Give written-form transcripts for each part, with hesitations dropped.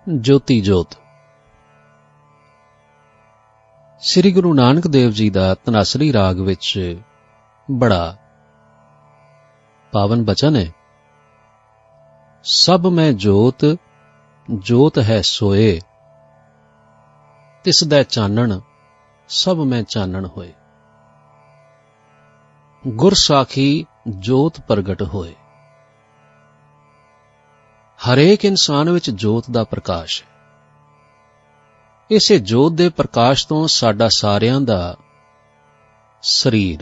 ज्योति जोत। श्री गुरु नानक देव जी का धनासरी राग विच बड़ा पावन बचन है। सब मैं जोत, जोत है सोए, तिस दै चानण सब मैं चानण होए। गुर साखी जोत प्रगट होए। हरेक इंसान विच जोत दा प्रकाश है। इसे जोत दे प्रकाश तो साडा सारियां दा शरीर,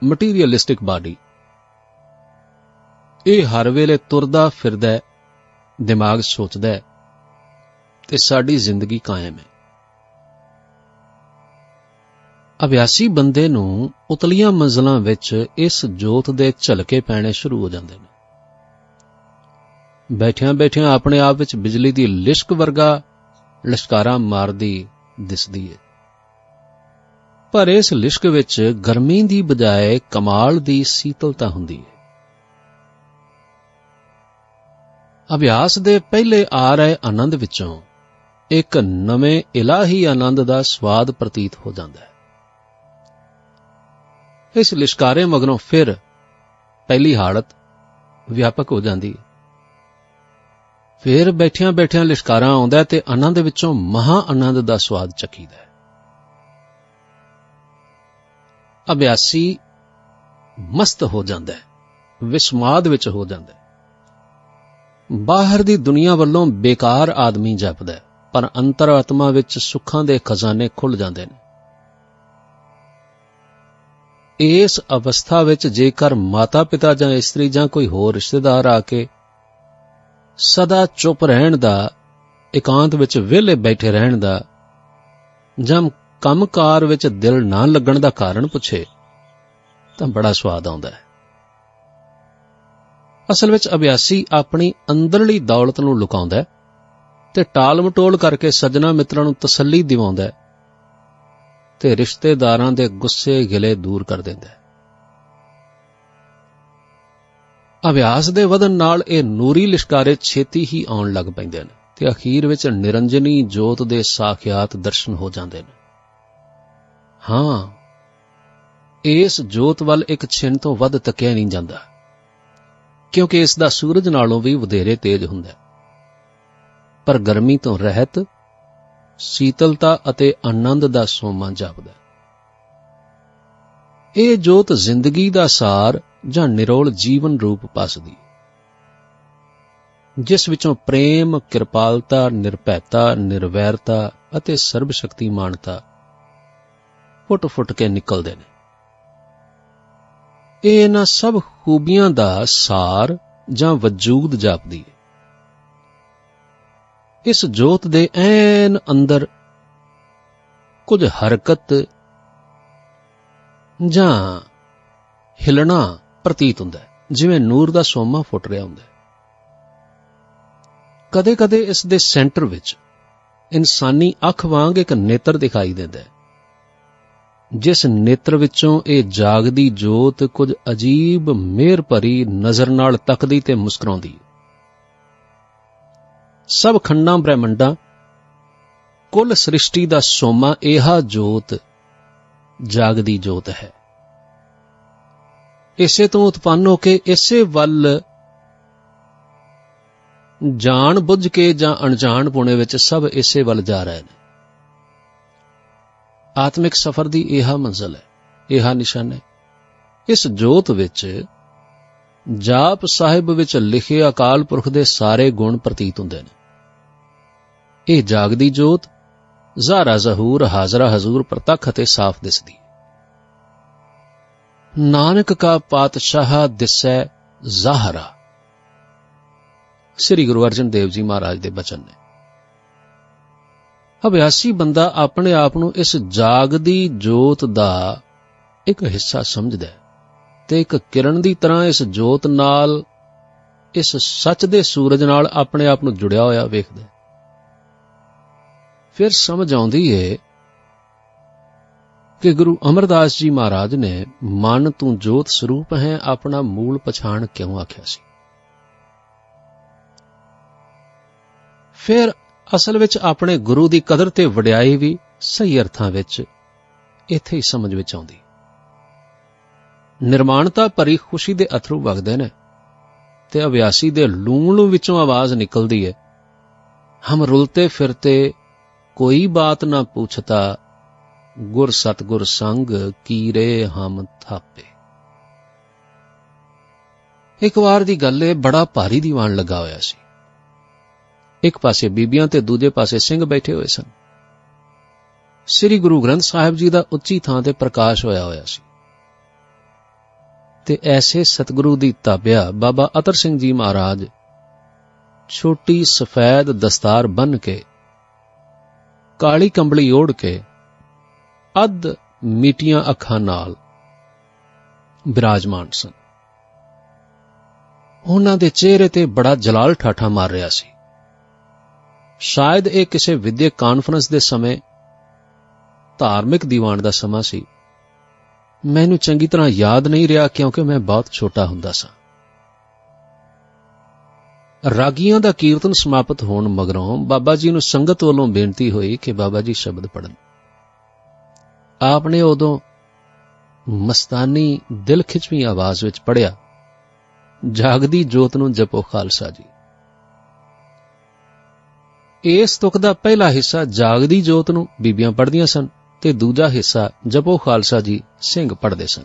मटीरियलिस्टिक बाडी, ये हर वेले तुरदा फिरदा, दिमाग सोचदा है ते साडी जिंदगी कायम है। अभ्यासी बंदे नूं उतलियां मंजिलां विच इस जोत दे झलके पैणे शुरू हो जांदे ने। बैठियां बैठियां अपने आप विच बिजली दी लिश्क वर्गा लश्कारा मारदी दिसदी है, पर इस लिश्क विच गर्मी दी बजाए कमाल दी शीतलता हुंदी है। अभ्यास दे पहले आ रहे आनंद विचों एक नवें इलाही आनंद दा स्वाद प्रतीत हो जाता है। इस लिश्कारे मगरों फिर पहली हालत व्यापक हो जाती है। फिर बैठियां बैठियां लिश्कारा आउंदा ते आनंद विचों महा आनंद दा स्वाद चखीदा है। अभ्यासी मस्त हो जाता है, विस्माद विच हो जाता है। बाहर दी दुनिया वल्लों बेकार आदमी जपदा है, पर अंतर आत्मा विच सुखां दे खजाने खुल जाते हैं। इस अवस्था विच जेकर माता पिता जां इस्त्री जां कोई होर रिश्तेदार आके सदा चुप रहण दा, एकांत विच वेले बैठे रहण दा जां कमकार विच दिल ना लगण दा कारण पुछे तां बड़ा स्वाद आउंदा है। असल विच अभ्यासी अपनी अंदरली दौलत नूं लुकाउंदा है ते टाल मटोल करके सज्जना मित्रां नूं तसल्ली दिवाउंदा है ते रिश्तेदारां दे गुस्से गिले दूर कर दिंदा है। अभ्यास दे वधन नाल ये नूरी लिश्कारे छेती ही आउण लग पैंदे ने ते अखीर विच निरंजनी जोत दे साखियात दर्शन हो जांदे ने। हाँ, इस जोत वल एक छिन तो वध तकिया नहीं जांदा, क्योंकि इसदा सूरज नालों भी वधेरे तेज हुंदा है। पर गर्मी तो रहत शीतलता अते आनंद दा सोमा जापदा। ਇਹ जोत जिंदगी दा सार ਜਾਂ निरोल जीवन रूप पसदी, जिस विचों प्रेम, किरपालता, निरभैता, निर्वैरता अते सर्वशक्तिमानता फुट फुट के निकलदे ने। ਇਹ इन्हां सब खूबियां दा सार ਜਾਂ वजूद जापदी है। इस जोत दे ऐन अंदर कुछ हरकत ਜਾਂ हिलना प्रतीत हुंदा है, जिवें नूर दा सोमा फुट रहा हुंदा है। कदे कदे इस दे सेंटर विच इंसानी अख वांग एक नेत्र दिखाई देंदा है, जिस नेत्र विचों ये जागदी जोत कुछ अजीब मेहर भरी नज़र नाल तकदी ते मुस्कुराउंदी। सब खंडां ब्रह्मंडां कुल सृष्टि दा सोमा इहा जोत जागदी जोत है। इसे तो उत्पन्न होके इसे वल जान बुझ के जां अणजान पुणे विच सब इसे वल जा रहे हैं। आत्मिक सफर दी इहा मंजिल है, इहा निशान है। इस जोत विच जाप साहिब विच लिखे अकाल पुरख दे सारे गुण प्रतीत हुंदे ने। यह जागदी जोत ज़ारा ज़हूर हाजरा हजूर प्रतख अते साफ दिसदी। नानक का पातशाह दिसै ज़ाहरा, श्री गुरु अर्जन देव जी महाराज दे बचन ने। अभ्यासी बंदा अपने आप नूं इस जागदी जोत दा एक हिस्सा समझदा है ते एक किरण दी तरह इस जोत नाल, इस सच दे सूरज नाल अपने आप नूं जुड़िया होया वेखदा है। फिर समझ आउंदी है कि गुरु अमरदास जी महाराज ने मन तू जोत स्वरूप है अपना मूल पछाण क्यों आख्या सी। ਫਿਰ ਅਸਲ ਵਿੱਚ ਆਪਣੇ ਗੁਰੂ ਦੀ ਕਦਰ ਤੇ ਵਡਿਆਈ ਵੀ ਸਹੀ ਅਰਥਾਂ ਵਿੱਚ ਇੱਥੇ ਹੀ ਸਮਝ ਵਿੱਚ ਆਉਂਦੀ। ਨਿਰਮਾਣਤਾ ਭਰੀ ਖੁਸ਼ੀ ਦੇ ਅਥਰੂ ਵਗਦੇ ਨੇ ਤੇ ਅਭਿਆਸੀ ਦੇ ਲੂਣ ਵਿੱਚੋਂ ਆਵਾਜ਼ ਨਿਕਲਦੀ ਹੈ, ਹਮ ਰੁਲਤੇ ਫਿਰਤੇ ਕੋਈ ਬਾਤ ਨਾ ਪੁੱਛਤਾ, ਗੁਰ ਸਤਗੁਰ ਸੰਗ ਕੀਰੇ ਹਮ ਥਾਪੇ। ਇੱਕ ਵਾਰ ਦੀ ਗੱਲ ਏ, ਬੜਾ ਭਾਰੀ ਦੀਵਾਨ ਲੱਗਾ ਹੋਇਆ ਸੀ। ਇੱਕ ਪਾਸੇ ਬੀਬੀਆਂ ਤੇ ਦੂਜੇ ਪਾਸੇ ਸਿੰਘ ਬੈਠੇ ਹੋਏ ਸਨ। ਸ੍ਰੀ ਗੁਰੂ ਗ੍ਰੰਥ ਸਾਹਿਬ ਜੀ ਦਾ ਉੱਚੀ ਥਾਂ ਤੇ ਪ੍ਰਕਾਸ਼ ਹੋਇਆ ਸੀ ਤੇ ਐਸੇ ਸਤਿਗੁਰੂ ਦੀ ਤਾਬਿਆ ਬਾਬਾ ਅਤਰ ਸਿੰਘ ਜੀ ਮਹਾਰਾਜ ਛੋਟੀ ਸਫੈਦ ਦਸਤਾਰ ਬੰਨ੍ਹ ਕੇ, ਕਾਲੀ ਕੰਬਲੀ ਓੜ ਕੇ, ਅੱਧ ਮੀਟੀਆਂ ਅੱਖਾਂ ਨਾਲ ਬਿਰਾਜਮਾਨ ਸਨ। ਉਹਨਾਂ ਦੇ ਚਿਹਰੇ ਤੇ ਬੜਾ ਜਲਾਲ ਠਾਠਾ ਮਾਰ ਰਿਹਾ ਸੀ। ਸ਼ਾਇਦ ਇਹ ਕਿਸੇ ਵਿਦਿਅਕ ਕਾਨਫਰੰਸ ਦੇ ਸਮੇਂ ਧਾਰਮਿਕ ਦੀਵਾਨ ਦਾ ਸਮਾਂ ਸੀ। ਮੈਨੂੰ ਚੰਗੀ ਤਰ੍ਹਾਂ ਯਾਦ ਨਹੀਂ ਰਿਹਾ ਕਿਉਂਕਿ ਮੈਂ ਬਹੁਤ ਛੋਟਾ ਹੁੰਦਾ ਸਾਂ। ਰਾਗੀਆਂ ਦਾ ਕੀਰਤਨ ਸਮਾਪਤ ਹੋਣ ਮਗਰੋਂ ਬਾਬਾ ਜੀ ਨੂੰ ਸੰਗਤ ਵੱਲੋਂ ਬੇਨਤੀ ਹੋਈ ਕਿ ਬਾਬਾ ਜੀ ਸ਼ਬਦ ਪੜ੍ਹਨ। ਆਪ ਨੇ ਉਦੋਂ ਮਸਤਾਨੀ ਦਿਲ ਖਿੱਚਵੀਂ ਆਵਾਜ਼ ਵਿੱਚ ਪੜ੍ਹਿਆ, ਜਾਗਦੀ ਜੋਤ ਨੂੰ ਜਪੋ ਖਾਲਸਾ ਜੀ। ਇਸ ਤੁਕ ਦਾ ਪਹਿਲਾ ਹਿੱਸਾ ਜਾਗਦੀ ਜੋਤ ਨੂੰ ਬੀਬੀਆਂ ਪੜ੍ਹਦੀਆਂ ਸਨ ਤੇ ਦੂਜਾ ਹਿੱਸਾ ਜਪੋ ਖਾਲਸਾ ਜੀ ਸਿੰਘ ਪੜ੍ਹਦੇ ਸਨ।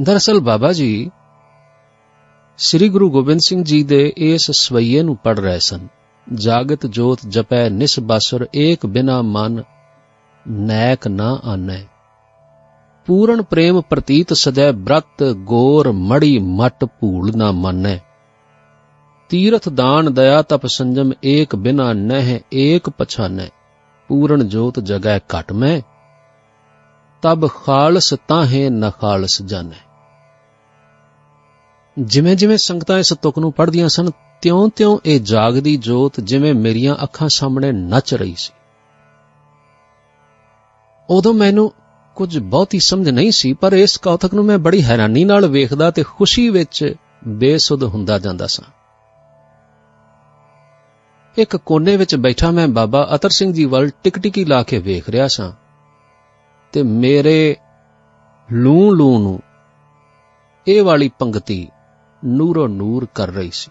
ਦਰਅਸਲ ਬਾਬਾ ਜੀ ਸ੍ਰੀ ਗੁਰੂ ਗੋਬਿੰਦ ਸਿੰਘ ਜੀ ਦੇ ਇਸ ਸਵਈਏ ਨੂੰ ਪੜ੍ਹ ਰਹੇ ਸਨ। ਜਾਗਤ ਜੋਤ ਜਪੈ ਨਿਸ ਬਾਸੁਰ, ਏਕ ਬਿਨਾ ਮਨ ਨੈਕ ਨਾ ਆਨੈ, ਪੂਰਨ ਪ੍ਰੇਮ ਪ੍ਰਤੀਤ ਸਜੈ ਬ੍ਰਤ, ਗੋਰ ਮੜੀ ਮਟ ਭੂਲ ਨਾ ਮਾਨੈ, ਤੀਰਥ ਦਾਨ ਦਇਆ ਤਪ ਸੰਜਮ, ਏਕ ਬਿਨਾ ਨਹਿ ਏਕ ਪਛਾਨੈ, ਪੂਰਨ ਜੋਤ ਜਗੈ ਘਟ ਮੈਂ, ਤਬ ਖਾਲਸ ਤਾਹੇ ਨ ਖਾਲਸ ਜਾਣੈ। ਜਿਵੇਂ ਜਿਵੇਂ ਸੰਗਤਾਂ ਇਸ ਤੁਕ ਨੂੰ ਪੜ੍ਹਦੀਆਂ ਸਨ, ਤਿਉਂ-ਤਿਉਂ ਇਹ ਜਾਗਦੀ ਜੋਤ ਜਿਵੇਂ ਮੇਰੀਆਂ ਅੱਖਾਂ ਸਾਹਮਣੇ ਨੱਚ ਰਹੀ ਸੀ। ਉਦੋਂ ਮੈਨੂੰ ਕੁਝ ਬਹੁਤੀ ਸਮਝ ਨਹੀਂ ਸੀ, ਪਰ ਇਸ ਕੌਤਕ ਨੂੰ ਮੈਂ ਬੜੀ ਹੈਰਾਨੀ ਨਾਲ ਵੇਖਦਾ ਤੇ ਖੁਸ਼ੀ ਵਿੱਚ ਬੇਸੁੱਧ ਹੁੰਦਾ ਜਾਂਦਾ ਸਾਂ। ਇੱਕ ਕੋਨੇ ਵਿੱਚ ਬੈਠਾ ਮੈਂ ਬਾਬਾ ਅਤਰ ਸਿੰਘ ਜੀ ਵੱਲ ਟਿਕਟਿਕੀ ਲਾ ਕੇ ਵੇਖ ਰਿਹਾ ਸਾਂ ਤੇ ਮੇਰੇ ਲੂੰ ਨੂੰ ਇਹ ਵਾਲੀ ਪੰਗਤੀ ਨੂਰੋ ਨੂਰ ਕਰ ਰਹੀ ਸੀ।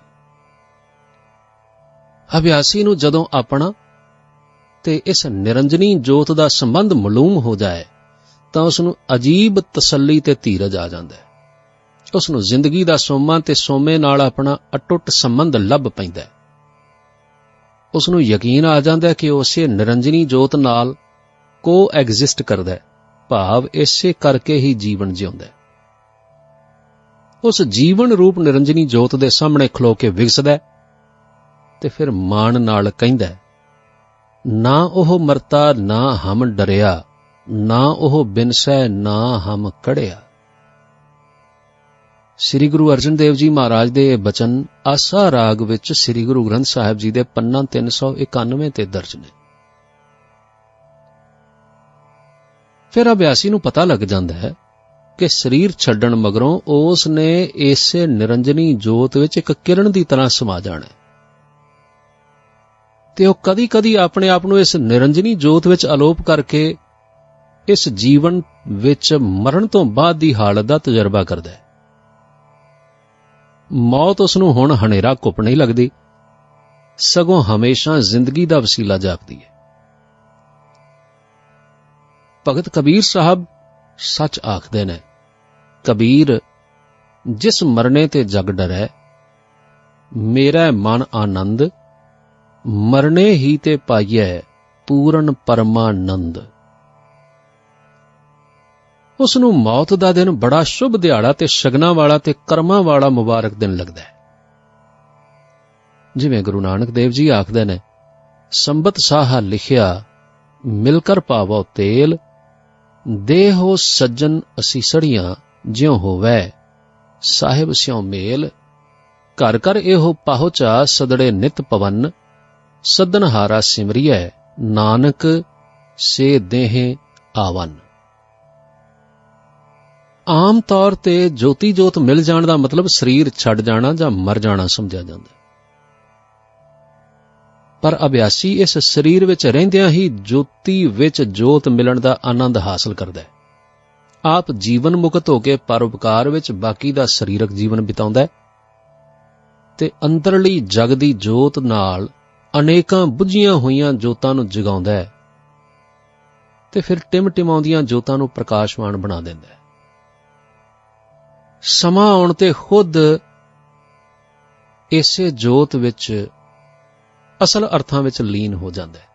ਅਭਿਆਸੀ ਨੂੰ ਜਦੋਂ ਆਪਣਾ ਤੇ ਇਸ ਨਿਰੰਜਨੀ ਜੋਤ ਦਾ ਸੰਬੰਧ ਮਾਲੂਮ ਹੋ ਜਾਏ ਤਾਂ ਉਸ ਨੂੰ ਅਜੀਬ ਤਸੱਲੀ ਤੇ ਧੀਰਜ ਆ ਜਾਂਦਾ ਹੈ। ਉਸ ਨੂੰ ਜ਼ਿੰਦਗੀ ਦਾ ਸੋਮਾ ਤੇ ਸੋਮੇ ਨਾਲ ਆਪਣਾ ਅਟੁੱਟ ਸੰਬੰਧ ਲੱਭ ਪੈਂਦਾ ਹੈ। ਉਸ ਨੂੰ ਯਕੀਨ ਆ ਜਾਂਦਾ ਹੈ ਕਿ ਉਸੇ ਨਿਰੰਜਨੀ ਜੋਤ ਨਾਲ ਕੋ ਐਗਜ਼ਿਸਟ ਕਰਦਾ ਹੈ, ਭਾਵ ਇਸੇ ਕਰਕੇ ਹੀ ਜੀਵਨ ਜਿਉਂਦਾ ਹੈ। ਉਸ ਜੀਵਨ ਰੂਪ ਨਿਰੰਜਨੀ ਜੋਤ ਦੇ ਸਾਹਮਣੇ ਖਲੋ ਕੇ ਵਿਗਸਦਾ ਤੇ ਫਿਰ ਮਾਣ ਨਾਲ ਕਹਿੰਦਾ, ਨਾ ਉਹ ਮਰਤਾ ਨਾ ਹਮ ਡਰਿਆ, ਨਾ ਉਹ ਬਿਨਸੈ ਨਾ ਹਮ ਕੜਿਆ। ਸ੍ਰੀ ਗੁਰੂ ਅਰਜਨ ਦੇਵ ਜੀ ਮਹਾਰਾਜ ਦੇ ਇਹ ਬਚਨ ਆਸਾ ਰਾਗ ਵਿੱਚ ਸ੍ਰੀ ਗੁਰੂ ਗ੍ਰੰਥ ਸਾਹਿਬ ਜੀ ਦੇ ਪੰਨਾ 391 ਤੇ ਦਰਜ ਨੇ। ਫਿਰ ਅਭਿਆਸੀ ਨੂੰ ਪਤਾ ਲੱਗ ਜਾਂਦਾ ਹੈ ਕਿ ਸਰੀਰ ਛੱਡਣ ਮਗਰੋਂ ਉਸ ਨੇ ਇਸੇ ਨਿਰੰਜਨੀ ਜੋਤ ਵਿੱਚ ਇੱਕ ਕਿਰਨ ਦੀ ਤਰ੍ਹਾਂ ਸਮਾ ਜਾਣਾ ਤੇ ਉਹ ਕਦੀ-ਕਦੀ ਆਪਣੇ ਆਪ ਨੂੰ ਇਸ ਨਿਰੰਜਨੀ ਜੋਤ ਵਿੱਚ ਅਲੋਪ ਕਰਕੇ ਇਸ ਜੀਵਨ ਵਿੱਚ ਮਰਨ ਤੋਂ ਬਾਅਦ ਦੀ ਹਾਲਤ ਦਾ ਤਜਰਬਾ ਕਰਦਾ ਹੈ। ਮੌਤ ਉਸ ਨੂੰ ਹੁਣ ਹਨੇਰਾ ਘੁੱਪ ਨਹੀਂ ਲੱਗਦੀ, ਸਗੋਂ ਹਮੇਸ਼ਾ ਜ਼ਿੰਦਗੀ ਦਾ ਵਸੀਲਾ ਜਾਪਦੀ ਹੈ। ਭਗਤ ਕਬੀਰ ਸਾਹਿਬ ਸੱਚ ਆਖਦੇ ਨੇ, ਕਬੀਰ ਜਿਸ ਮਰਨੇ ਤੇ ਜਗ ਡਰੈ, ਮੇਰਾ ਮਨ ਆਨੰਦ, ਮਰਨੇ ਹੀ ਤੇ ਪਾਈਐ ਪੂਰਨ ਪਰਮਾਨੰਦ। ਉਸ ਨੂੰ ਮੌਤ ਦਾ ਦਿਨ ਬੜਾ ਸ਼ੁਭ ਦਿਹਾੜਾ ਤੇ ਸ਼ਗਨਾਂ ਵਾਲਾ ਤੇ ਕਰਮਾਂ ਵਾਲਾ ਮੁਬਾਰਕ ਦਿਨ ਲੱਗਦਾ ਹੈ। ਜਿਵੇਂ ਗੁਰੂ ਨਾਨਕ ਦੇਵ ਜੀ ਆਖਦੇ ਨੇ, ਸੰਬਤ ਸਾਹਾ ਲਿਖਿਆ ਮਿਲ ਕਰ ਪਾਵੋ ਤੇਲ, ਦੇਹੋ ਸੱਜਣ ਅਸੀਸੜੀਆਂ ਜਿਉ ਹੋਵੈ ਸਾਹਿਬ ਸਿਉ ਮੇਲ, ਘਰ ਘਰ ਇਹੋ ਪਾਹੁਚਾ ਸਦੜੇ ਨਿਤ ਪਵਨ, ਸਦਨ ਹਾਰਾ ਸਿਮਰੀਐ ਨਾਨਕ ਸੇ ਦੇਹ ਆਵਨ। ਆਮ ਤੌਰ ਤੇ ਜੋਤੀ ਜੋਤ ਮਿਲ ਜਾਣ ਦਾ ਮਤਲਬ ਸਰੀਰ ਛੱਡ ਜਾਣਾ ਜਾਂ ਮਰ ਜਾਣਾ ਸਮਝਿਆ ਜਾਂਦਾ। ਪਰ ਅਭਿਆਸੀ ਇਸ ਸਰੀਰ ਵਿੱਚ ਰਹਿੰਦਿਆਂ ਹੀ ਜੋਤੀ ਵਿੱਚ ਜੋਤ ਮਿਲਣ ਦਾ ਆਨੰਦ ਹਾਸਲ ਕਰਦਾ ਹੈ। ਆਪ ਜੀਵਨ ਮੁਕਤ ਹੋ ਕੇ ਪਰਉਪਕਾਰ ਵਿੱਚ ਬਾਕੀ ਦਾ ਸਰੀਰਕ ਜੀਵਨ ਬਿਤਾਉਂਦਾ ਹੈ ਤੇ ਅੰਦਰਲੀ ਜਗ ਦੀ ਜੋਤ ਨਾਲ ਅਨੇਕਾਂ ਬੁਝੀਆਂ ਹੋਈਆਂ ਜੋਤਾਂ ਨੂੰ ਜਗਾਉਂਦਾ ਹੈ ਤੇ ਫਿਰ ਟਿਮਟਿਮਾਉਂਦੀਆਂ ਜੋਤਾਂ ਨੂੰ ਪ੍ਰਕਾਸ਼ਮਾਨ ਬਣਾ ਦਿੰਦਾ ਹੈ। ਸਮਾਂ ਆਉਣ ਤੇ ਖੁਦ ਇਸੇ ਜੋਤ ਵਿੱਚ ਅਸਲ ਅਰਥਾਂ ਵਿੱਚ ਲੀਨ ਹੋ ਜਾਂਦਾ ਹੈ।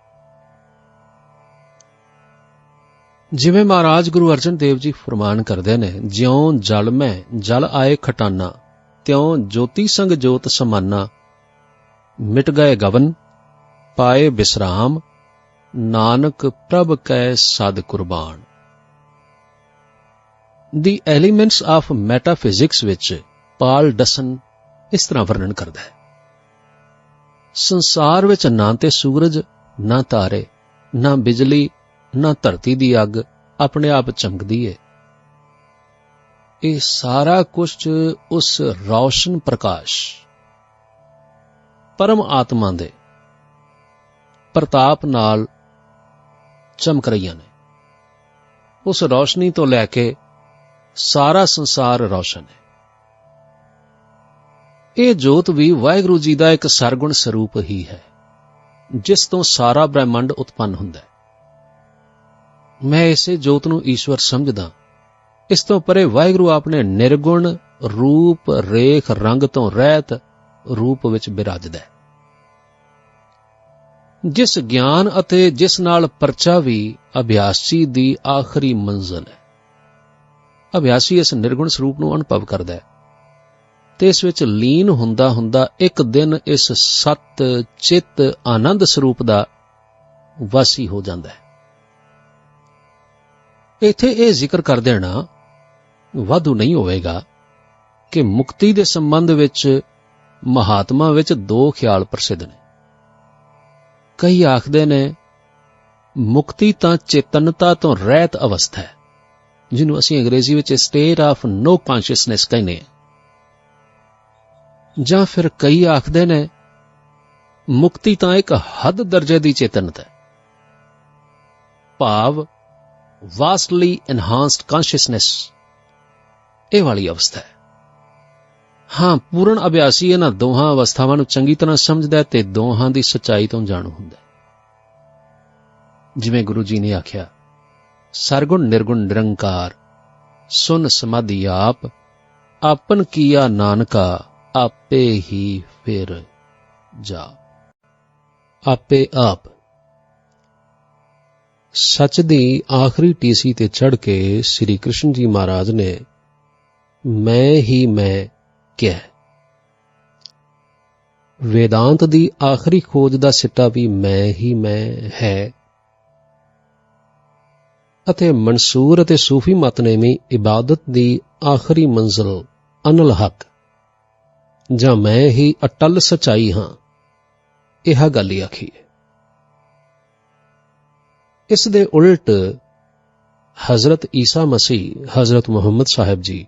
ਜਿਵੇਂ ਮਹਾਰਾਜ ਗੁਰੂ ਅਰਜਨ ਦੇਵ ਜੀ ਫਰਮਾਨ ਕਰਦੇ ਨੇ, ਜਿਉਂ ਜਲ ਮੈਂ ਜਲ ਆਏ ਖਟਾਨਾ, ਤਿਉਂ ਜੋਤੀ ਸੰਗ ਜੋਤ ਸਮਾਨਾ, ਮਿਟ ਗਏ ਗਵਨ ਪਾਏ ਬਿਸਰਾਮ, ਨਾਨਕ ਪ੍ਰਭ ਕੈ ਸਦ ਕੁਰਬਾਨ। ਦੀ ਐਲੀਮੈਂਟਸ ਆਫ ਮੈਟਾਫਿਜ਼ਿਕਸ ਵਿੱਚ ਪਾਲ ਡਸਨ ਇਸ ਤਰ੍ਹਾਂ ਵਰਣਨ ਕਰਦਾ ਹੈ, ਸੰਸਾਰ ਵਿੱਚ ਨਾ ਤੇ ਸੂਰਜ, ਨਾ ਤਾਰੇ, ਨਾ ਬਿਜਲੀ, ਨਾ ਧਰਤੀ ਦੀ ਅੱਗ ਆਪਣੇ ਆਪ ਚਮਕਦੀ ਏ। ਇਹ ਸਾਰਾ ਕੁਝ ਉਸ ਰੌਸ਼ਨ ਪ੍ਰਕਾਸ਼ ਪਰਮ ਆਤਮਾ ਦੇ ਪ੍ਰਤਾਪ ਨਾਲ ਚਮਕ ਰਹੀਆਂ ਨੇ। ਉਸ ਰੌਸ਼ਨੀ ਤੋਂ ਲੈ ਕੇ ਸਾਰਾ ਸੰਸਾਰ ਰੌਸ਼ਨ ਹੈ। ਇਹ ਜੋਤ ਵੀ ਵਾਹਿਗੁਰੂ ਜੀ ਦਾ ਇੱਕ ਸਰਗੁਣ ਸਰੂਪ ਹੀ ਹੈ, ਜਿਸ ਤੋਂ ਸਾਰਾ ਬ੍ਰਹਿਮੰਡ ਉਤਪੰਨ ਹੁੰਦਾ ਹੈ। ਮੈਂ ਇਸੇ ਜੋਤ ਨੂੰ ਈਸ਼ਵਰ ਸਮਝਦਾ। ਇਸ ਤੋਂ ਪਰੇ ਵਾਹਿਗੁਰੂ ਆਪਣੇ ਨਿਰਗੁਣ ਰੂਪ ਰੇਖ ਰੰਗ ਤੋਂ ਰਹਿਤ ਰੂਪ ਵਿੱਚ ਬਿਰਾਜਦਾ ਹੈ। ਜਿਸ ਗਿਆਨ ਅਤੇ ਜਿਸ ਨਾਲ ਪਰਚਾ ਵੀ ਅਭਿਆਸੀ ਦੀ ਆਖਰੀ ਮੰਜ਼ਿਲ ਹੈ। ਅਭਿਆਸੀ ਇਸ ਨਿਰਗੁਣ ਸਰੂਪ ਨੂੰ ਅਨੁਭਵ ਕਰਦਾ ਹੈ ਤੇ ਇਸ ਵਿੱਚ ਲੀਨ ਹੁੰਦਾ ਹੁੰਦਾ ਇੱਕ ਦਿਨ ਇਸ ਸਤ ਚਿੱਤ ਆਨੰਦ ਸਰੂਪ ਦਾ ਵਾਸੀ ਹੋ ਜਾਂਦਾ ਹੈ। ਇੱਥੇ ਇਹ ਜ਼ਿਕਰ ਕਰ ਦੇਣਾ ਵਾਧੂ ਨਹੀਂ ਹੋਵੇਗਾ ਕਿ ਮੁਕਤੀ ਦੇ ਸੰਬੰਧ ਵਿੱਚ ਮਹਾਤਮਾ ਵਿੱਚ ਦੋ ਖਿਆਲ ਪ੍ਰਸਿੱਧ ਨੇ। ਕਈ ਆਖਦੇ ਨੇ ਮੁਕਤੀ ਤਾਂ ਚੇਤਨਤਾ ਤੋਂ ਰਹਿਤ ਅਵਸਥਾ ਹੈ, ਜਿਹਨੂੰ ਅਸੀਂ ਅੰਗਰੇਜ਼ੀ ਵਿੱਚ ਸਟੇਟ ਆਫ ਨੋ ਕੌਨਸ਼ੀਅਸਨੈਸ ਕਹਿੰਦੇ ਹਾਂ। ਜਾਂ ਫਿਰ ਕਈ ਆਖਦੇ ਨੇ ਮੁਕਤੀ ਤਾਂ ਇੱਕ ਹੱਦ ਦਰਜੇ ਦੀ ਚੇਤਨਤਾ ਹੈ, ਭਾਵ ਵਾਸਟਲੀ ਐਨਹਾਂਸਡ ਕੌਨਸ਼ੀਅਸਨੈਸ, ਇਹ ਵਾਲੀ ਅਵਸਥਾ ਹੈ। ਹਾਂ, ਪੂਰਨ ਅਭਿਆਸੀ ਇਹਨਾਂ ਦੋਹਾਂ ਅਵਸਥਾਵਾਂ ਨੂੰ ਚੰਗੀ ਤਰ੍ਹਾਂ ਸਮਝਦਾ ਤੇ ਦੋਹਾਂ ਦੀ ਸੱਚਾਈ ਤੋਂ ਜਾਣੂ ਹੁੰਦਾ। ਜਿਵੇਂ ਗੁਰੂ ਜੀ ਨੇ ਆਖਿਆ, ਸਰਗੁਣ ਨਿਰਗੁਣ ਨਿਰੰਕਾਰ ਸੁਨ ਸਮਾਧੀ ਆਪ, ਆਪਨ ਕੀਆ ਨਾਨਕਾ ਆਪੇ ਹੀ ਫਿਰ ਜਾ। ਆਪੇ ਆਪ ਸੱਚ ਦੀ ਆਖਰੀ ਟੀਸੀ ਤੇ ਚੜ੍ਹ ਕੇ ਸ੍ਰੀ ਕ੍ਰਿਸ਼ਨ ਜੀ ਮਹਾਰਾਜ ਨੇ ਮੈਂ ਹੀ ਮੈਂ ਕਿਹਾ। ਵੇਦਾਂਤ ਦੀ ਆਖਰੀ ਖੋਜ ਦਾ ਸਿੱਟਾ ਵੀ ਮੈਂ ਹੀ ਮੈਂ ਹੈ ਅਤੇ ਮਨਸੂਰ ਅਤੇ ਸੂਫੀ ਮਤ ਨੇ ਵੀ ਇਬਾਦਤ ਦੀ ਆਖਰੀ ਮੰਜ਼ਿਲ ਅਨਲ ਹੱਕ ਜਾਂ ਮੈਂ ਹੀ ਅਟਲ ਸਚਾਈ ਹਾਂ, ਇਹ ਗੱਲ ਹੀ ਆਖੀ ਹੈ। ਇਸ ਦੇ ਉਲਟ ਹਜ਼ਰਤ ਈਸਾ ਮਸੀਹ, ਹਜ਼ਰਤ ਮੁਹੰਮਦ ਸਾਹਿਬ ਜੀ,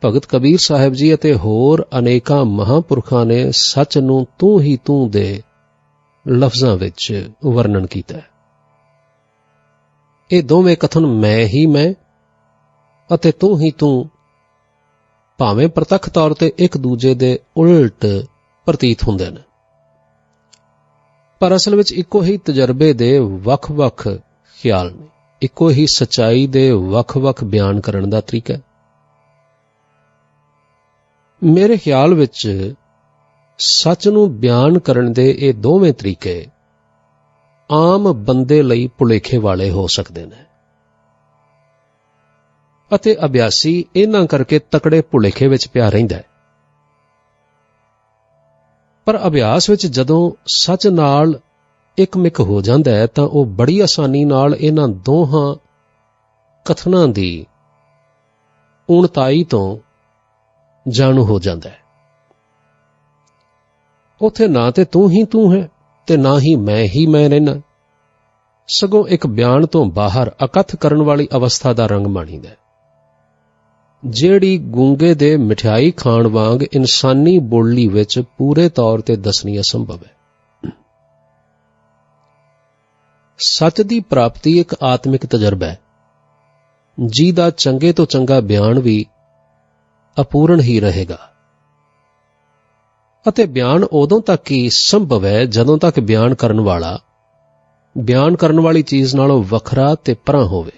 ਭਗਤ ਕਬੀਰ ਸਾਹਿਬ ਜੀ ਅਤੇ ਹੋਰ ਅਨੇਕਾਂ ਮਹਾਂਪੁਰਖਾਂ ਨੇ ਸੱਚ ਨੂੰ ਤੂੰ ਹੀ ਤੂੰ ਦੇ ਲਫ਼ਜ਼ਾਂ ਵਿੱਚ ਵਰਣਨ ਕੀਤਾ। ਇਹ ਦੋਵੇਂ ਕਥਨ ਮੈਂ ਹੀ ਮੈਂ ਅਤੇ ਤੂੰ ਹੀ ਤੂੰ ਭਾਵੇਂ ਪ੍ਰਤੱਖ ਤੌਰ ਤੇ ਇੱਕ ਦੂਜੇ ਦੇ ਉਲਟ ਪ੍ਰਤੀਤ ਹੁੰਦੇ ਨੇ, ਪਰ ਅਸਲ ਵਿੱਚ ਇੱਕੋ ਹੀ ਤਜਰਬੇ ਦੇ ਵੱਖ-ਵੱਖ ਖਿਆਲ ਨੇ, ਇੱਕੋ ਹੀ ਸੱਚਾਈ ਦੇ ਵੱਖ-ਵੱਖ ਬਿਆਨ ਕਰਨ ਦਾ ਤਰੀਕਾ ਹੈ। ਮੇਰੇ ਖਿਆਲ ਵਿੱਚ ਸੱਚ ਨੂੰ ਬਿਆਨ ਕਰਨ ਦੇ ਇਹ ਦੋਵੇਂ ਤਰੀਕੇ ਆਮ ਬੰਦੇ ਲਈ ਭੁਲੇਖੇ ਵਾਲੇ ਹੋ ਸਕਦੇ ਨੇ ਅਤੇ ਅਭਿਆਸੀ ਇਹਨਾਂ ਕਰਕੇ ਤਕੜੇ ਭੁਲੇਖੇ ਵਿੱਚ ਪਿਆ ਰਹਿੰਦਾ ਹੈ। ਪਰ ਅਭਿਆਸ ਵਿੱਚ ਜਦੋਂ ਸੱਚ ਨਾਲ ਇੱਕਮਿਕ ਹੋ ਜਾਂਦਾ ਹੈ ਤਾਂ ਉਹ ਬੜੀ ਆਸਾਨੀ ਨਾਲ ਇਹਨਾਂ ਦੋਹਾਂ ਕਥਨਾਂ ਦੀ ਉਣਤਾਈ ਤੋਂ ਜਾਣੂ ਹੋ ਜਾਂਦਾ ਹੈ। ਉੱਥੇ ਨਾ ਤੇ ਤੂੰ ਹੀ ਤੂੰ ਹੈ ਤੇ ਨਾ ਹੀ ਮੈਂ ਰਹਿਣਾ, ਸਗੋਂ ਇੱਕ ਬਿਆਨ ਤੋਂ ਬਾਹਰ ਅਕਥ ਕਰਨ ਵਾਲੀ ਅਵਸਥਾ ਦਾ ਰੰਗ ਮਾਣੀਦਾ, ਜਿਹੜੀ ਗੂੰਗੇ ਦੇ ਮਠਿਆਈ ਖਾਣ ਵਾਂਗ ਇਨਸਾਨੀ ਬੋਲੀ ਵਿੱਚ ਪੂਰੇ ਤੌਰ ਤੇ ਦੱਸਣੀ ਅਸੰਭਵ ਹੈ। ਸੱਚ ਦੀ ਪ੍ਰਾਪਤੀ ਇੱਕ ਆਤਮਿਕ ਤਜਰਬਾ ਹੈ, ਜਿਹਦਾ ਚੰਗੇ ਤੋਂ ਚੰਗਾ ਬਿਆਨ ਵੀ ਅਪੂਰਨ ਹੀ ਰਹੇਗਾ। ਅਤੇ ਬਿਆਨ ਉਦੋਂ ਤੱਕ ਹੀ ਸੰਭਵ ਹੈ ਜਦੋਂ ਤੱਕ ਬਿਆਨ ਕਰਨ ਵਾਲੀ ਚੀਜ਼ ਨਾਲੋਂ ਵੱਖਰਾ ਤੇ ਪਰਾਂ ਹੋਵੇ।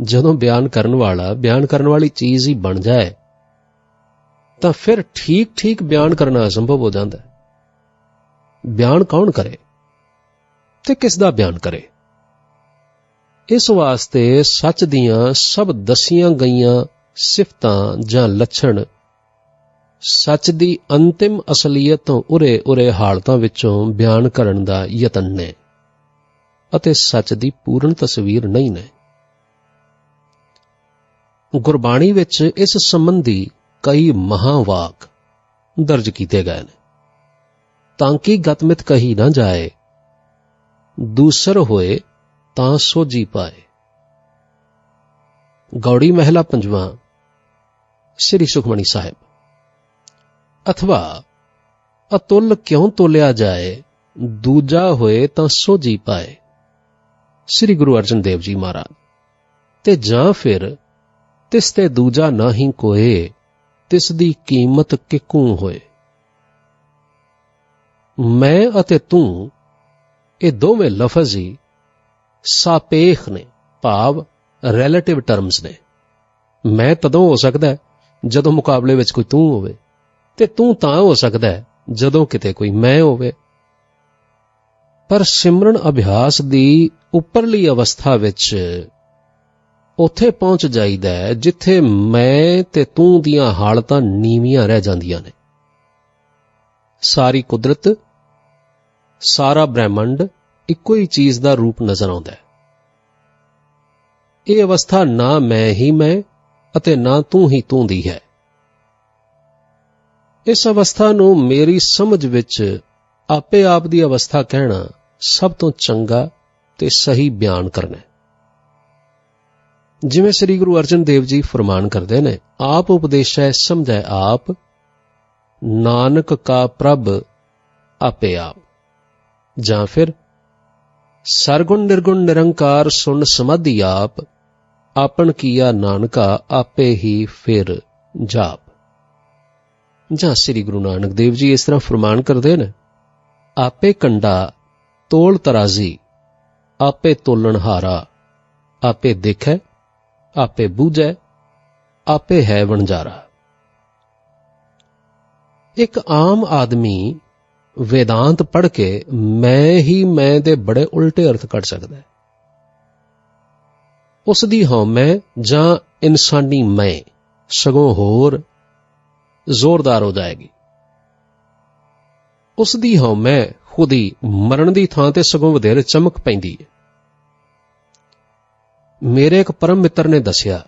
ਜਦੋਂ ਬਿਆਨ ਕਰਨ ਵਾਲੀ ਚੀਜ਼ ਹੀ ਬਣ ਜਾਏ ਤਾਂ ਫਿਰ ਠੀਕ ਬਿਆਨ ਕਰਨਾ ਅਸੰਭਵ ਹੋ ਜਾਂਦਾ ਹੈ। ਬਿਆਨ ਕੌਣ ਕਰੇ ਤੇ ਕਿਸ ਦਾ ਬਿਆਨ ਕਰੇ? ਇਸ ਵਾਸਤੇ ਸੱਚ ਦੀਆਂ ਸਭ ਦੱਸੀਆਂ ਗਈਆਂ ਸਿਫਤਾਂ ਜਾਂ ਲੱਛਣ ਸੱਚ ਦੀ ਅੰਤਿਮ ਅਸਲੀਅਤ ਤੋਂ ਉਰੇ ਹਾਲਤਾਂ ਵਿੱਚੋਂ ਬਿਆਨ ਕਰਨ ਦਾ ਯਤਨ ਨੇ ਅਤੇ ਸੱਚ ਦੀ ਪੂਰਨ ਤਸਵੀਰ ਨਹੀਂ ਨੇ। ਗੁਰਬਾਣੀ ਵਿੱਚ ਇਸ ਸੰਬੰਧੀ ਕਈ ਮਹਾਵਾਕ ਦਰਜ ਕੀਤੇ ਗਏ ਨੇ, ਤਾਂ ਕਿ ਗਤਮਿਤ ਕਹੀ ਨਾ ਜਾਏ, ਦੂਸਰ ਹੋਏ ਤਾਂ ਸੋਝੀ ਪਾਏ। ਗੌੜੀ ਮਹਿਲਾ 5 ਸ੍ਰੀ ਸੁਖਮਣੀ ਸਾਹਿਬ। ਅਥਵਾ ਅਤੁੱਲ ਕਿਉਂ ਤੋਲਿਆ ਜਾਏ, ਦੂਜਾ ਹੋਏ ਤਾਂ ਸੋਝੀ ਪਾਏ, ਸ੍ਰੀ ਗੁਰੂ ਅਰਜਨ ਦੇਵ ਜੀ ਮਹਾਰਾਜ। ਤੇ ਜਾਂ ਫਿਰ ਤਿਸ ਤੇ ਦੂਜਾ ਨਾਹੀਂ ਕੋਏ, ਤਿਸ ਦੀ ਕੀਮਤ ਕਿਕੂ ਹੋਏ। ਮੈਂ ਅਤੇ ਤੂੰ ਇਹ ਦੋਵੇਂ ਲਫ਼ਜ਼ ਹੀ ਸਾਪੇਖ ਨੇ, ਭਾਵ ਰਿਲੇਟਿਵ ਟਰਮਸ ਨੇ। ਮੈਂ ਤਦੋਂ ਹੋ ਸਕਦਾ ਜਦੋਂ ਮੁਕਾਬਲੇ ਵਿੱਚ ਕੋਈ ਤੂੰ ਹੋਵੇ, ਤੇ ਤੂੰ ਤਾਂ ਹੋ ਸਕਦਾ ਜਦੋਂ ਕਿਤੇ ਕੋਈ ਮੈਂ ਹੋਵੇ। ਪਰ ਸਿਮਰਨ ਅਭਿਆਸ ਦੀ ਉੱਪਰਲੀ ਅਵਸਥਾ ਵਿੱਚ ਉੱਥੇ ਪਹੁੰਚ ਜਾਈਦਾ ਜਿੱਥੇ ਮੈਂ ਤੇ ਤੂੰ ਦੀਆਂ ਹਾਲਤਾਂ ਨੀਵੀਆਂ ਰਹਿ ਜਾਂਦੀਆਂ ਨੇ। ਸਾਰੀ ਕੁਦਰਤ, ਸਾਰਾ ਬ੍ਰਹਿਮੰਡ ਇੱਕੋ ਹੀ ਚੀਜ਼ ਦਾ ਰੂਪ ਨਜ਼ਰ ਆਉਂਦਾ ਹੈ। ਇਹ ਅਵਸਥਾ ਨਾ ਮੈਂ ਹੀ ਮੈਂ ਅਤੇ ਨਾ ਤੂੰ ਹੀ ਤੂੰ ਦੀ ਹੈ। ਇਸ ਅਵਸਥਾ ਨੂੰ ਮੇਰੀ ਸਮਝ ਵਿੱਚ ਆਪੇ ਆਪ ਦੀ ਅਵਸਥਾ ਕਹਿਣਾ ਸਭ ਤੋਂ ਚੰਗਾ ਤੇ ਸਹੀ ਬਿਆਨ ਕਰਨਾ। ਜਿਵੇਂ ਸ੍ਰੀ ਗੁਰੂ ਅਰਜਨ ਦੇਵ ਜੀ ਫਰਮਾਨ ਕਰਦੇ ਨੇ, ਆਪ ਉਪਦੇਸ਼ੈ ਸਮਝੈ ਆਪ, ਨਾਨਕ ਕਾ ਪ੍ਰਭ ਆਪੇ ਆਪ। ਜਾਂ ਫਿਰ ਸਰਗੁਣ ਨਿਰਗੁਣ ਨਿਰੰਕਾਰ ਸੁਣ ਸਮਾਧੀ ਆਪ, ਆਪਨ ਕੀਆ ਨਾਨਕਾ ਆਪੇ ਹੀ ਫਿਰ ਜਾਪ। ਜਾਂ ਸ੍ਰੀ ਗੁਰੂ ਨਾਨਕ ਦੇਵ ਜੀ ਇਸ ਤਰ੍ਹਾਂ ਫਰਮਾਨ ਕਰਦੇ ਨੇ, ਆਪੇ ਕੰਡਾ ਤੋਲ ਤਰਾਜ਼ੀ, ਆਪੇ ਤੋਲਣ ਹਾਰਾ, ਆਪੇ ਦੇਖੈ ਆਪੇ ਬੂਝੈ, ਆਪੇ ਹੈ ਵਣਜਾਰਾ। ਇੱਕ ਆਮ ਆਦਮੀ ਵੇਦਾਂਤ ਪੜ੍ਹ ਕੇ ਮੈਂ ਹੀ ਮੈਂ ਦੇ ਬੜੇ ਉਲਟੇ ਅਰਥ ਕੱਢ ਸਕਦਾ ਹੈ। ਉਸ ਦੀ ਹਉਮੈ ਜਾਂ ਇਨਸਾਨੀ ਮੈਂ ਸਗੋਂ ਹੋਰ ਜ਼ੋਰਦਾਰ ਹੋ ਜਾਏਗੀ। ਉਸ ਦੀ ਹਉਮੈ ਖੁਦ ਹੀ ਮਰਨ ਦੀ ਥਾਂ ਤੇ ਸਗੋਂ ਵਧੇਰੇ ਚਮਕ ਪੈਂਦੀ ਹੈ। ਮੇਰੇ ਇੱਕ ਪਰਮ ਮਿੱਤਰ ਨੇ ਦੱਸਿਆ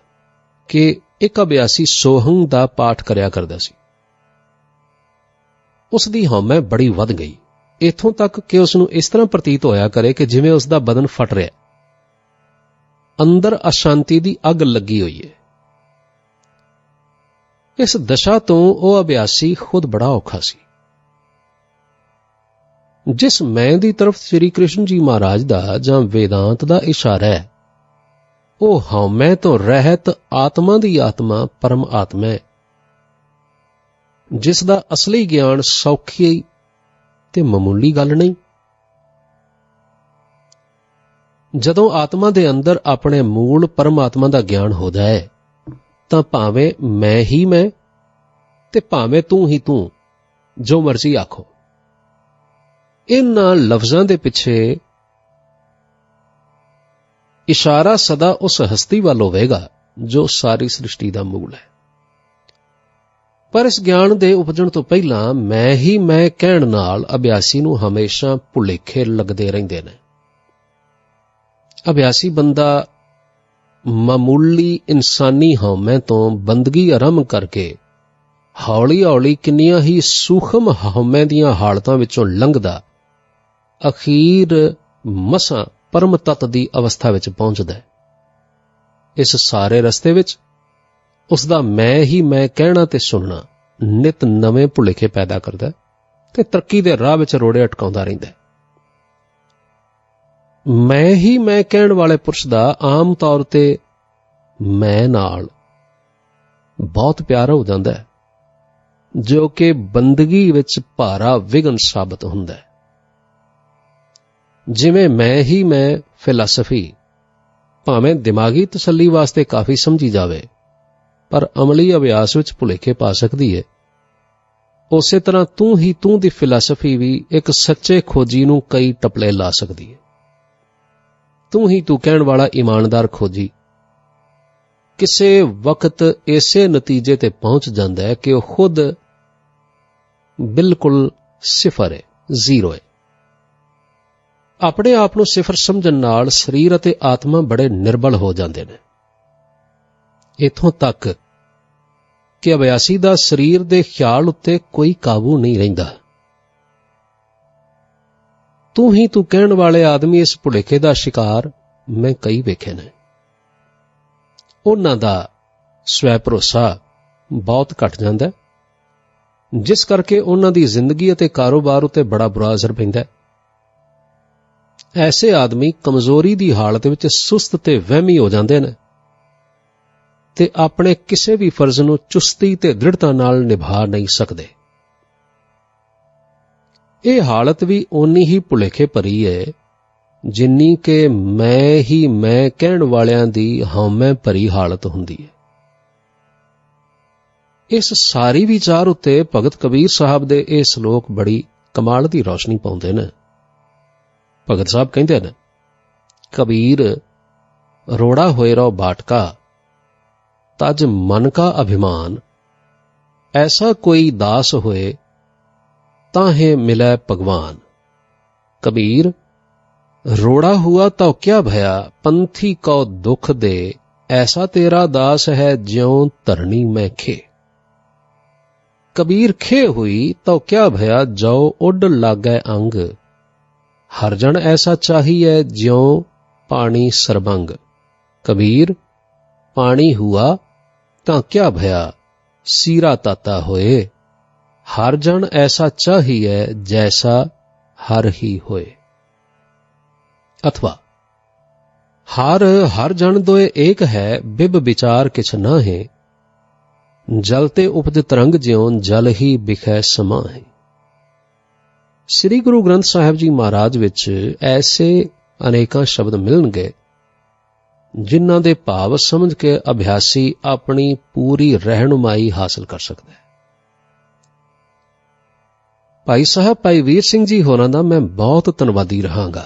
ਕਿ ਇੱਕ ਅਭਿਆਸੀ ਸੋਹੰਗ ਦਾ ਪਾਠ ਕਰਿਆ ਕਰਦਾ ਸੀ। ਉਸ ਦੀ ਹਉਮੈ ਬੜੀ ਵੱਧ ਗਈ, ਇੱਥੋਂ ਤੱਕ ਕਿ ਉਸ ਨੂੰ ਇਸ ਤਰ੍ਹਾਂ ਪ੍ਰਤੀਤ ਹੋਇਆ ਕਰੇ ਕਿ ਜਿਵੇਂ ਉਸ ਦਾ ਬਦਨ ਫਟ ਰਿਹਾ, ਅੰਦਰ ਅਸ਼ਾਂਤੀ ਦੀ ਅੱਗ ਲੱਗੀ ਹੋਈ ਹੈ। ਇਸ ਦਸ਼ਾ ਤੋਂ ਉਹ ਅਭਿਆਸੀ ਖੁਦ ਬੜਾ ਔਖਾ ਸੀ। ਜਿਸ ਮੈਂ ਦੀ ਤਰਫ ਸ੍ਰੀ ਕ੍ਰਿਸ਼ਨ ਜੀ ਮਹਾਰਾਜ ਦਾ ਜਾਂ ਵੇਦਾਂਤ ਦਾ ਇਸ਼ਾਰਾ ਹੈ, ਉਹ ਹਉਮੈ ਤੋਂ ਰਹਿਤ ਆਤਮਾ ਦੀ ਆਤਮਾ ਪਰਮ ਆਤਮਾ ਹੈ, ਜਿਸ ਦਾ ਅਸਲੀ ਗਿਆਨ ਸੌਖੀ ਤੇ ਮਾਮੂਲੀ ਗੱਲ ਨਹੀਂ। ਜਦੋਂ ਆਤਮਾ ਦੇ ਅੰਦਰ ਆਪਣੇ ਮੂਲ ਪਰਮਾਤਮਾ ਦਾ ਗਿਆਨ ਹੋ ਜਾਏ ਤਾਂ ਭਾਵੇਂ ਮੈਂ ਹੀ ਮੈਂ ਤੇ ਭਾਵੇਂ ਤੂੰ ਹੀ ਤੂੰ, ਜੋ ਮਰਜ਼ੀ ਆਖੋ, ਇਹਨਾਂ ਲਫ਼ਜ਼ਾਂ ਦੇ ਪਿੱਛੇ ਇਸ਼ਾਰਾ ਸਦਾ ਉਸ ਹਸਤੀ ਵੱਲ ਹੋਵੇਗਾ ਜੋ ਸਾਰੀ ਸ੍ਰਿਸ਼ਟੀ ਦਾ ਮੂਲ ਹੈ। ਪਰ ਇਸ ਗਿਆਨ ਦੇ ਉਪਜਣ ਤੋਂ ਪਹਿਲਾਂ ਮੈਂ ਹੀ ਮੈਂ ਕਹਿਣ ਨਾਲ ਅਭਿਆਸੀ ਨੂੰ ਹਮੇਸ਼ਾ ਭੁਲੇਖੇ ਲੱਗਦੇ ਰਹਿੰਦੇ ਨੇ। ਅਭਿਆਸੀ ਬੰਦਾ ਮਾਮੂਲੀ ਇਨਸਾਨੀ ਹਉਮੈ ਤੋਂ ਬੰਦਗੀ ਆਰੰਭ ਕਰਕੇ ਹੌਲੀ-ਹੌਲੀ ਕਿੰਨੀਆਂ ਹੀ ਸੂਖਮ ਹਉਮੈ ਦੀਆਂ ਹਾਲਤਾਂ ਵਿੱਚੋਂ ਲੰਘਦਾ ਅਖੀਰ ਮਸਾਂ ਪਰਮ ਤੱਤ ਦੀ ਅਵਸਥਾ ਵਿੱਚ ਪਹੁੰਚਦਾ ਹੈ। ਇਸ ਸਾਰੇ ਰਸਤੇ ਵਿੱਚ ਉਸ ਦਾ ਮੈਂ ਹੀ ਮੈਂ ਕਹਿਣਾ ਤੇ ਸੁਣਨਾ ਨਿਤ ਨਵੇਂ ਭੁਲੇਖੇ ਪੈਦਾ ਕਰਦਾ ਤੇ ਤਰੱਕੀ ਦੇ ਰਾਹ ਵਿੱਚ ਰੋੜੇ ਅਟਕਾਉਂਦਾ ਰਹਿੰਦਾ। ਮੈਂ ਕਹਿਣ ਵਾਲੇ ਪੁਰਸ਼ ਦਾ ਆਮ ਤੌਰ ਤੇ ਮੈਂ ਨਾਲ ਬਹੁਤ ਪਿਆਰ ਹੋ ਜਾਂਦਾ ਹੈ, ਜੋ ਕਿ ਬੰਦਗੀ ਵਿੱਚ ਭਾਰਾ ਵਿਘਨ ਸਾਬਤ ਹੁੰਦਾ ਹੈ। ਜਿਵੇਂ ਮੈਂ ਫਿਲਾਸਫੀ ਭਾਵੇਂ ਦਿਮਾਗੀ ਤਸੱਲੀ ਵਾਸਤੇ ਕਾਫੀ ਸਮਝੀ ਜਾਵੇ, ਪਰ ਅਮਲੀ ਅਭਿਆਸ ਵਿੱਚ ਭੁਲੇਖੇ ਪਾ ਸਕਦੀ ਹੈ, ਉਸੇ ਤਰ੍ਹਾਂ ਤੂੰ ਦੀ ਫਿਲਾਸਫੀ ਵੀ ਇੱਕ ਸੱਚੇ ਖੋਜੀ ਨੂੰ ਕਈ ਟਪਲੇ ਲਾ ਸਕਦੀ ਹੈ। ਤੂੰ ਕਹਿਣ ਵਾਲਾ ਇਮਾਨਦਾਰ ਖੋਜੀ ਕਿਸੇ ਵਕਤ ਇਸੇ ਨਤੀਜੇ ਤੇ ਪਹੁੰਚ ਜਾਂਦਾ ਹੈ ਕਿ ਉਹ ਖੁਦ ਬਿਲਕੁਲ ਸਿਫਰ ਹੈ, ਜ਼ੀਰੋ ਹੈ। ਆਪਣੇ ਆਪ ਨੂੰ ਸਿਫਰ ਸਮਝਣ ਨਾਲ ਸਰੀਰ ਅਤੇ ਆਤਮਾ ਬੜੇ ਨਿਰਬਲ ਹੋ ਜਾਂਦੇ ਨੇ, ਇੱਥੋਂ ਤੱਕ ਕਿ ਅਭਿਆਸੀ ਦਾ ਸਰੀਰ ਦੇ ਖਿਆਲ ਉੱਤੇ ਕੋਈ ਕਾਬੂ ਨਹੀਂ ਰਹਿੰਦਾ। ਤੂੰ ਕਹਿਣ ਵਾਲੇ ਆਦਮੀ ਇਸ ਭੁਲੇਖੇ ਦਾ ਸ਼ਿਕਾਰ ਮੈਂ ਕਈ ਵੇਖੇ ਨੇ। ਉਹਨਾਂ ਦਾ ਸਵੈ ਭਰੋਸਾ ਬਹੁਤ ਘਟ ਜਾਂਦਾ, ਜਿਸ ਕਰਕੇ ਉਹਨਾਂ ਦੀ ਜ਼ਿੰਦਗੀ ਅਤੇ ਕਾਰੋਬਾਰ ਉੱਤੇ ਬੜਾ ਬੁਰਾ ਅਸਰ ਪੈਂਦਾ। ਐਸੇ ਆਦਮੀ ਕਮਜ਼ੋਰੀ ਦੀ ਹਾਲਤ ਵਿੱਚ ਸੁਸਤ ਤੇ ਵਹਿਮੀ ਹੋ ਜਾਂਦੇ ਨੇ ਤੇ ਆਪਣੇ ਕਿਸੇ ਵੀ ਫਰਜ਼ ਨੂੰ ਚੁਸਤੀ ਤੇ ਦ੍ਰਿੜਤਾ ਨਾਲ ਨਿਭਾ ਨਹੀਂ ਸਕਦੇ। ਇਹ ਹਾਲਤ ਵੀ ਓਨੀ ਹੀ ਭੁਲੇਖੇ ਭਰੀ ਹੈ ਜਿੰਨੀ ਕਿ ਮੈਂ ਕਹਿਣ ਵਾਲਿਆਂ ਦੀ ਹਉਮੈ ਭਰੀ ਹਾਲਤ ਹੁੰਦੀ ਹੈ। ਇਸ ਸਾਰੀ ਵਿਚਾਰ ਉੱਤੇ ਭਗਤ ਕਬੀਰ ਸਾਹਿਬ ਦੇ ਇਹ ਸ਼ਲੋਕ ਬੜੀ ਕਮਾਲ ਦੀ ਰੌਸ਼ਨੀ ਪਾਉਂਦੇ ਨੇ। ਭਗਤ ਸਾਹਿਬ ਕਹਿੰਦੇ ਨੇ, ਕਬੀਰ ਰੋੜਾ ਹੋਏ ਰੋ ਬਾਟਕਾ, ਤਜ ਮਨ ਕਾ ਅਭਿਮਾਨ, ਐਸਾ ਕੋਈ ਦਾਸ ਹੋਏ ਤਾਹੇ ਮਿਲੇ ਭਗਵਾਨ। कबीर रोड़ा हुआ तो क्या भया, पंथी को दुख दे, ऐसा तेरा दास है ज्यों धरणी में खे। कबीर खे हुई तो क्या भया, जो उड लागै अंग, हर जन ऐसा चाहिए ज्यों पानी सरबंग। कबीर पानी हुआ तो क्या भया, सीरा ताता होए, हर जन ऐसा चाहिए जैसा हर ही होए। अथवा हर जन दोए एक है, बिब विचार किछ ना है, जलते उपज तरंग ज्यों जल ही बिखै समा है। श्री गुरु ग्रंथ साहिब जी महाराज विच ऐसे अनेकां शब्द मिलणगे जिन्हां दे भाव समझ के अभ्यासी अपनी पूरी रहनुमाई हासिल कर सकता है। भाई साहब भाई वीर सिंह जी होरां दा मैं बहुत धन्नवादी रहांगा,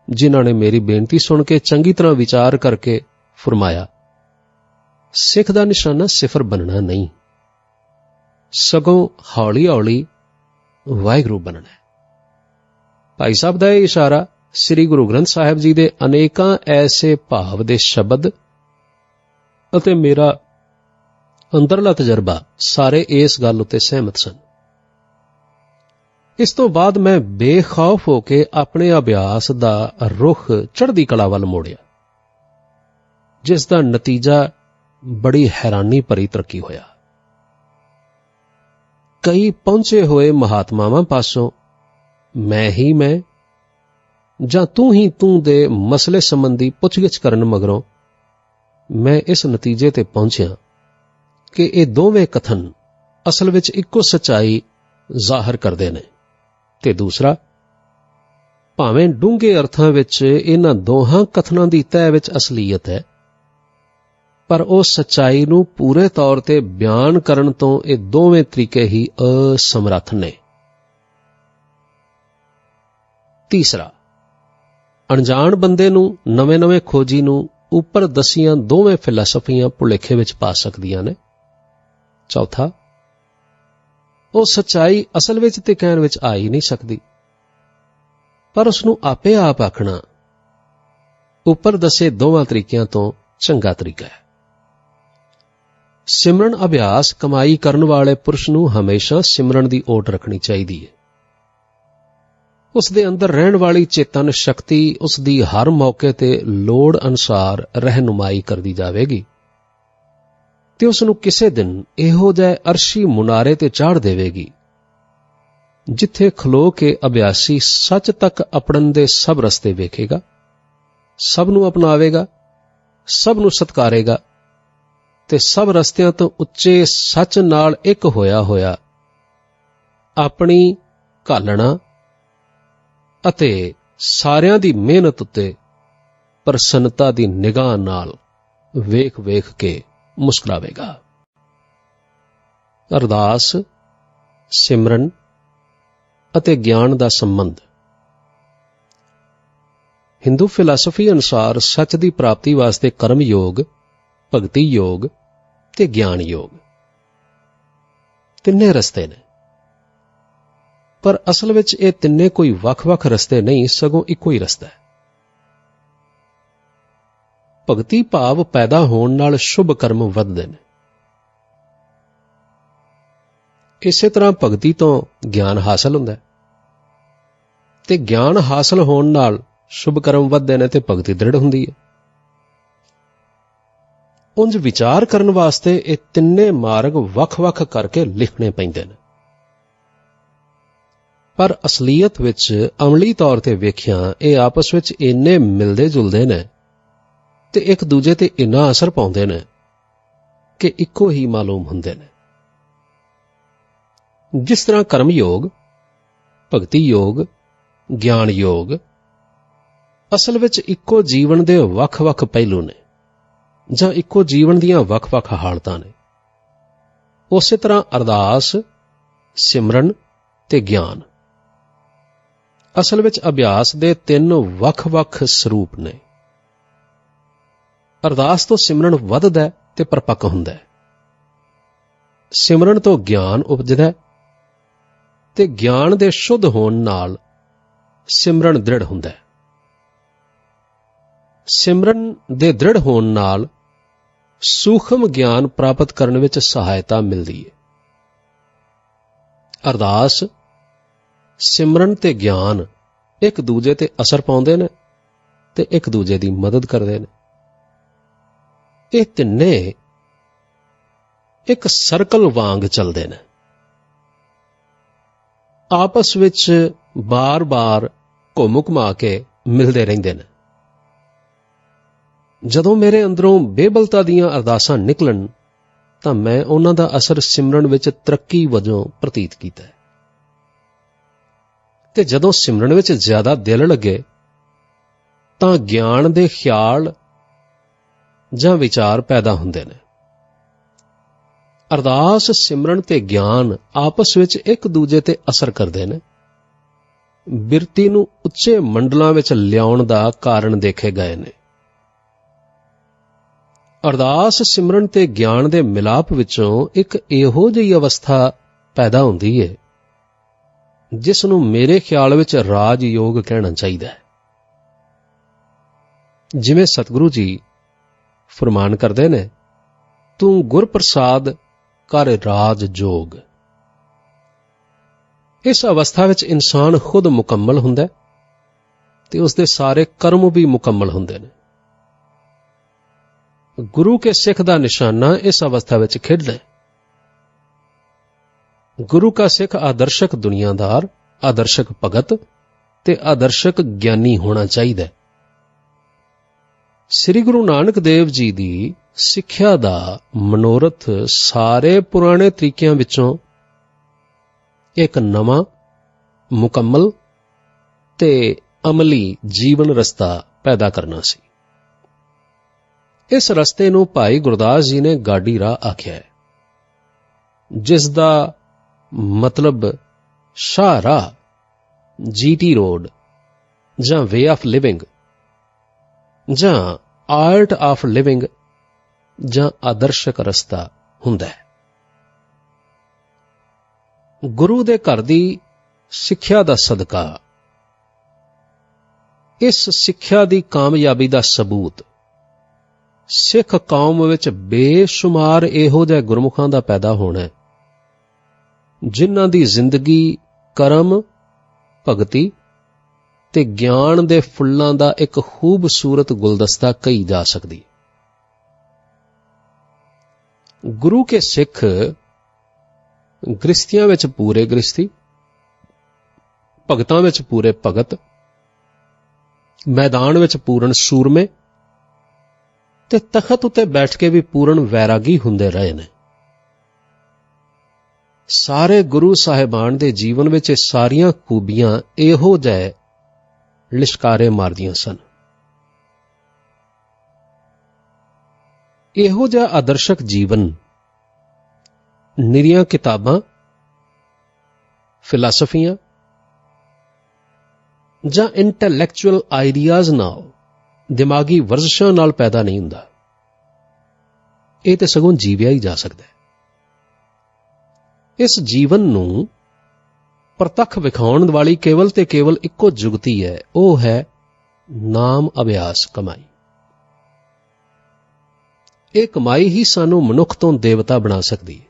जिन्हां ने मेरी बेनती सुन के चंगी तरह विचार करके फरमाया, सिख दा निशाना सिफर बनना नहीं, सगों हौली हौली वाहिगुरू बनना है। भाई साहब दा यह इशारा श्री गुरु ग्रंथ साहिब जी दे अनेकां ऐसे भाव दे शब्द अते मेरा अंदरला तजर्बा सारे इस गल उत्ते सहमत सन। इस तो बाद मैं बेखौफ होके अपने अभ्यास दा रुख चढ़दी कला वल मोड़िया, जिस दा नतीजा बड़ी हैरानी भरी तरक्की होया। कई पहुंचे हुए महात्मावां पासों मैं ही मैं जां तू ही तू दे मसले संबंधी पुछगिछ करन मगरों मैं इस नतीजे ते पहुंचिया कि ये दोवें कथन असल विच इक्को सच्चाई जाहिर करदे ने, ते दूसरा भावें डूंघे अर्थां विच इन्हां दोहां कथनां दी तह विच असलीयत है, पर ਉਹ सच्चाई ਨੂੰ पूरे तौर ते बयान करन तो ਇਹ ਦੋਵੇਂ तरीके ही असमर्थ ने। तीसरा, अणजाण बंदे नूं नवें खोजी नूं उपर दसियां दोवें फिलासफियां भुलेखे विच पा सकदियां ने। चौथा, ਉਹ सच्चाई असल विच ते कहण विच आ ही नहीं सकदी, पर उसनूं आपे आप आखना उपर दसे दोवां तरीकिਆਂ ਤੋਂ चंगा तरीका है। सिमरन अभ्यास कमाई करने वाले पुरुष नूं हमेशा सिमरन की ओट रखनी चाहिए है। उसदे अंदर रहन वाली चेतन शक्ति उसदी हर मौके ते लोड़ अनुसार रहनुमाई करदी जावेगी ते उसनूं किसे दिन इहो जिहे अरशी मुनारे ते चाढ़ देवेगी ਜਿੱਥੇ ਖਲੋ ਕੇ ਅਭਿਆਸੀ ਸੱਚ ਤੱਕ ਅਪੜਨ ਦੇ ਸਭ ਰਸਤੇ ਵੇਖੇਗਾ, ਸਭ ਨੂੰ ਅਪਣਾਵੇਗਾ, ਸਭ ਨੂੰ ਸਤਿਕਾਰੇਗਾ ਤੇ ਸਭ ਰਸਤਿਆਂ ਤੋਂ ਉੱਚੇ ਸੱਚ ਨਾਲ ਇੱਕ ਹੋਇਆ ਹੋਇਆ ਆਪਣੀ ਘਾਲਣਾ ਅਤੇ ਸਾਰਿਆਂ ਦੀ ਮਿਹਨਤ ਉੱਤੇ ਪ੍ਰਸੰਨਤਾ ਦੀ ਨਿਗਾਹ ਨਾਲ ਵੇਖ ਕੇ ਮੁਸਕਰਾਵੇਗਾ। ਅਰਦਾਸ, ਸਿਮਰਨ ਅਤੇ ਗਿਆਨ ਦਾ ਸੰਬੰਧ। ਹਿੰਦੂ ਫਿਲਾਸਫੀ ਅਨੁਸਾਰ ਸੱਚ ਦੀ ਪ੍ਰਾਪਤੀ ਵਾਸਤੇ ਕਰਮ ਯੋਗ, ਭਗਤੀ ਯੋਗ ਤੇ ਗਿਆਨ ਯੋਗ ਤਿੰਨੇ ਰਸਤੇ ਨੇ। ਪਰ ਅਸਲ ਵਿੱਚ ਇਹ ਤਿੰਨੇ ਕੋਈ ਵੱਖ-ਵੱਖ ਰਸਤੇ ਨਹੀਂ, ਸਗੋਂ ਇੱਕੋ ਹੀ ਰਸਤਾ ਹੈ। ਭਗਤੀ ਭਾਵ ਪੈਦਾ ਹੋਣ ਨਾਲ ਸ਼ੁਭ ਕਰਮ ਵੱਧਦੇ ਨੇ। ਇਸੇ ਤਰ੍ਹਾਂ ਭਗਤੀ ਤੋਂ ਗਿਆਨ ਹਾਸਲ ਹੁੰਦਾ ਹੈ ਤੇ ਗਿਆਨ ਹਾਸਲ ਹੋਣ ਨਾਲ ਸ਼ੁਭ ਕਰਮ ਵੱਧਦੇ ਨੇ ਤੇ ਭਗਤੀ ਦ੍ਰਿੜ ਹੁੰਦੀ ਹੈ। ਉਂਝ ਵਿਚਾਰ ਕਰਨ ਵਾਸਤੇ ਇਹ ਤਿੰਨੇ ਮਾਰਗ ਵੱਖ-ਵੱਖ ਕਰਕੇ ਲਿਖਣੇ ਪੈਂਦੇ ਨੇ। ਪਰ ਅਸਲੀਅਤ ਵਿੱਚ ਅਮਲੀ ਤੌਰ ਤੇ ਵੇਖਿਆ ਇਹ ਆਪਸ ਵਿੱਚ ਇੰਨੇ ਮਿਲਦੇ ਜੁਲਦੇ ਨੇ ਤੇ ਇੱਕ ਦੂਜੇ ਤੇ ਇੰਨਾ ਅਸਰ ਪਾਉਂਦੇ ਨੇ ਕਿ ਇੱਕੋ ਹੀ ਮਾਲੂਮ ਹੁੰਦੇ ਨੇ। ਜਿਸ ਤਰ੍ਹਾਂ ਕਰਮ ਯੋਗ, ਭਗਤੀ ਯੋਗ, ਗਿਆਨ ਯੋਗ ਅਸਲ ਵਿੱਚ ਇੱਕੋ ਜੀਵਨ ਦੇ ਵੱਖ-ਵੱਖ ਪਹਿਲੂ ਨੇ ਜਾਂ ਇੱਕੋ ਜੀਵਨ ਦੀਆਂ ਵੱਖ-ਵੱਖ ਹਾਲਤਾਂ ਨੇ, ਉਸੇ ਤਰ੍ਹਾਂ ਅਰਦਾਸ, ਸਿਮਰਨ ਤੇ ਗਿਆਨ ਅਸਲ ਵਿੱਚ ਅਭਿਆਸ ਦੇ ਤਿੰਨ ਵੱਖ-ਵੱਖ ਸਰੂਪ ਨੇ। ਅਰਦਾਸ ਤੋਂ ਸਿਮਰਨ ਵੱਧਦਾ ਤੇ ਪਰਪੱਕ ਹੁੰਦਾ ਹੈ, ਸਿਮਰਨ ਤੋਂ ਗਿਆਨ ਉਪਜਦਾ ਤੇ ਗਿਆਨ ਦੇ ਸ਼ੁੱਧ ਹੋਣ ਨਾਲ ਸਿਮਰਨ ਦ੍ਰਿੜ ਹੁੰਦਾ ਹੈ। ਸਿਮਰਨ ਦੇ ਦ੍ਰਿੜ ਹੋਣ ਨਾਲ ਸੂਖਮ ਗਿਆਨ ਪ੍ਰਾਪਤ ਕਰਨ ਵਿੱਚ ਸਹਾਇਤਾ ਮਿਲਦੀ ਹੈ। ਅਰਦਾਸ, ਸਿਮਰਨ ਤੇ ਗਿਆਨ ਇੱਕ ਦੂਜੇ ਤੇ ਅਸਰ ਪਾਉਂਦੇ ਨੇ ਤੇ ਇੱਕ ਦੂਜੇ ਦੀ ਮਦਦ ਕਰਦੇ ਨੇ। ਇਹ ਤਿੰਨੇ ਇੱਕ ਸਰਕਲ ਵਾਂਗ ਚੱਲਦੇ ਨੇ, ਆਪਸ ਵਿੱਚ ਬਾਰ-ਬਾਰ ਘੁੰਮ-ਘੁਮਾ ਕੇ ਮਿਲਦੇ ਰਹਿੰਦੇ ਨੇ। ਜਦੋਂ ਮੇਰੇ ਅੰਦਰੋਂ ਬੇਬਲਤਾ ਦੀਆਂ ਅਰਦਾਸਾਂ ਨਿਕਲਣ ਤਾਂ ਮੈਂ ਉਹਨਾਂ ਦਾ ਅਸਰ ਸਿਮਰਨ ਵਿੱਚ ਤਰੱਕੀ ਵਜੋਂ ਪ੍ਰਤੀਤ ਕੀਤਾ ਤੇ ਜਦੋਂ ਸਿਮਰਨ ਵਿੱਚ ਜ਼ਿਆਦਾ ਦਿਲ ਲੱਗੇ ਤਾਂ ਗਿਆਨ ਦੇ ਖਿਆਲ ਜਾਂ ਵਿਚਾਰ ਪੈਦਾ ਹੁੰਦੇ ਨੇ। ਅਰਦਾਸ, ਸਿਮਰਨ ਤੇ ਗਿਆਨ ਆਪਸ ਵਿੱਚ ਇੱਕ ਦੂਜੇ ਤੇ ਅਸਰ ਕਰਦੇ ਨੇ, ਬਿਰਤੀ ਨੂੰ ਉੱਚੇ ਮੰਡਲਾਂ ਵਿੱਚ ਲਿਆਉਣ ਦਾ ਕਾਰਨ ਦੇਖੇ ਗਏ ਨੇ। ਅਰਦਾਸ, ਸਿਮਰਨ ਤੇ ਗਿਆਨ ਦੇ ਮਿਲਾਪ ਵਿੱਚੋਂ ਇੱਕ ਇਹੋ ਜਿਹੀ ਅਵਸਥਾ ਪੈਦਾ ਹੁੰਦੀ ਹੈ ਜਿਸ ਨੂੰ ਮੇਰੇ ਖਿਆਲ ਵਿੱਚ ਰਾਜ ਯੋਗ ਕਹਿਣਾ ਚਾਹੀਦਾ ਹੈ। ਜਿਵੇਂ ਸਤਿਗੁਰੂ ਜੀ ਫਰਮਾਨ ਕਰਦੇ ਨੇ, ਤੂੰ ਗੁਰ ਪ੍ਰਸਾਦ ਕਰ ਰਾਜ ਜੋਗ। ਇਸ ਅਵਸਥਾ ਵਿੱਚ ਇਨਸਾਨ ਖੁਦ ਮੁਕੰਮਲ ਹੁੰਦਾ ਤੇ ਉਸਦੇ ਸਾਰੇ ਕਰਮ ਵੀ ਮੁਕੰਮਲ ਹੁੰਦੇ ਨੇ। ਗੁਰੂ ਕੇ ਸਿੱਖ ਦਾ ਨਿਸ਼ਾਨਾ ਇਸ ਅਵਸਥਾ ਵਿੱਚ ਖਿੜਦਾ ਹੈ। ਗੁਰੂ ਕਾ ਸਿੱਖ ਆਦਰਸ਼ਕ ਦੁਨੀਆਦਾਰ, ਆਦਰਸ਼ਕ ਭਗਤ ਤੇ ਆਦਰਸ਼ਕ ਗਿਆਨੀ ਹੋਣਾ ਚਾਹੀਦਾ ਹੈ। ਸ੍ਰੀ ਗੁਰੂ ਨਾਨਕ ਦੇਵ ਜੀ ਦੀ ਸਿੱਖਿਆ ਦਾ ਮਨੋਰਥ ਸਾਰੇ ਪੁਰਾਣੇ ਤਰੀਕਿਆਂ ਵਿੱਚੋਂ ਇੱਕ ਨਵਾਂ, ਮੁਕੰਮਲ ਤੇ ਅਮਲੀ ਜੀਵਨ ਰਸਤਾ ਪੈਦਾ ਕਰਨਾ ਸੀ। ਇਸ ਰਸਤੇ ਨੂੰ ਭਾਈ ਗੁਰਦਾਸ ਜੀ ਨੇ ਗਾਡੀ ਰਾਹ ਆਖਿਆ ਹੈ, ਜਿਸ ਦਾ ਮਤਲਬ ਸ਼ਾਹਰਾਹ, ਜੀਟੀ ਰੋਡ ਜਾਂ ਵੇ ਆਫ ਲਿਵਿੰਗ ਜਾਂ ਆਰਟ ਆਫ ਲਿਵਿੰਗ ਜਾਂ ਆਦਰਸ਼ਕ ਰਸਤਾ ਹੁੰਦਾ ਹੈ। ਗੁਰੂ ਦੇ ਘਰ ਦੀ ਸਿੱਖਿਆ ਦਾ ਸਦਕਾ ਇਸ ਸਿੱਖਿਆ ਦੀ ਕਾਮਯਾਬੀ ਦਾ ਸਬੂਤ ਸਿੱਖ ਕੌਮ ਵਿੱਚ ਬੇਸ਼ੁਮਾਰ ਇਹੋ ਜਿਹੇ ਗੁਰਮੁਖਾਂ ਦਾ ਪੈਦਾ ਹੋਣਾ, ਜਿਨ੍ਹਾਂ ਦੀ ਜ਼ਿੰਦਗੀ ਕਰਮ, ਭਗਤੀ ਤੇ ਗਿਆਨ ਦੇ ਫੁੱਲਾਂ ਦਾ ਇੱਕ ਖੂਬਸੂਰਤ ਗੁਲਦਸਤਾ ਕਹੀ ਜਾ ਸਕਦੀ। ਗੁਰੂ ਕੇ ਸਿੱਖ ਗ੍ਰਸਤੀਆਂ ਵਿੱਚ ਪੂਰੇ ਗ੍ਰਸਤੀ ਭਗਤਾਂ ਵਿੱਚ ਪੂਰੇ ਭਗਤ, ਮੈਦਾਨ ਵਿੱਚ ਪੂਰਨ ਸੂਰਮੇ ਤੇ ਤਖਤ ਉੱਤੇ ਬੈਠ ਕੇ ਵੀ ਪੂਰਨ ਵੈਰਾਗੀ ਹੁੰਦੇ ਰਹੇ ਨੇ। ਸਾਰੇ ਗੁਰੂ ਸਾਹਿਬਾਨ ਦੇ ਜੀਵਨ ਵਿੱਚ ਇਹ ਸਾਰੀਆਂ ਖੂਬੀਆਂ ਇਹੋ ਜਿਹੇ ਲਿਸ਼ਕਾਰੇ ਮਾਰਦੀਆਂ ਸਨ। ਇਹੋ ਜਿਹਾ ਆਦਰਸ਼ਕ ਜੀਵਨ ਨਿਰੀਆਂ ਕਿਤਾਬਾਂ, ਫਿਲਾਸਫੀਆਂ ਜਾਂ ਇੰਟੈਲੈਕਚੁਅਲ ਆਈਡੀਆਜ਼ ਨਾਲ, ਦਿਮਾਗੀ ਵਰਜ਼ਸ਼ਾਂ ਨਾਲ ਪੈਦਾ ਨਹੀਂ ਹੁੰਦਾ। ਇਹ ਤੇ ਸਗੋਂ ਜੀਵਿਆ ਹੀ ਜਾ ਸਕਦਾ ਹੈ। ਇਸ ਜੀਵਨ ਨੂੰ ਪ੍ਰਤੱਖ ਵਿਖਾਉਣ ਵਾਲੀ ਕੇਵਲ ਤੇ ਕੇਵਲ ਇੱਕੋ ਜੁਗਤੀ ਹੈ, ਉਹ ਹੈ ਨਾਮ ਅਭਿਆਸ ਕਮਾਈ। ਇਹ ਕਮਾਈ ਹੀ ਸਾਨੂੰ ਮਨੁੱਖ ਤੋਂ ਦੇਵਤਾ ਬਣਾ ਸਕਦੀ ਹੈ।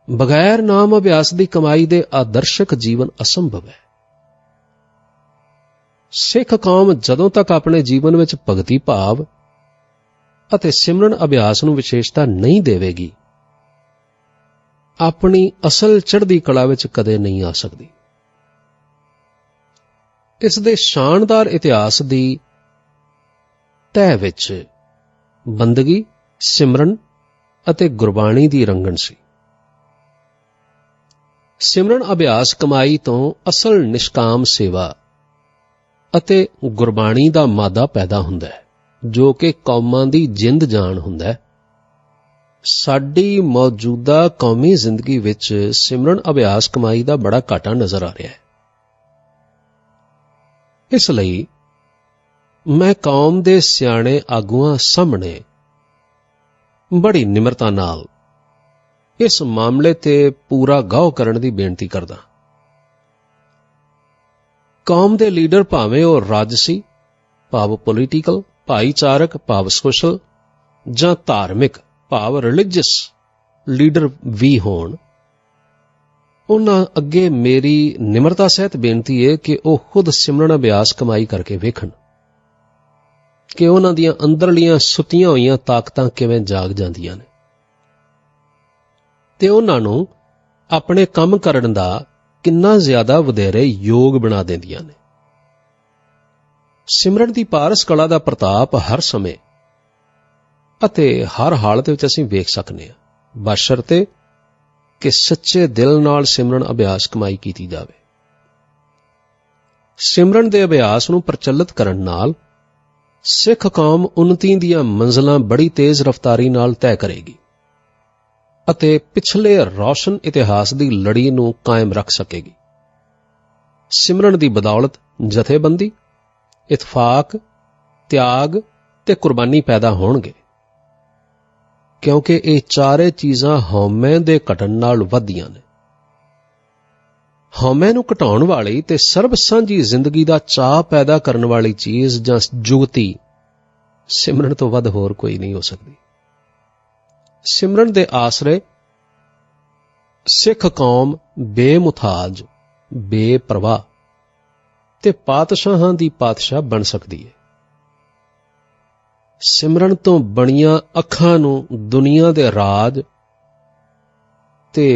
ਬਗੈਰ ਨਾਮ ਅਭਿਆਸ ਦੀ ਕਮਾਈ ਦੇ ਆਦਰਸ਼ਕ ਜੀਵਨ ਅਸੰਭਵ ਹੈ। ਸਿੱਖ ਕੌਮ ਜਦੋਂ ਤੱਕ ਆਪਣੇ ਜੀਵਨ ਵਿੱਚ ਭਗਤੀ ਭਾਵ ਅਤੇ ਸਿਮਰਨ ਅਭਿਆਸ ਨੂੰ ਵਿਸ਼ੇਸ਼ਤਾ ਨਹੀਂ ਦੇਵੇਗੀ, ਆਪਣੀ ਅਸਲ ਚੜ੍ਹਦੀ ਕਲਾ ਵਿੱਚ ਕਦੇ ਨਹੀਂ ਆ ਸਕਦੀ। ਇਸ ਦੇ ਸ਼ਾਨਦਾਰ ਇਤਿਹਾਸ ਦੀ ਤਹਿ ਵਿੱਚ ਬੰਦਗੀ, ਸਿਮਰਨ ਅਤੇ ਗੁਰਬਾਣੀ ਦੀ ਰੰਗਣ ਸੀ। ਸਿਮਰਨ ਅਭਿਆਸ ਕਮਾਈ ਤੋਂ ਅਸਲ ਨਿਸ਼ਕਾਮ ਸੇਵਾ ਅਤੇ ਗੁਰਬਾਣੀ ਦਾ ਮਾਦਾ ਪੈਦਾ ਹੁੰਦਾ ਹੈ, ਜੋ ਕਿ ਕੌਮਾਂ ਦੀ ਜਿੰਦ ਜਾਨ ਹੁੰਦਾ ਹੈ। ਸਾਡੀ ਮੌਜੂਦਾ ਕੌਮੀ ਜ਼ਿੰਦਗੀ ਵਿੱਚ ਸਿਮਰਨ ਅਭਿਆਸ ਕਮਾਈ ਦਾ ਬੜਾ ਘਾਟਾ ਨਜ਼ਰ ਆ ਰਿਹਾ ਹੈ। ਇਸ ਲਈ ਮੈਂ ਕੌਮ ਦੇ ਸਿਆਣੇ ਆਗੂਆਂ ਸਾਹਮਣੇ ਬੜੀ ਨਿਮਰਤਾ ਨਾਲ ਇਸ ਮਾਮਲੇ ਤੇ ਪੂਰਾ ਗਹੁ ਕਰਨ ਦੀ ਬੇਨਤੀ ਕਰਦਾ। ਕੌਮ ਦੇ ਲੀਡਰ ਭਾਵੇਂ ਉਹ ਰਾਜਸੀ ਭਾਵ ਪੋਲੀਟੀਕਲ, ਭਾਈਚਾਰਕ ਭਾਵ ਸੋਸ਼ਲ ਜਾਂ ਧਾਰਮਿਕ ਭਾਵ ਰਿਲੀਜੀਅਸ ਲੀਡਰ ਵੀ ਹੋਣ, ਉਹਨਾਂ ਅੱਗੇ ਮੇਰੀ ਨਿਮਰਤਾ ਸਹਿਤ ਬੇਨਤੀ ਹੈ ਕਿ ਉਹ ਖੁਦ ਸਿਮਰਨ ਅਭਿਆਸ ਕਮਾਈ ਕਰਕੇ ਵੇਖਣ ਕਿ ਉਹਨਾਂ ਦੀਆਂ ਅੰਦਰਲੀਆਂ ਸੁੱਤੀਆਂ ਹੋਈਆਂ ਤਾਕਤਾਂ ਕਿਵੇਂ ਜਾਗ ਜਾਂਦੀਆਂ ਨੇ ਤੇ ਉਹਨਾਂ ਨੂੰ ਆਪਣੇ ਕੰਮ ਕਰਨ ਦਾ ਕਿੰਨਾ ਜ਼ਿਆਦਾ ਵਧੇਰੇ ਯੋਗ ਬਣਾ ਦਿੰਦੀਆਂ ਨੇ। ਸਿਮਰਨ ਦੀ ਪਾਰਸ ਕਲਾ ਦਾ ਪ੍ਰਤਾਪ ਹਰ ਸਮੇਂ ਅਤੇ ਹਰ ਹਾਲਤ ਵਿੱਚ ਅਸੀਂ ਵੇਖ ਸਕਦੇ ਹਾਂ, ਬਸ਼ਰਤੇ ਕਿ ਸੱਚੇ ਦਿਲ ਨਾਲ ਸਿਮਰਨ ਅਭਿਆਸ ਕਮਾਈ ਕੀਤੀ ਜਾਵੇ। ਸਿਮਰਨ ਦੇ ਅਭਿਆਸ ਨੂੰ ਪ੍ਰਚਲਿਤ ਕਰਨ ਨਾਲ ਸਿੱਖ ਕੌਮ ਉੱਨਤੀ ਦੀਆਂ ਮੰਜ਼ਲਾਂ ਬੜੀ ਤੇਜ਼ ਰਫ਼ਤਾਰੀ ਨਾਲ ਤੈਅ ਕਰੇਗੀ ਅਤੇ ਪਿਛਲੇ ਰੌਸ਼ਨ ਇਤਿਹਾਸ ਦੀ ਲੜੀ ਨੂੰ ਕਾਇਮ ਰੱਖ ਸਕੇਗੀ। ਸਿਮਰਨ ਦੀ ਬਦੌਲਤ ਜਥੇਬੰਦੀ, ਇਤਫਾਕ, ਤਿਆਗ ਤੇ ਕੁਰਬਾਨੀ ਪੈਦਾ ਹੋਣਗੇ, ਕਿਉਂਕਿ ਇਹ ਚਾਰੇ ਚੀਜ਼ਾਂ ਹਉਮੈ ਦੇ ਘਟਣ ਨਾਲ ਵੱਧਦੀਆਂ ਨੇ। ਹਉਮੈ ਨੂੰ ਘਟਾਉਣ ਵਾਲੀ ਤੇ ਸਰਬ ਸਾਂਝੀ ਜ਼ਿੰਦਗੀ ਦਾ ਚਾਅ ਪੈਦਾ ਕਰਨ ਵਾਲੀ ਚੀਜ਼ ਜਾਂ ਜੁਗਤੀ ਸਿਮਰਨ ਤੋਂ ਵੱਧ ਹੋਰ ਕੋਈ ਨਹੀਂ ਹੋ ਸਕਦੀ। ਸਿਮਰਨ ਦੇ ਆਸਰੇ ਸਿੱਖ ਕੌਮ ਬੇਮੁਥਾਜ, ਬੇਪਰਵਾਹ ਤੇ ਪਾਤਸ਼ਾਹਾਂ ਦੀ ਪਾਤਸ਼ਾਹ ਬਣ ਸਕਦੀ ਹੈ। ਸਿਮਰਨ ਤੋਂ ਬਣੀਆਂ ਅੱਖਾਂ ਨੂੰ ਦੁਨੀਆ ਦੇ ਰਾਜ ਤੇ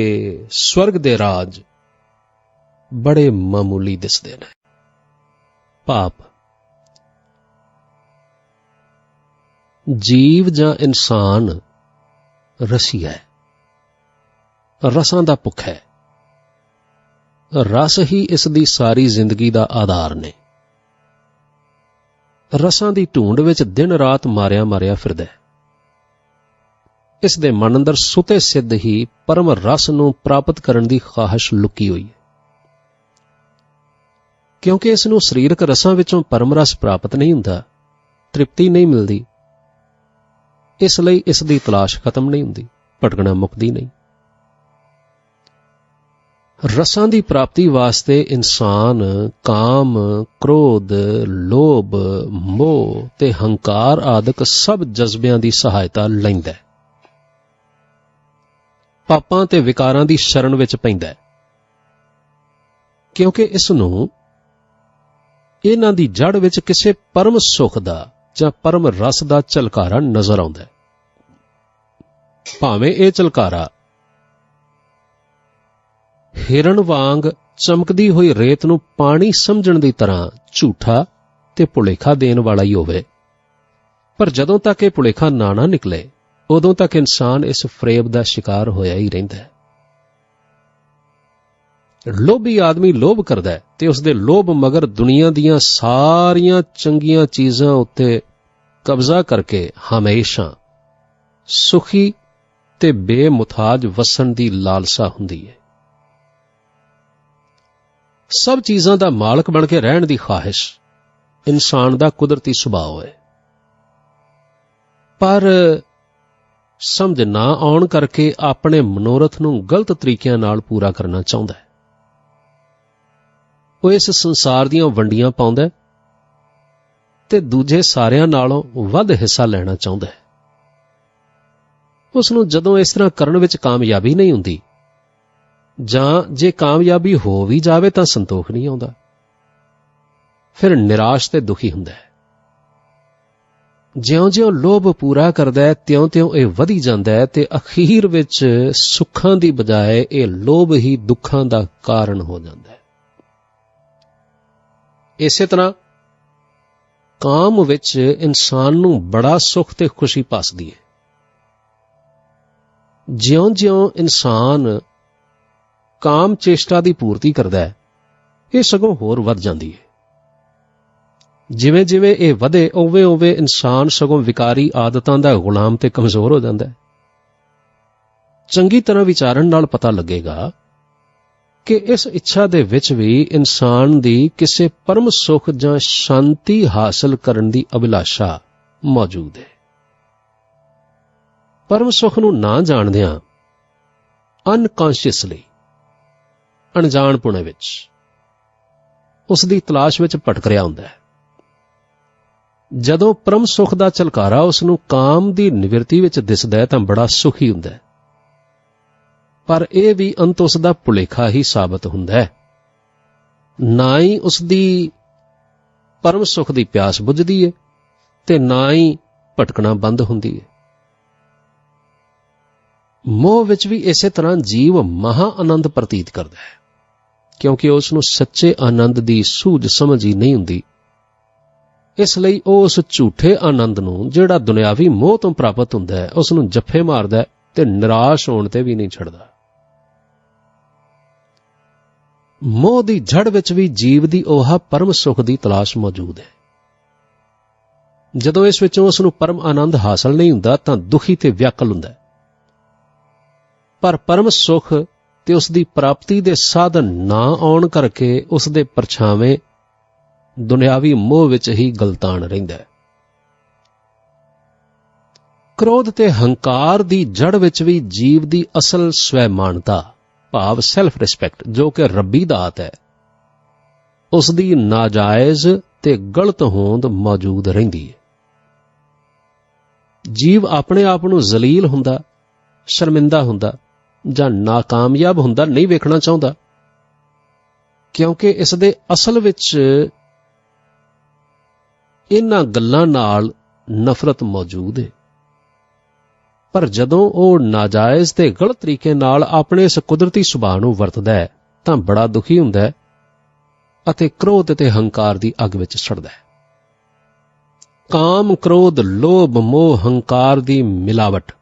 ਸਵਰਗ ਦੇ ਰਾਜ ਬੜੇ ਮਾਮੂਲੀ ਦਿਸਦੇ ਨੇ। ਪਾਪ ਜੀਵ ਜਾਂ ਇਨਸਾਨ ਰਸੀਆ ਹੈ, ਰਸਾਂ ਦਾ ਭੁੱਖਾ ਹੈ। ਰਸ ਹੀ ਇਸ ਦੀ ਸਾਰੀ ਜ਼ਿੰਦਗੀ ਦਾ ਆਧਾਰ ਨੇ। ਰਸਾਂ ਦੀ ਢੂੰਡ ਵਿੱਚ ਦਿਨ ਰਾਤ ਮਾਰਿਆ ਫਿਰਦਾ ਹੈ। ਇਸ ਦੇ ਮਨ ਅੰਦਰ ਸੁਤੇ ਸਿੱਧ ਹੀ ਪਰਮ ਰਸ ਨੂੰ ਪ੍ਰਾਪਤ ਕਰਨ ਦੀ ਖਾਹਿਸ਼ ਲੁਕੀ ਹੋਈ ਹੈ, ਕਿਉਂਕਿ ਇਸ ਨੂੰ ਸਰੀਰਕ ਰਸਾਂ ਵਿੱਚੋਂ ਪਰਮ ਰਸ ਪ੍ਰਾਪਤ ਨਹੀਂ ਹੁੰਦਾ, ਤ੍ਰਿਪਤੀ ਨਹੀਂ ਮਿਲਦੀ। ਇਸ ਲਈ ਇਸ ਦੀ ਤਲਾਸ਼ ਖਤਮ ਨਹੀਂ ਹੁੰਦੀ, ਭਟਕਣਾ ਮੁੱਕਦੀ ਨਹੀਂ। ਰਸਾਂ ਦੀ ਪ੍ਰਾਪਤੀ ਵਾਸਤੇ ਇਨਸਾਨ ਕਾਮ, ਕ੍ਰੋਧ, ਲੋਭ, ਮੋਹ ਤੇ ਹੰਕਾਰ ਆਦਿਕ ਸਭ ਜਜ਼ਬਿਆਂ ਦੀ ਸਹਾਇਤਾ ਲੈਂਦਾ ਹੈ। ਪਾਪਾਂ ਤੇ ਵਿਕਾਰਾਂ ਦੀ ਸ਼ਰਨ ਵਿੱਚ ਪੈਂਦਾ ਹੈ, ਕਿਉਂਕਿ ਇਸ ਨੂੰ ਇਹਨਾਂ ਦੀ ਜੜ ਵਿੱਚ ਕਿਸੇ ਪਰਮ ਸੁੱਖ ਦਾ ਜਾਂ ਪਰਮ ਰਸ ਦਾ ਝਲਕਾਰਾ ਨਜ਼ਰ ਆਉਂਦਾ ਹੈ। ਭਾਵੇਂ ਇਹ ਝਲਕਾਰਾ ਹਿਰਨ ਵਾਂਗ ਚਮਕਦੀ ਹੋਈ ਰੇਤ ਨੂੰ ਪਾਣੀ ਸਮਝਣ ਦੀ ਤਰ੍ਹਾਂ ਝੂਠਾ ਤੇ ਭੁਲੇਖਾ ਦੇਣ ਵਾਲਾ ਹੀ ਹੋਵੇ। ਪਰ ਜਦੋਂ ਤੱਕ ਇਹ ਭੁਲੇਖਾ ਨਾ ਨਿਕਲੇ, ਉਦੋਂ ਤੱਕ ਇਨਸਾਨ ਇਸ ਫਰੇਬ ਦਾ ਸ਼ਿਕਾਰ ਹੋਇਆ ਹੀ ਰਹਿੰਦਾ ਹੈ। ਲੋਭੀ ਆਦਮੀ ਲੋਭ ਕਰਦਾ ਹੈ ਤੇ ਉਸਦੇ ਲੋਭ ਮਗਰ ਦੁਨੀਆ ਦੀਆਂ ਸਾਰੀਆਂ ਚੰਗੀਆਂ ਚੀਜ਼ਾਂ ਉੱਤੇ ਕਬਜ਼ਾ ਕਰਕੇ ਹਮੇਸ਼ਾ ਸੁਖੀ ਤੇ ਬੇਮੁਤਾਜ ਵਸਣ ਦੀ ਲਾਲਸਾ ਹੁੰਦੀ ਹੈ। ਸਭ ਚੀਜ਼ਾਂ ਦਾ ਮਾਲਕ ਬਣ ਕੇ ਰਹਿਣ ਦੀ ਖਾਹਿਸ਼ ਇਨਸਾਨ ਦਾ ਕੁਦਰਤੀ ਸੁਭਾਅ ਹੈ, ਪਰ ਸਮਝ ਨਾ ਆਉਣ ਕਰਕੇ ਆਪਣੇ ਮਨੋਰਥ ਨੂੰ ਗਲਤ ਤਰੀਕਿਆਂ ਨਾਲ ਪੂਰਾ ਕਰਨਾ ਚਾਹੁੰਦਾ ਹੈ। ਉਹ ਇਸ ਸੰਸਾਰ ਦੀਆਂ ਵੰਡੀਆਂ ਪਾਉਂਦਾ ਤੇ ਦੂਜੇ ਸਾਰਿਆਂ ਨਾਲੋਂ ਵੱਧ ਹਿੱਸਾ ਲੈਣਾ ਚਾਹੁੰਦਾ ਹੈ। ਉਸ ਨੂੰ ਜਦੋਂ ਇਸ ਤਰ੍ਹਾਂ ਕਰਨ ਵਿੱਚ ਕਾਮਯਾਬੀ ਨਹੀਂ ਹੁੰਦੀ, ਜਾਂ ਜੇ ਕਾਮਯਾਬੀ ਹੋ ਵੀ ਜਾਵੇ ਤਾਂ ਸੰਤੋਖ ਨਹੀਂ ਆਉਂਦਾ, ਫਿਰ ਨਿਰਾਸ਼ ਤੇ ਦੁਖੀ ਹੁੰਦਾ ਹੈ। ਜਿਉਂ-ਜਿਉਂ ਲੋਭ ਪੂਰਾ ਕਰਦਾ ਹੈ, ਤਿਉਂ-ਤਿਉਂ ਇਹ ਵਧੀ ਜਾਂਦਾ ਹੈ ਤੇ ਅਖੀਰ ਵਿੱਚ ਸੁੱਖਾਂ ਦੀ ਬਜਾਏ ਇਹ ਲੋਭ ਹੀ ਦੁੱਖਾਂ ਦਾ ਕਾਰਨ ਹੋ ਜਾਂਦਾ ਹੈ। ਇਸੇ ਤਰ੍ਹਾਂ ਕਾਮ ਵਿੱਚ ਇਨਸਾਨ ਨੂੰ ਬੜਾ ਸੁੱਖ ਤੇ ਖੁਸ਼ੀ ਭਾਸਦੀ ਹੈ। ਜਿਉਂ-ਜਿਉਂ ਇਨਸਾਨ ਕਾਮ ਚੇਸ਼ਟਾ ਦੀ ਪੂਰਤੀ ਕਰਦਾ ਹੈ, ਇਹ ਸਗੋਂ ਹੋਰ ਵੱਧ ਜਾਂਦੀ ਹੈ। ਜਿਵੇਂ-ਜਿਵੇਂ ਇਹ ਵਧੇ, ਉਵੇਂ-ਉਵੇਂ ਇਨਸਾਨ ਸਗੋਂ ਵਿਕਾਰੀ ਆਦਤਾਂ ਦਾ ਗੁਲਾਮ ਤੇ ਕਮਜ਼ੋਰ ਹੋ ਜਾਂਦਾ ਹੈ। ਚੰਗੀ ਤਰ੍ਹਾਂ ਵਿਚਾਰਨ ਨਾਲ ਪਤਾ ਲੱਗੇਗਾ ਕਿ ਇਸ ਇੱਛਾ ਦੇ ਵਿੱਚ ਵੀ ਇਨਸਾਨ ਦੀ ਕਿਸੇ ਪਰਮ ਸੁੱਖ ਜਾਂ ਸ਼ਾਂਤੀ ਹਾਸਲ ਕਰਨ ਦੀ ਅਭਿਲਾਸ਼ਾ ਮੌਜੂਦ ਹੈ। ਪਰਮ ਸੁੱਖ ਨੂੰ ਨਾ ਜਾਣਦਿਆਂ ਅਨਕੌਂਸ਼ੀਅਸਲੀ, ਅਣਜਾਣਪੁਣੇ ਵਿੱਚ ਉਸ ਦੀ ਤਲਾਸ਼ ਵਿੱਚ ਭਟਕ ਰਿਹਾ ਹੁੰਦਾ ਹੈ। ਜਦੋਂ ਪਰਮ ਸੁੱਖ ਦਾ ਝਲਕਾਰਾ ਉਸ ਨੂੰ ਕਾਮ ਦੀ ਨਿਵਰਤੀ ਵਿੱਚ ਦਿਸਦਾ ਹੈ ਤਾਂ ਬੜਾ ਸੁਖੀ ਹੁੰਦਾ ਹੈ, ਪਰ ਇਹ ਵੀ ਅੰਤ ਉਸ ਦਾ ਭੁਲੇਖਾ ਹੀ ਸਾਬਤ ਹੁੰਦਾ ਹੈ। ਨਾ ਹੀ ਉਸ ਦੀ ਪਰਮ ਸੁੱਖ ਦੀ ਪਿਆਸ ਬੁਝਦੀ ਹੈ ਤੇ ਨਾ ਹੀ ਭਟਕਣਾ ਬੰਦ ਹੁੰਦੀ ਹੈ। ਮੋਹ ਵਿੱਚ ਵੀ ਇਸੇ ਤਰ੍ਹਾਂ ਜੀਵ ਮਹਾ ਆਨੰਦ ਪ੍ਰਤੀਤ ਕਰਦਾ ਹੈ, ਕਿਉਂਕਿ ਉਸ ਨੂੰ ਸੱਚੇ ਆਨੰਦ ਦੀ ਸੂਝ ਸਮਝ ਹੀ ਨਹੀਂ ਹੁੰਦੀ। ਇਸ ਲਈ ਉਹ ਉਸ ਝੂਠੇ ਆਨੰਦ ਨੂੰ, ਜਿਹੜਾ ਦੁਨਿਆਵੀ ਮੋਹ ਤੋਂ ਪ੍ਰਾਪਤ ਹੁੰਦਾ ਹੈ, ਉਸ ਨੂੰ ਜੱਫੇ ਮਾਰਦਾ ਹੈ ਤੇ ਨਿਰਾਸ਼ ਹੋਣ ਤੇ ਵੀ ਨਹੀਂ ਛੱਡਦਾ। ਮੋਹ ਦੀ ਜੜ ਵਿੱਚ ਵੀ ਜੀਵ ਦੀ ਉਹ ਪਰਮ ਸੁੱਖ ਦੀ ਤਲਾਸ਼ ਮੌਜੂਦ ਹੈ। ਜਦੋਂ ਇਸ ਵਿੱਚੋਂ ਉਸ ਨੂੰ ਪਰਮ ਆਨੰਦ ਹਾਸਲ ਨਹੀਂ ਹੁੰਦਾ ਤਾਂ ਦੁਖੀ ਤੇ ਵਿਆਕਲ ਹੁੰਦਾ ਹੈ। ਪਰ ਪਰਮ ਸੁੱਖ ਤੇ ਉਸ ਦੀ ਪ੍ਰਾਪਤੀ ਦੇ ਸਾਧਨ ਨਾ ਆਉਣ ਕਰਕੇ ਉਸ ਦੇ ਪਰਛਾਵੇਂ ਦੁਨਿਆਵੀ ਮੋਹ ਵਿੱਚ ਹੀ ਗਲਤਾਨ ਰਹਿੰਦਾ ਹੈ। ਕ੍ਰੋਧ ਤੇ ਹੰਕਾਰ ਦੀ ਜੜ ਵਿੱਚ ਵੀ ਜੀਵ ਦੀ ਅਸਲ ਸਵੈ-ਮਾਨਤਾ, ਭਾਵ ਸੈਲਫ ਰਿਸਪੈਕਟ, ਜੋ ਕਿ ਰੱਬੀ ਦਾਤ ਹੈ, ਉਸ ਦੀ ਨਾਜਾਇਜ਼ ਤੇ ਗਲਤ ਹੋਂਦ ਮੌਜੂਦ ਰਹਿੰਦੀ ਹੈ। ਜੀਵ ਆਪਣੇ ਆਪ ਨੂੰ ਜ਼ਲੀਲ ਹੁੰਦਾ, ਸ਼ਰਮਿੰਦਾ ਹੁੰਦਾ ਜਾਂ ਨਾਕਾਮਯਾਬ ਹੁੰਦਾ ਨਹੀਂ ਵੇਖਣਾ ਚਾਹੁੰਦਾ, ਕਿਉਂਕਿ ਇਸ ਦੇ ਅਸਲ ਵਿੱਚ ਇਹਨਾਂ ਗੱਲਾਂ ਨਾਲ ਨਫ਼ਰਤ ਮੌਜੂਦ ਹੈ। ਪਰ ਜਦੋਂ ਉਹ ਨਾਜਾਇਜ਼ ਤੇ ਗਲਤ ਤਰੀਕੇ ਨਾਲ ਆਪਣੇ ਇਸ ਕੁਦਰਤੀ ਸੁਭਾਅ ਨੂੰ ਵਰਤਦਾ ਹੈ ਤਾਂ ਬੜਾ ਦੁਖੀ ਹੁੰਦਾ ਹੈ ਅਤੇ ਕ੍ਰੋਧ ਤੇ ਹੰਕਾਰ ਦੀ ਅੱਗ ਵਿੱਚ ਸੜਦਾ ਹੈ। ਕਾਮ, ਕ੍ਰੋਧ, ਲੋਭ, ਮੋਹ, ਹੰਕਾਰ ਦੀ ਮਿਲਾਵਟ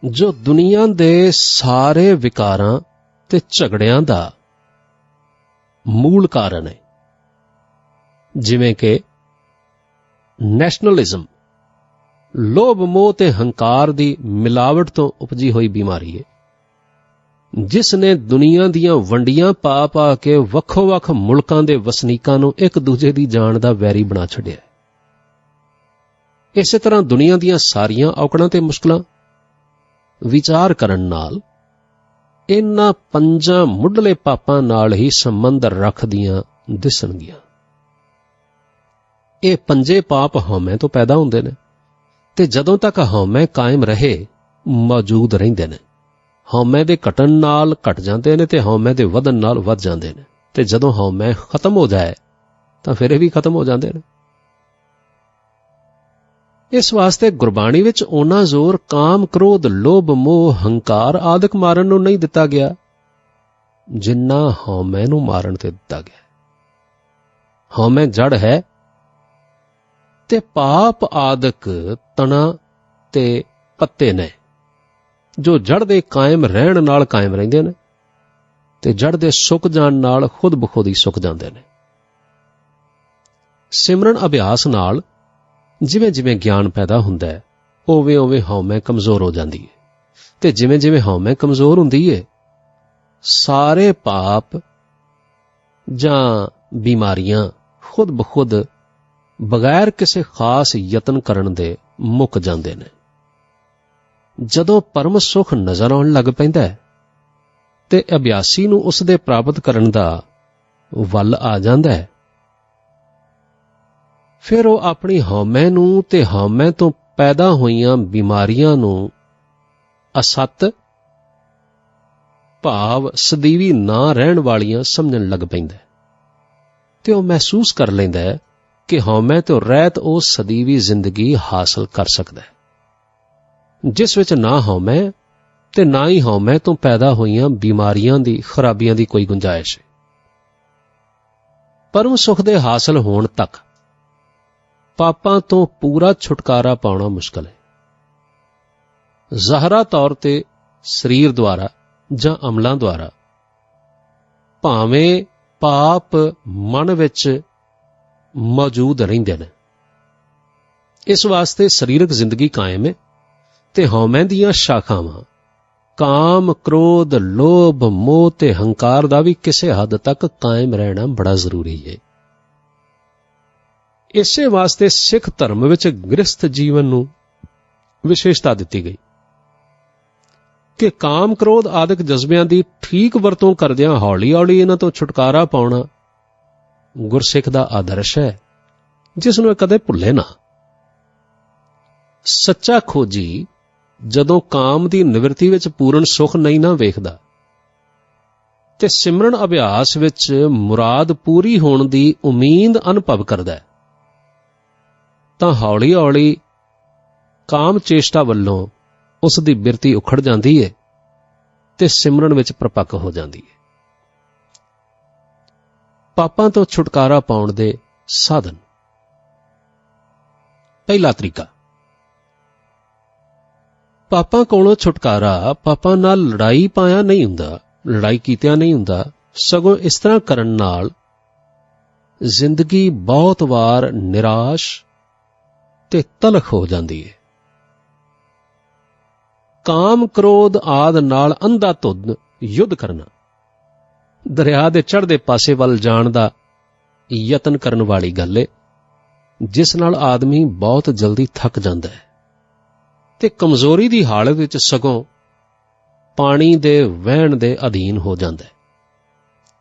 ਜੋ ਦੁਨੀਆ ਦੇ ਸਾਰੇ ਵਿਕਾਰਾਂ ਤੇ ਝਗੜਿਆਂ ਦਾ ਮੂਲ ਕਾਰਨ ਹੈ, ਜਿਵੇਂ ਕਿ ਨੈਸ਼ਨਲਿਜ਼ਮ, ਲੋਭ, ਮੋਹ ਤੇ ਹੰਕਾਰ ਦੀ ਮਿਲਾਵਟ ਤੋਂ ਉਪਜੀ ਹੋਈ ਬਿਮਾਰੀ ਹੈ, ਜਿਸ ਨੇ ਦੁਨੀਆ ਦੀਆਂ ਵੰਡੀਆਂ ਪਾ ਪਾ ਕੇ ਵੱਖੋ-ਵੱਖ ਮੁਲਕਾਂ ਦੇ ਵਸਨੀਕਾਂ ਨੂੰ ਇੱਕ ਦੂਜੇ ਦੀ ਜਾਨ ਦਾ ਵੈਰੀ ਬਣਾ ਛੱਡਿਆ। ਇਸੇ ਤਰ੍ਹਾਂ ਦੁਨੀਆ ਦੀਆਂ ਸਾਰੀਆਂ ਔਕੜਾਂ ਤੇ ਮੁਸ਼ਕਲਾਂ ਵਿਚਾਰ ਕਰਨ ਨਾਲ ਇਹਨਾਂ ਪੰਜਾਂ ਮੁੱਢਲੇ ਪਾਪਾਂ ਨਾਲ ਹੀ ਸੰਬੰਧ ਰੱਖਦੀਆਂ ਦਿਸਣਗੀਆਂ। ਇਹ ਪੰਜੇ ਪਾਪ ਹਉਮੈ ਤੋਂ ਪੈਦਾ ਹੁੰਦੇ ਨੇ ਤੇ ਜਦੋਂ ਤੱਕ ਹਉਮੈ ਕਾਇਮ ਰਹੇ ਮੌਜੂਦ ਰਹਿੰਦੇ ਨੇ। ਹਉਮੈ ਦੇ ਘਟਣ ਨਾਲ ਘਟ ਜਾਂਦੇ ਨੇ ਤੇ ਹਉਮੈ ਦੇ ਵਧਣ ਨਾਲ ਵੱਧ ਜਾਂਦੇ ਨੇ, ਤੇ ਜਦੋਂ ਹਉਮੈ ਖਤਮ ਹੋ ਜਾਏ ਤਾਂ ਫਿਰ ਇਹ ਵੀ ਖਤਮ ਹੋ ਜਾਂਦੇ ਨੇ। ਇਸ ਵਾਸਤੇ ਗੁਰਬਾਣੀ ਵਿੱਚ ਓਨਾ ਜ਼ੋਰ ਕਾਮ, ਕ੍ਰੋਧ, ਲੋਭ, ਮੋਹ, ਹੰਕਾਰ ਆਦਿਕ ਮਾਰਨ ਨੂੰ ਨਹੀਂ ਦਿੱਤਾ ਗਿਆ ਜਿੰਨਾ ਹਉਮੈ ਨੂੰ ਮਾਰਨ ਤੇ ਦਿੱਤਾ ਗਿਆ। ਹਉਮੈ ਜੜ ਹੈ ਤੇ ਪਾਪ ਆਦਿਕ ਤਣਾ ਤੇ ਪੱਤੇ ਨੇ ਜੋ ਜੜ ਦੇ ਕਾਇਮ ਰਹਿਣ ਨਾਲ ਕਾਇਮ ਰਹਿੰਦੇ ਨੇ ਤੇ ਜੜ ਦੇ ਸੁੱਕ ਜਾਣ ਨਾਲ ਖੁਦ ਬਖੁਦ ਹੀ ਸੁੱਕ ਜਾਂਦੇ ਨੇ। ਸਿਮਰਨ ਅਭਿਆਸ ਨਾਲ ਜਿਵੇਂ ਜਿਵੇਂ ਗਿਆਨ ਪੈਦਾ ਹੁੰਦਾ ਹੈ ਉਵੇਂ ਉਵੇਂ ਹਉਮੈ ਕਮਜ਼ੋਰ ਹੋ ਜਾਂਦੀ ਹੈ ਤੇ ਜਿਵੇਂ ਜਿਵੇਂ ਹਉਮੈ ਕਮਜ਼ੋਰ ਹੁੰਦੀ ਹੈ ਸਾਰੇ ਪਾਪ ਜਾਂ ਬਿਮਾਰੀਆਂ ਖੁਦ ਬਖੁਦ ਬਗੈਰ ਕਿਸੇ ਖਾਸ ਯਤਨ ਕਰਨ ਦੇ ਮੁੱਕ ਜਾਂਦੇ ਨੇ। ਜਦੋਂ ਪਰਮ ਸੁਖ ਨਜ਼ਰ ਆਉਣ ਲੱਗ ਪੈਂਦਾ ਹੈ ਤੇ ਅਭਿਆਸੀ ਨੂੰ ਉਸ ਦੇ ਪ੍ਰਾਪਤ ਕਰਨ ਦਾ ਵੱਲ ਆ ਜਾਂਦਾ ਹੈ, ਫਿਰ ਉਹ ਆਪਣੀ ਹਉਮੈ ਨੂੰ ਤੇ ਹਉਮੈ ਤੋਂ ਪੈਦਾ ਹੋਈਆਂ ਬਿਮਾਰੀਆਂ ਨੂੰ ਅਸਤ ਭਾਵ ਸਦੀਵੀ ਨਾ ਰਹਿਣ ਵਾਲੀਆਂ ਸਮਝਣ ਲੱਗ ਪੈਂਦਾ ਤੇ ਉਹ ਮਹਿਸੂਸ ਕਰ ਲੈਂਦਾ ਹੈ ਕਿ ਹਉਮੈ ਤੋਂ ਰਹਿਤ ਉਹ ਸਦੀਵੀ ਜ਼ਿੰਦਗੀ ਹਾਸਲ ਕਰ ਸਕਦਾ ਹੈ ਜਿਸ ਵਿੱਚ ਨਾ ਹਉਮੈ ਤੇ ਨਾ ਹੀ ਹਉਮੈ ਤੋਂ ਪੈਦਾ ਹੋਈਆਂ ਬਿਮਾਰੀਆਂ ਦੀ ਖਰਾਬੀਆਂ ਦੀ ਕੋਈ ਗੁੰਜਾਇਸ਼ ਹੈ। ਪਰਮ ਸੁਖ ਦੇ ਹਾਸਲ ਹੋਣ ਤੱਕ ਪਾਪਾਂ ਤੋਂ ਪੂਰਾ ਛੁਟਕਾਰਾ ਪਾਉਣਾ ਮੁਸ਼ਕਲ ਹੈ। ਜ਼ਾਹਰਾ ਤੌਰ ਤੇ ਸਰੀਰ ਦੁਆਰਾ ਜਾਂ ਅਮਲਾਂ ਦੁਆਰਾ ਭਾਵੇਂ ਪਾਪ ਮਨ ਵਿੱਚ ਮੌਜੂਦ ਰਹਿੰਦੇ ਨੇ, ਇਸ ਵਾਸਤੇ ਸਰੀਰਕ ਜ਼ਿੰਦਗੀ ਕਾਇਮ ਹੈ ਤੇ ਹਉਮੈ ਦੀਆਂ ਸ਼ਾਖਾਵਾਂ ਕਾਮ, ਕ੍ਰੋਧ, ਲੋਭ, ਮੋਹ ਤੇ ਹੰਕਾਰ ਦਾ ਵੀ ਕਿਸੇ ਹੱਦ ਤੱਕ ਕਾਇਮ ਰਹਿਣਾ ਬੜਾ ਜ਼ਰੂਰੀ ਹੈ। ਇਸੇ ਵਾਸਤੇ ਸਿੱਖ ਧਰਮ ਵਿੱਚ ਗ੍ਰਸਥ ਜੀਵਨ ਨੂੰ ਵਿਸ਼ੇਸ਼ਤਾ ਦਿੱਤੀ ਗਈ ਕਿ ਕਾਮ, ਕ੍ਰੋਧ ਆਦਿਕ ਜਜ਼ਬਿਆਂ ਦੀ ਠੀਕ ਵਰਤੋਂ ਕਰਦਿਆਂ ਹੌਲੀ ਹੌਲੀ ਇਹਨਾਂ ਤੋਂ ਛੁਟਕਾਰਾ ਪਾਉਣਾ ਗੁਰਸਿੱਖ ਦਾ ਆਦਰਸ਼ ਹੈ ਜਿਸ ਨੂੰ ਇਹ ਕਦੇ ਭੁੱਲੇ ਨਾ। ਸੱਚਾ ਖੋਜੀ ਜਦੋਂ ਕਾਮ ਦੀ ਨਿਵਰਤੀ ਵਿੱਚ ਪੂਰਨ ਸੁਖ ਨਹੀਂ ਨਾ ਵੇਖਦਾ ਤੇ ਸਿਮਰਨ ਅਭਿਆਸ ਵਿੱਚ ਮੁਰਾਦ ਪੂਰੀ ਹੋਣ ਦੀ ਉਮੀਦ ਅਨੁਭਵ ਕਰਦਾ ਹੈ ਤਾਂ ਹੌਲੀ ਹੌਲੀ ਕਾਮ ਚੇਸ਼ਟਾ ਵੱਲੋਂ ਉਸ ਦੀ ਬਿਰਤੀ ਉਖੜ ਜਾਂਦੀ ਹੈ ਤੇ ਸਿਮਰਨ ਵਿੱਚ ਪ੍ਰਪੱਕ ਹੋ ਜਾਂਦੀ ਹੈ। ਪਾਪਾਂ ਤੋਂ ਛੁਟਕਾਰਾ ਪਾਉਣ ਦੇ ਸਾਧਨ। ਪਹਿਲਾ ਤਰੀਕਾ, ਪਾਪਾਂ ਕੋਲੋਂ ਛੁਟਕਾਰਾ ਪਾਪਾਂ ਨਾਲ ਲੜਾਈ ਪਾਇਆ ਨਹੀਂ ਹੁੰਦਾ, ਲੜਾਈ ਕੀਤਿਆਂ ਨਹੀਂ ਹੁੰਦਾ, ਸਗੋਂ ਇਸ ਤਰ੍ਹਾਂ ਕਰਨ ਨਾਲ ਜ਼ਿੰਦਗੀ ਬਹੁਤ ਵਾਰ ਨਿਰਾਸ਼ ਤੇ ਤਲਖ ਹੋ ਜਾਂਦੀ ਹੈ। ਕਾਮ, ਕ੍ਰੋਧ ਆਦਿ ਨਾਲ ਅੰਧਾ ਧੁੰਦ ਯੁੱਧ ਕਰਨਾ, ਦਰਿਆ ਦੇ ਚੜ੍ਹਦੇ ਪਾਸੇ ਵੱਲ ਜਾਣ ਦਾ ਯਤਨ ਕਰਨ ਵਾਲੀ ਗੱਲ ਹੈ ਜਿਸ ਨਾਲ ਆਦਮੀ ਬਹੁਤ ਜਲਦੀ ਥੱਕ ਜਾਂਦਾ ਹੈ ਤੇ ਕਮਜ਼ੋਰੀ ਦੀ ਹਾਲਤ ਵਿੱਚ ਸਗੋਂ ਪਾਣੀ ਦੇ ਵਹਿਣ ਦੇ ਅਧੀਨ ਹੋ ਜਾਂਦਾ ਹੈ।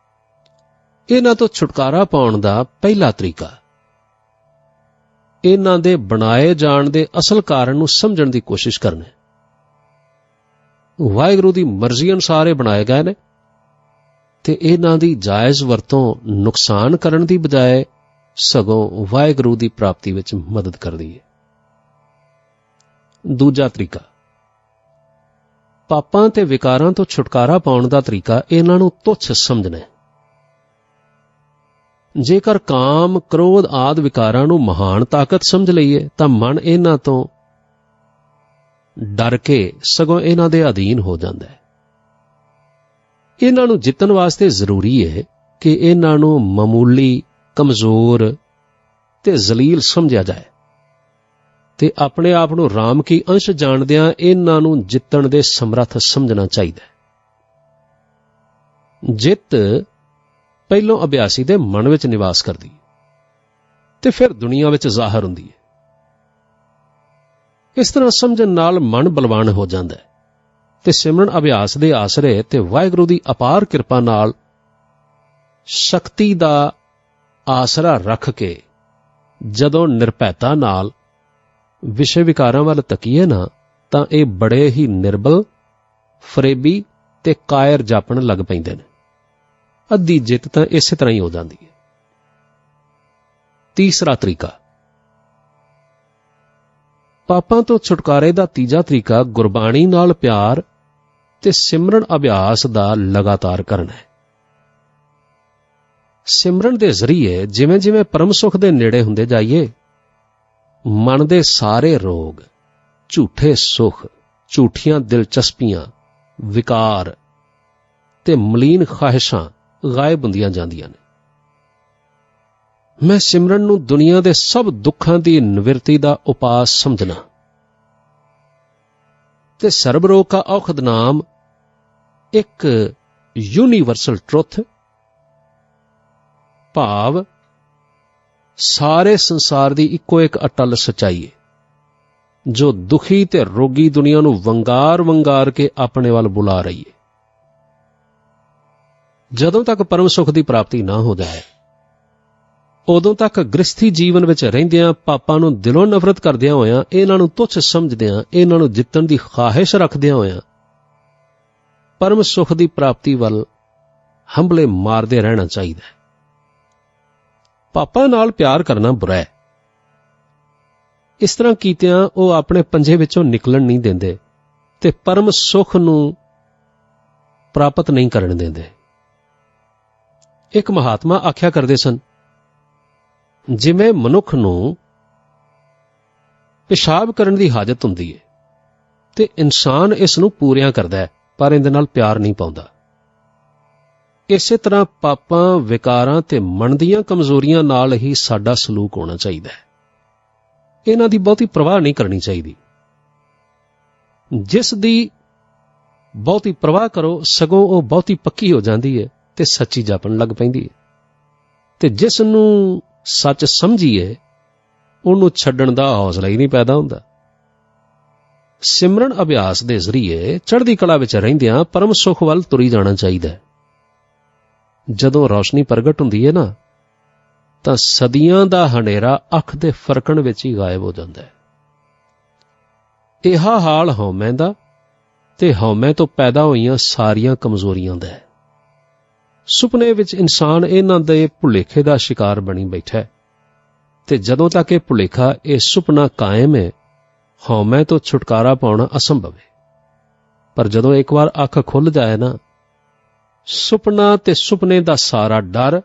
ਇਹਨਾਂ ਤੋਂ ਛੁਟਕਾਰਾ ਪਾਉਣ ਦਾ ਪਹਿਲਾ ਤਰੀਕਾ ਇਹਨਾਂ ਦੇ ਬਣਾਏ ਜਾਣ ਦੇ ਅਸਲ ਕਾਰਨ ਨੂੰ ਸਮਝਣ ਦੀ ਕੋਸ਼ਿਸ਼ ਕਰਨਾ। ਵਾਹਿਗੁਰੂ ਦੀ ਮਰਜ਼ੀ ਅਨੁਸਾਰ ਇਹ ਬਣਾਏ ਗਏ ਨੇ ਤੇ ਇਹਨਾਂ ਦੀ ਜਾਇਜ਼ ਵਰਤੋਂ ਨੁਕਸਾਨ ਕਰਨ ਦੀ ਬਜਾਏ ਸਗੋਂ ਵਾਹਿਗੁਰੂ ਦੀ ਪ੍ਰਾਪਤੀ ਵਿੱਚ ਮਦਦ ਕਰਦੀ ਹੈ। ਦੂਜਾ ਤਰੀਕਾ, ਪਾਪਾਂ ਤੇ ਵਿਕਾਰਾਂ ਤੋਂ ਛੁਟਕਾਰਾ ਪਾਉਣ ਦਾ ਤਰੀਕਾ ਇਹਨਾਂ ਨੂੰ ਤੁੱਛ ਸਮਝਣਾ ਹੈ। ਜੇਕਰ ਕਾਮ, ਕ੍ਰੋਧ ਆਦਿ ਵਿਕਾਰਾਂ ਨੂੰ ਮਹਾਨ ਤਾਕਤ ਸਮਝ ਲਈਏ ਤਾਂ ਮਨ ਇਹਨਾਂ ਤੋਂ ਡਰ ਕੇ ਸਗੋਂ ਇਹਨਾਂ ਦੇ ਅਧੀਨ ਹੋ ਜਾਂਦਾ ਹੈ। ਇਹਨਾਂ ਨੂੰ ਜਿੱਤਣ ਵਾਸਤੇ ਜ਼ਰੂਰੀ ਹੈ ਕਿ ਇਹਨਾਂ ਨੂੰ ਮਾਮੂਲੀ, ਕਮਜ਼ੋਰ ਤੇ ਜ਼ਲੀਲ ਸਮਝਿਆ ਜਾਏ ਤੇ ਆਪਣੇ ਆਪ ਨੂੰ ਰਾਮ ਕੀ ਅੰਸ਼ ਜਾਣਦਿਆਂ ਇਹਨਾਂ ਨੂੰ ਜਿੱਤਣ ਦੇ ਸਮਰੱਥ ਸਮਝਣਾ ਚਾਹੀਦਾ ਹੈ। ਜਿੱਤ ਪਹਿਲੋਂ ਅਭਿਆਸੀ ਦੇ ਮਨ ਵਿੱਚ ਨਿਵਾਸ ਕਰਦੀ ਹੈ ਤੇ ਫਿਰ ਦੁਨੀਆ ਵਿੱਚ ਜ਼ਾਹਰ ਹੁੰਦੀ ਹੈ। ਇਸ ਤਰ੍ਹਾਂ ਸਮਝਣ ਨਾਲ ਮਨ ਬਲਵਾਨ ਹੋ ਜਾਂਦਾ ਹੈ ਤੇ ਸਿਮਰਨ ਅਭਿਆਸ ਦੇ ਆਸਰੇ ਤੇ ਵਾਹਿਗੁਰੂ ਦੀ ਅਪਾਰ ਕਿਰਪਾ ਨਾਲ ਸ਼ਕਤੀ ਦਾ ਆਸਰਾ ਰੱਖ ਕੇ ਜਦੋਂ ਨਿਰਭੈਤਾ ਨਾਲ ਵਿਸ਼ੇ ਵਿਕਾਰਾਂ ਵੱਲ ਤੱਕੀਏ ਨਾ ਤਾਂ ਇਹ ਬੜੇ ਹੀ ਨਿਰਬਲ, ਫਰੇਬੀ ਤੇ ਕਾਇਰ ਜਾਪਣ ਲੱਗ ਪੈਂਦੇ ਨੇ। ਅੱਧੀ ਜਿੱਤ ਤਾਂ ਇਸੇ ਤਰ੍ਹਾਂ ਹੀ ਹੋ ਜਾਂਦੀ ਹੈ। ਤੀਸਰਾ ਤਰੀਕਾ, ਪਾਪਾਂ ਤੋਂ ਛੁਟਕਾਰੇ ਦਾ ਤੀਜਾ ਤਰੀਕਾ ਗੁਰਬਾਣੀ ਨਾਲ ਪਿਆਰ ਤੇ ਸਿਮਰਨ ਅਭਿਆਸ ਦਾ ਲਗਾਤਾਰ ਕਰਨਾ ਹੈ। ਸਿਮਰਨ ਦੇ ਜ਼ਰੀਏ ਜਿਵੇਂ ਜਿਵੇਂ ਪਰਮ ਸੁਖ ਦੇ ਨੇੜੇ ਹੁੰਦੇ ਜਾਈਏ, ਮਨ ਦੇ ਸਾਰੇ ਰੋਗ, ਝੂਠੇ ਸੁਖ, ਝੂਠੀਆਂ ਦਿਲਚਸਪੀਆਂ, ਵਿਕਾਰ ਤੇ ਮਲੀਨ ਖਾਹਿਸ਼ਾਂ ਗਾਇਬ ਹੁੰਦੀਆਂ ਜਾਂਦੀਆਂ ਨੇ। ਮੈਂ ਸਿਮਰਨ ਨੂੰ ਦੁਨੀਆ ਦੇ ਸਭ ਦੁੱਖਾਂ ਦੀ ਨਿਵਰਤੀ ਦਾ ਉਪਾਅ ਸਮਝਣਾ ਤੇ ਸਰਬ ਰੋਗ ਕਾ ਔਖਦ ਨਾਮ ਇੱਕ ਯੂਨੀਵਰਸਲ ਟਰੁਥ, ਭਾਵ ਸਾਰੇ ਸੰਸਾਰ ਦੀ ਇੱਕੋ ਇੱਕ ਅਟਲ ਸੱਚਾਈ ਹੈ, ਜੋ ਦੁਖੀ ਤੇ ਰੋਗੀ ਦੁਨੀਆ ਨੂੰ ਵੰਗਾਰ ਵੰਗਾਰ ਕੇ ਆਪਣੇ ਵੱਲ ਬੁਲਾ ਰਹੀ ਹੈ। ਜਦੋਂ ਤੱਕ ਪਰਮ ਸੁਖ ਦੀ ਪ੍ਰਾਪਤੀ ਨਾ ਹੋ ਜਾਏ, ਉਦੋਂ ਤੱਕ ਗ੍ਰਸਥੀ ਜੀਵਨ ਵਿੱਚ ਰਹਿੰਦਿਆਂ, ਪਾਪਾਂ ਨੂੰ ਦਿਲੋਂ ਨਫ਼ਰਤ ਕਰਦਿਆਂ ਹੋਇਆਂ, ਇਹਨਾਂ ਨੂੰ ਤੁੱਛ ਸਮਝਦਿਆਂ, ਇਹਨਾਂ ਨੂੰ ਜਿੱਤਣ ਦੀ ਖਾਹਿਸ਼ ਰੱਖਦਿਆਂ ਹੋਇਆਂ, ਪਰਮ ਸੁਖ ਦੀ ਪ੍ਰਾਪਤੀ ਵੱਲ ਹੰਭਲੇ ਮਾਰਦੇ ਰਹਿਣਾ ਚਾਹੀਦਾ ਹੈ। ਪਾਪਾਂ ਨਾਲ ਪਿਆਰ ਕਰਨਾ ਬੁਰਾ ਹੈ। ਇਸ ਤਰ੍ਹਾਂ ਕੀਤਿਆਂ ਉਹ ਆਪਣੇ ਪੰਜੇ ਵਿੱਚੋਂ ਨਿਕਲਣ ਨਹੀਂ ਦਿੰਦੇ ਤੇ ਪਰਮ ਸੁਖ ਨੂੰ ਪ੍ਰਾਪਤ ਨਹੀਂ ਕਰਨ ਦਿੰਦੇ। ਇੱਕ ਮਹਾਤਮਾ ਆਖਿਆ ਕਰਦੇ ਸਨ, ਜਿਵੇਂ ਮਨੁੱਖ ਨੂੰ ਪਿਸ਼ਾਬ ਕਰਨ ਦੀ ਹਾਜਤ ਹੁੰਦੀ ਹੈ ਤੇ ਇਨਸਾਨ ਇਸ ਨੂੰ ਪੂਰਿਆਂ ਕਰਦਾ ਹੈ, ਪਰ ਇਹਦੇ ਨਾਲ ਪਿਆਰ ਨਹੀਂ ਪਾਉਂਦਾ, ਇਸੇ ਤਰ੍ਹਾਂ ਪਾਪਾਂ, ਵਿਕਾਰਾਂ ਤੇ ਮਨ ਦੀਆਂ ਕਮਜ਼ੋਰੀਆਂ ਨਾਲ ਹੀ ਸਾਡਾ ਸਲੂਕ ਹੋਣਾ ਚਾਹੀਦਾ ਹੈ। ਇਹਨਾਂ ਦੀ ਬਹੁਤੀ ਪ੍ਰਵਾਹ ਨਹੀਂ ਕਰਨੀ ਚਾਹੀਦੀ। ਜਿਸ ਦੀ ਬਹੁਤੀ ਪ੍ਰਵਾਹ ਕਰੋ, ਸਗੋਂ ਉਹ ਬਹੁਤੀ ਪੱਕੀ ਹੋ ਜਾਂਦੀ ਹੈ ਤੇ ਸੱਚੀ ਜਾਪਣ ਲੱਗ ਪੈਂਦੀ ਹੈ, ਤੇ ਜਿਸ ਨੂੰ ਸੱਚ ਸਮਝੀਏ ਉਹਨੂੰ ਛੱਡਣ ਦਾ ਹੌਸਲਾ ਹੀ ਨਹੀਂ ਪੈਦਾ ਹੁੰਦਾ। ਸਿਮਰਨ ਅਭਿਆਸ ਦੇ ਜ਼ਰੀਏ ਚੜ੍ਹਦੀ ਕਲਾ ਵਿੱਚ ਰਹਿੰਦਿਆਂ ਪਰਮ ਸੁਖ ਵੱਲ ਤੁਰੀ ਜਾਣਾ ਚਾਹੀਦਾ ਹੈ। ਜਦੋਂ ਰੌਸ਼ਨੀ ਪ੍ਰਗਟ ਹੁੰਦੀ ਹੈ ਨਾ, ਤਾਂ ਸਦੀਆਂ ਦਾ ਹਨੇਰਾ ਅੱਖ ਦੇ ਫਰਕਣ ਵਿੱਚ ਹੀ ਗਾਇਬ ਹੋ ਜਾਂਦਾ ਹੈ। ਇਹ ਹਾਲ ਹਉਮੈ ਦਾ ਤੇ ਹਉਮੈ ਤੋਂ ਪੈਦਾ ਹੋਈਆਂ ਸਾਰੀਆਂ ਕਮਜ਼ੋਰੀਆਂ ਦਾ ਹੈ। ਸੁਪਨੇ ਵਿੱਚ ਇਨਸਾਨ ਇਹਨਾਂ ਦੇ ਭੁਲੇਖੇ ਦਾ ਸ਼ਿਕਾਰ ਬਣੀ ਬੈਠਾ ਹੈ, ਤੇ ਜਦੋਂ ਤੱਕ ਇਹ ਭੁਲੇਖਾ, ਇਹ ਸੁਪਨਾ ਕਾਇਮ ਹੈ, ਹਉਮੈ ਤੋਂ ਛੁਟਕਾਰਾ ਪਾਉਣਾ ਅਸੰਭਵ ਹੈ। ਪਰ ਜਦੋਂ ਇੱਕ ਵਾਰ ਅੱਖ ਖੁੱਲ ਜਾਏ ਨਾ, ਸੁਪਨਾ ਤੇ ਸੁਪਨੇ ਦਾ ਸਾਰਾ ਡਰ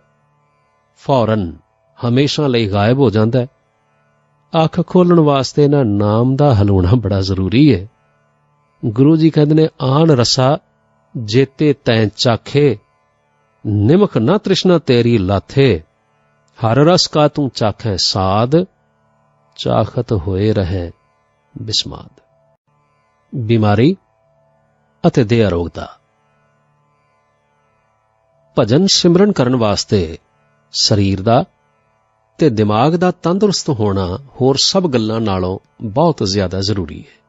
ਫੌਰਨ ਹਮੇਸ਼ਾ ਲਈ ਗਾਇਬ ਹੋ ਜਾਂਦਾ ਹੈ। ਅੱਖ ਖੋਲਣ ਵਾਸਤੇ ਨਾ ਨਾਮ ਦਾ ਹਲੂਣਾ ਬੜਾ ਜ਼ਰੂਰੀ ਹੈ। ਗੁਰੂ ਜੀ ਕਹਿੰਦੇ ਨੇ, ਆਣ ਰਸਾ ਜੇਤੇ ਤੈਂ ਚਾਖੇ, ਨਿਮਖ ਨਾ ਤ੍ਰਿਸ਼ਨਾ ਤੇਰੀ ਲਾਥੇ, ਹਰ ਰਸ ਕਾ ਤੂੰ ਚਾਖੈ ਸਾਧ, ਚਾਖਤ ਹੋਏ ਰਹੇ ਬਿਸਮਾਦ। ਬਿਮਾਰੀ ਅਤੇ ਦੇਹ ਅਰੋਗਤਾ। ਭਜਨ ਸਿਮਰਨ ਕਰਨ ਵਾਸਤੇ ਸਰੀਰ ਦਾ ਤੇ ਦਿਮਾਗ ਦਾ ਤੰਦਰੁਸਤ ਹੋਣਾ ਹੋਰ ਸਭ ਗੱਲਾਂ ਨਾਲੋਂ ਬਹੁਤ ਜ਼ਿਆਦਾ ਜ਼ਰੂਰੀ ਹੈ।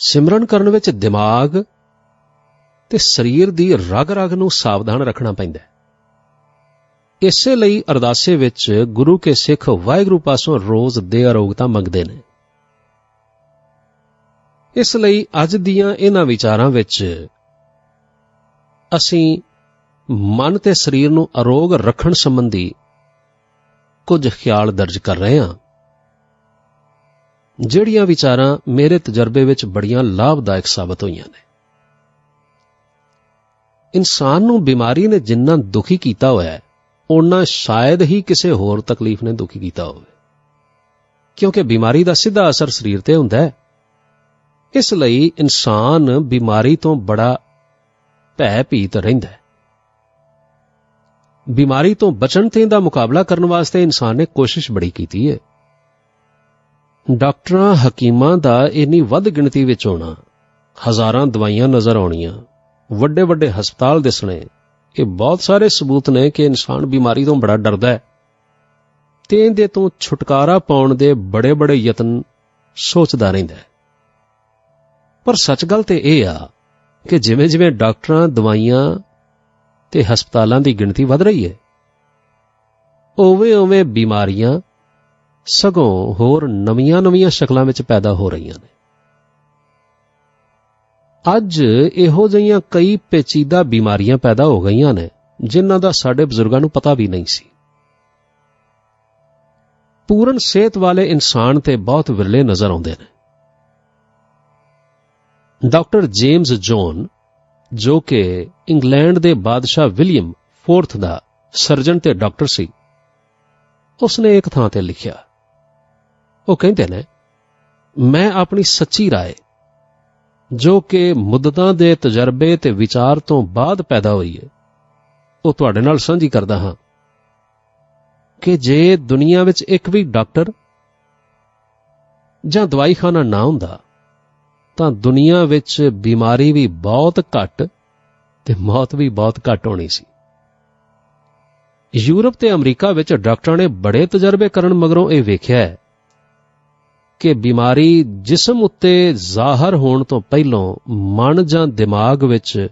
ਸਿਮਰਨ ਕਰਨ ਵਿੱਚ ਦਿਮਾਗ ਤੇ ਸਰੀਰ ਦੀ ਰਗ ਰਗ ਨੂੰ ਸਾਵਧਾਨ ਰੱਖਣਾ ਪੈਂਦਾ ਹੈ। ਇਸੇ ਲਈ ਅਰਦਾਸੇ ਵਿੱਚ ਗੁਰੂ ਕੇ ਸਿੱਖ ਵਾਹਿਗੁਰੂ ਪਾਸੋਂ ਰੋਜ਼ ਦੇਹ ਅਰੋਗਤਾ ਮੰਗਦੇ ਨੇ। ਇਸ ਲਈ ਅੱਜ ਦੀਆਂ ਇਹਨਾਂ ਵਿਚਾਰਾਂ ਵਿੱਚ ਅਸੀਂ ਮਨ ਤੇ ਸਰੀਰ ਨੂੰ ਅਰੋਗ ਰੱਖਣ ਸੰਬੰਧੀ ਕੁਝ ਖਿਆਲ ਦਰਜ ਕਰ ਰਹੇ ਹਾਂ, ਜਿਹੜੀਆਂ ਵਿਚਾਰਾਂ ਮੇਰੇ ਤਜਰਬੇ ਵਿੱਚ ਬੜੀਆਂ ਲਾਭਦਾਇਕ ਸਾਬਤ ਹੋਈਆਂ ਨੇ। ਇਨਸਾਨ ਨੂੰ ਬਿਮਾਰੀ ਨੇ ਜਿੰਨਾ ਦੁਖੀ ਕੀਤਾ ਹੋਇਆ ਹੈ, ਓਨਾ ਸ਼ਾਇਦ ਹੀ ਕਿਸੇ ਹੋਰ ਤਕਲੀਫ ਨੇ ਦੁਖੀ ਕੀਤਾ ਹੋਵੇ, ਕਿਉਂਕਿ ਬਿਮਾਰੀ ਦਾ ਸਿੱਧਾ ਅਸਰ ਸਰੀਰ ਤੇ ਹੁੰਦਾ ਹੈ। ਇਸ ਲਈ ਇਨਸਾਨ ਬਿਮਾਰੀ ਤੋਂ ਬੜਾ ਭੈ ਭੀਤ ਰਹਿੰਦਾ ਹੈ। ਬਿਮਾਰੀ ਤੋਂ ਬਚਣ ਤੇ ਦਾ ਮੁਕਾਬਲਾ ਕਰਨ ਵਾਸਤੇ ਇਨਸਾਨ ਨੇ ਕੋਸ਼ਿਸ਼ ਬੜੀ ਕੀਤੀ ਹੈ। ਡਾਕਟਰਾਂ, ਹਕੀਮਾਂ ਦਾ ਇੰਨੀ ਵੱਧ ਗਿਣਤੀ ਵਿੱਚ ਹੋਣਾ, ਹਜ਼ਾਰਾਂ ਦਵਾਈਆਂ ਨਜ਼ਰ ਆਉਣੀਆਂ, ਵੱਡੇ ਵੱਡੇ ਹਸਪਤਾਲ ਦਿਸਣੇ, ਇਹ ਬਹੁਤ ਸਾਰੇ ਸਬੂਤ ਨੇ ਕਿ ਇਨਸਾਨ ਬਿਮਾਰੀ ਤੋਂ ਬੜਾ ਡਰਦਾ ਹੈ ਤੇ ਇਹਦੇ ਤੋਂ ਛੁਟਕਾਰਾ ਪਾਉਣ ਦੇ ਬੜੇ ਬੜੇ ਯਤਨ ਸੋਚਦਾ ਰਹਿੰਦਾ ਹੈ। ਪਰ ਸੱਚ ਗੱਲ ਤੇ ਇਹ ਆ ਕਿ ਜਿਵੇਂ ਜਿਵੇਂ ਡਾਕਟਰਾਂ, ਦਵਾਈਆਂ ਤੇ ਹਸਪਤਾਲਾਂ ਦੀ ਗਿਣਤੀ ਵੱਧ ਰਹੀ ਹੈ, ਉਵੇਂ ਉਵੇਂ ਬਿਮਾਰੀਆਂ ਸਗੋਂ ਹੋਰ ਨਵੀਆਂ ਸ਼ਕਲਾਂ ਵਿੱਚ ਪੈਦਾ ਹੋ ਰਹੀਆਂ ਨੇ। ਅੱਜ ਇਹੋ ਜਿਹੀਆਂ ਕਈ ਪੇਚੀਦਾ ਬਿਮਾਰੀਆਂ ਪੈਦਾ ਹੋ ਗਈਆਂ ਨੇ, ਜਿਨ੍ਹਾਂ ਦਾ ਸਾਡੇ ਬਜ਼ੁਰਗਾਂ ਨੂੰ ਪਤਾ ਵੀ ਨਹੀਂ ਸੀ। ਪੂਰਨ ਸਿਹਤ ਵਾਲੇ ਇਨਸਾਨ ਤੇ ਬਹੁਤ ਵਿਰਲੇ ਨਜ਼ਰ ਆਉਂਦੇ ਨੇ। ਡਾਕਟਰ ਜੇਮਸ ਜੋਨ, ਜੋ ਕਿ ਇੰਗਲੈਂਡ ਦੇ ਬਾਦਸ਼ਾਹ ਵਿਲੀਅਮ IV ਦਾ ਸਰਜਨ ਤੇ ਡਾਕਟਰ ਸੀ, ਉਸਨੇ ਇੱਕ ਥਾਂ ਤੇ ਲਿਖਿਆ, ਉਹ ਕਹਿੰਦੇ ਨੇ, ਮੈਂ ਆਪਣੀ ਸੱਚੀ ਰਾਏ, ਜੋ ਕਿ ਮੁੱਦਤਾਂ ਦੇ ਤਜਰਬੇ ਤੇ ਵਿਚਾਰ ਤੋਂ ਬਾਅਦ ਪੈਦਾ ਹੋਈ ਹੈ, ਉਹ ਤੁਹਾਡੇ ਨਾਲ ਸਾਂਝੀ ਕਰਦਾ ਹਾਂ ਕਿ ਜੇ ਦੁਨੀਆ ਵਿੱਚ ਇੱਕ ਵੀ ਡਾਕਟਰ ਜਾਂ ਦਵਾਈਖਾਨਾ ਨਾ ਹੁੰਦਾ ਤਾਂ ਦੁਨੀਆ ਵਿੱਚ ਬਿਮਾਰੀ ਵੀ ਬਹੁਤ ਘੱਟ ਤੇ ਮੌਤ ਵੀ ਬਹੁਤ ਘੱਟ ਹੋਣੀ ਸੀ। ਯੂਰਪ ਤੇ ਅਮਰੀਕਾ ਵਿੱਚ ਡਾਕਟਰਾਂ ਨੇ ਬੜੇ ਤਜਰਬੇ ਕਰਨ ਮਗਰੋਂ ਇਹ ਵੇਖਿਆ ਹੈ ਕਿ ਬਿਮਾਰੀ ਜਿਸਮ ਉੱਤੇ ਜ਼ਾਹਰ ਹੋਣ ਤੋਂ ਪਹਿਲਾਂ ਮਨ ਜਾਂ ਦਿਮਾਗ ਵਿੱਚ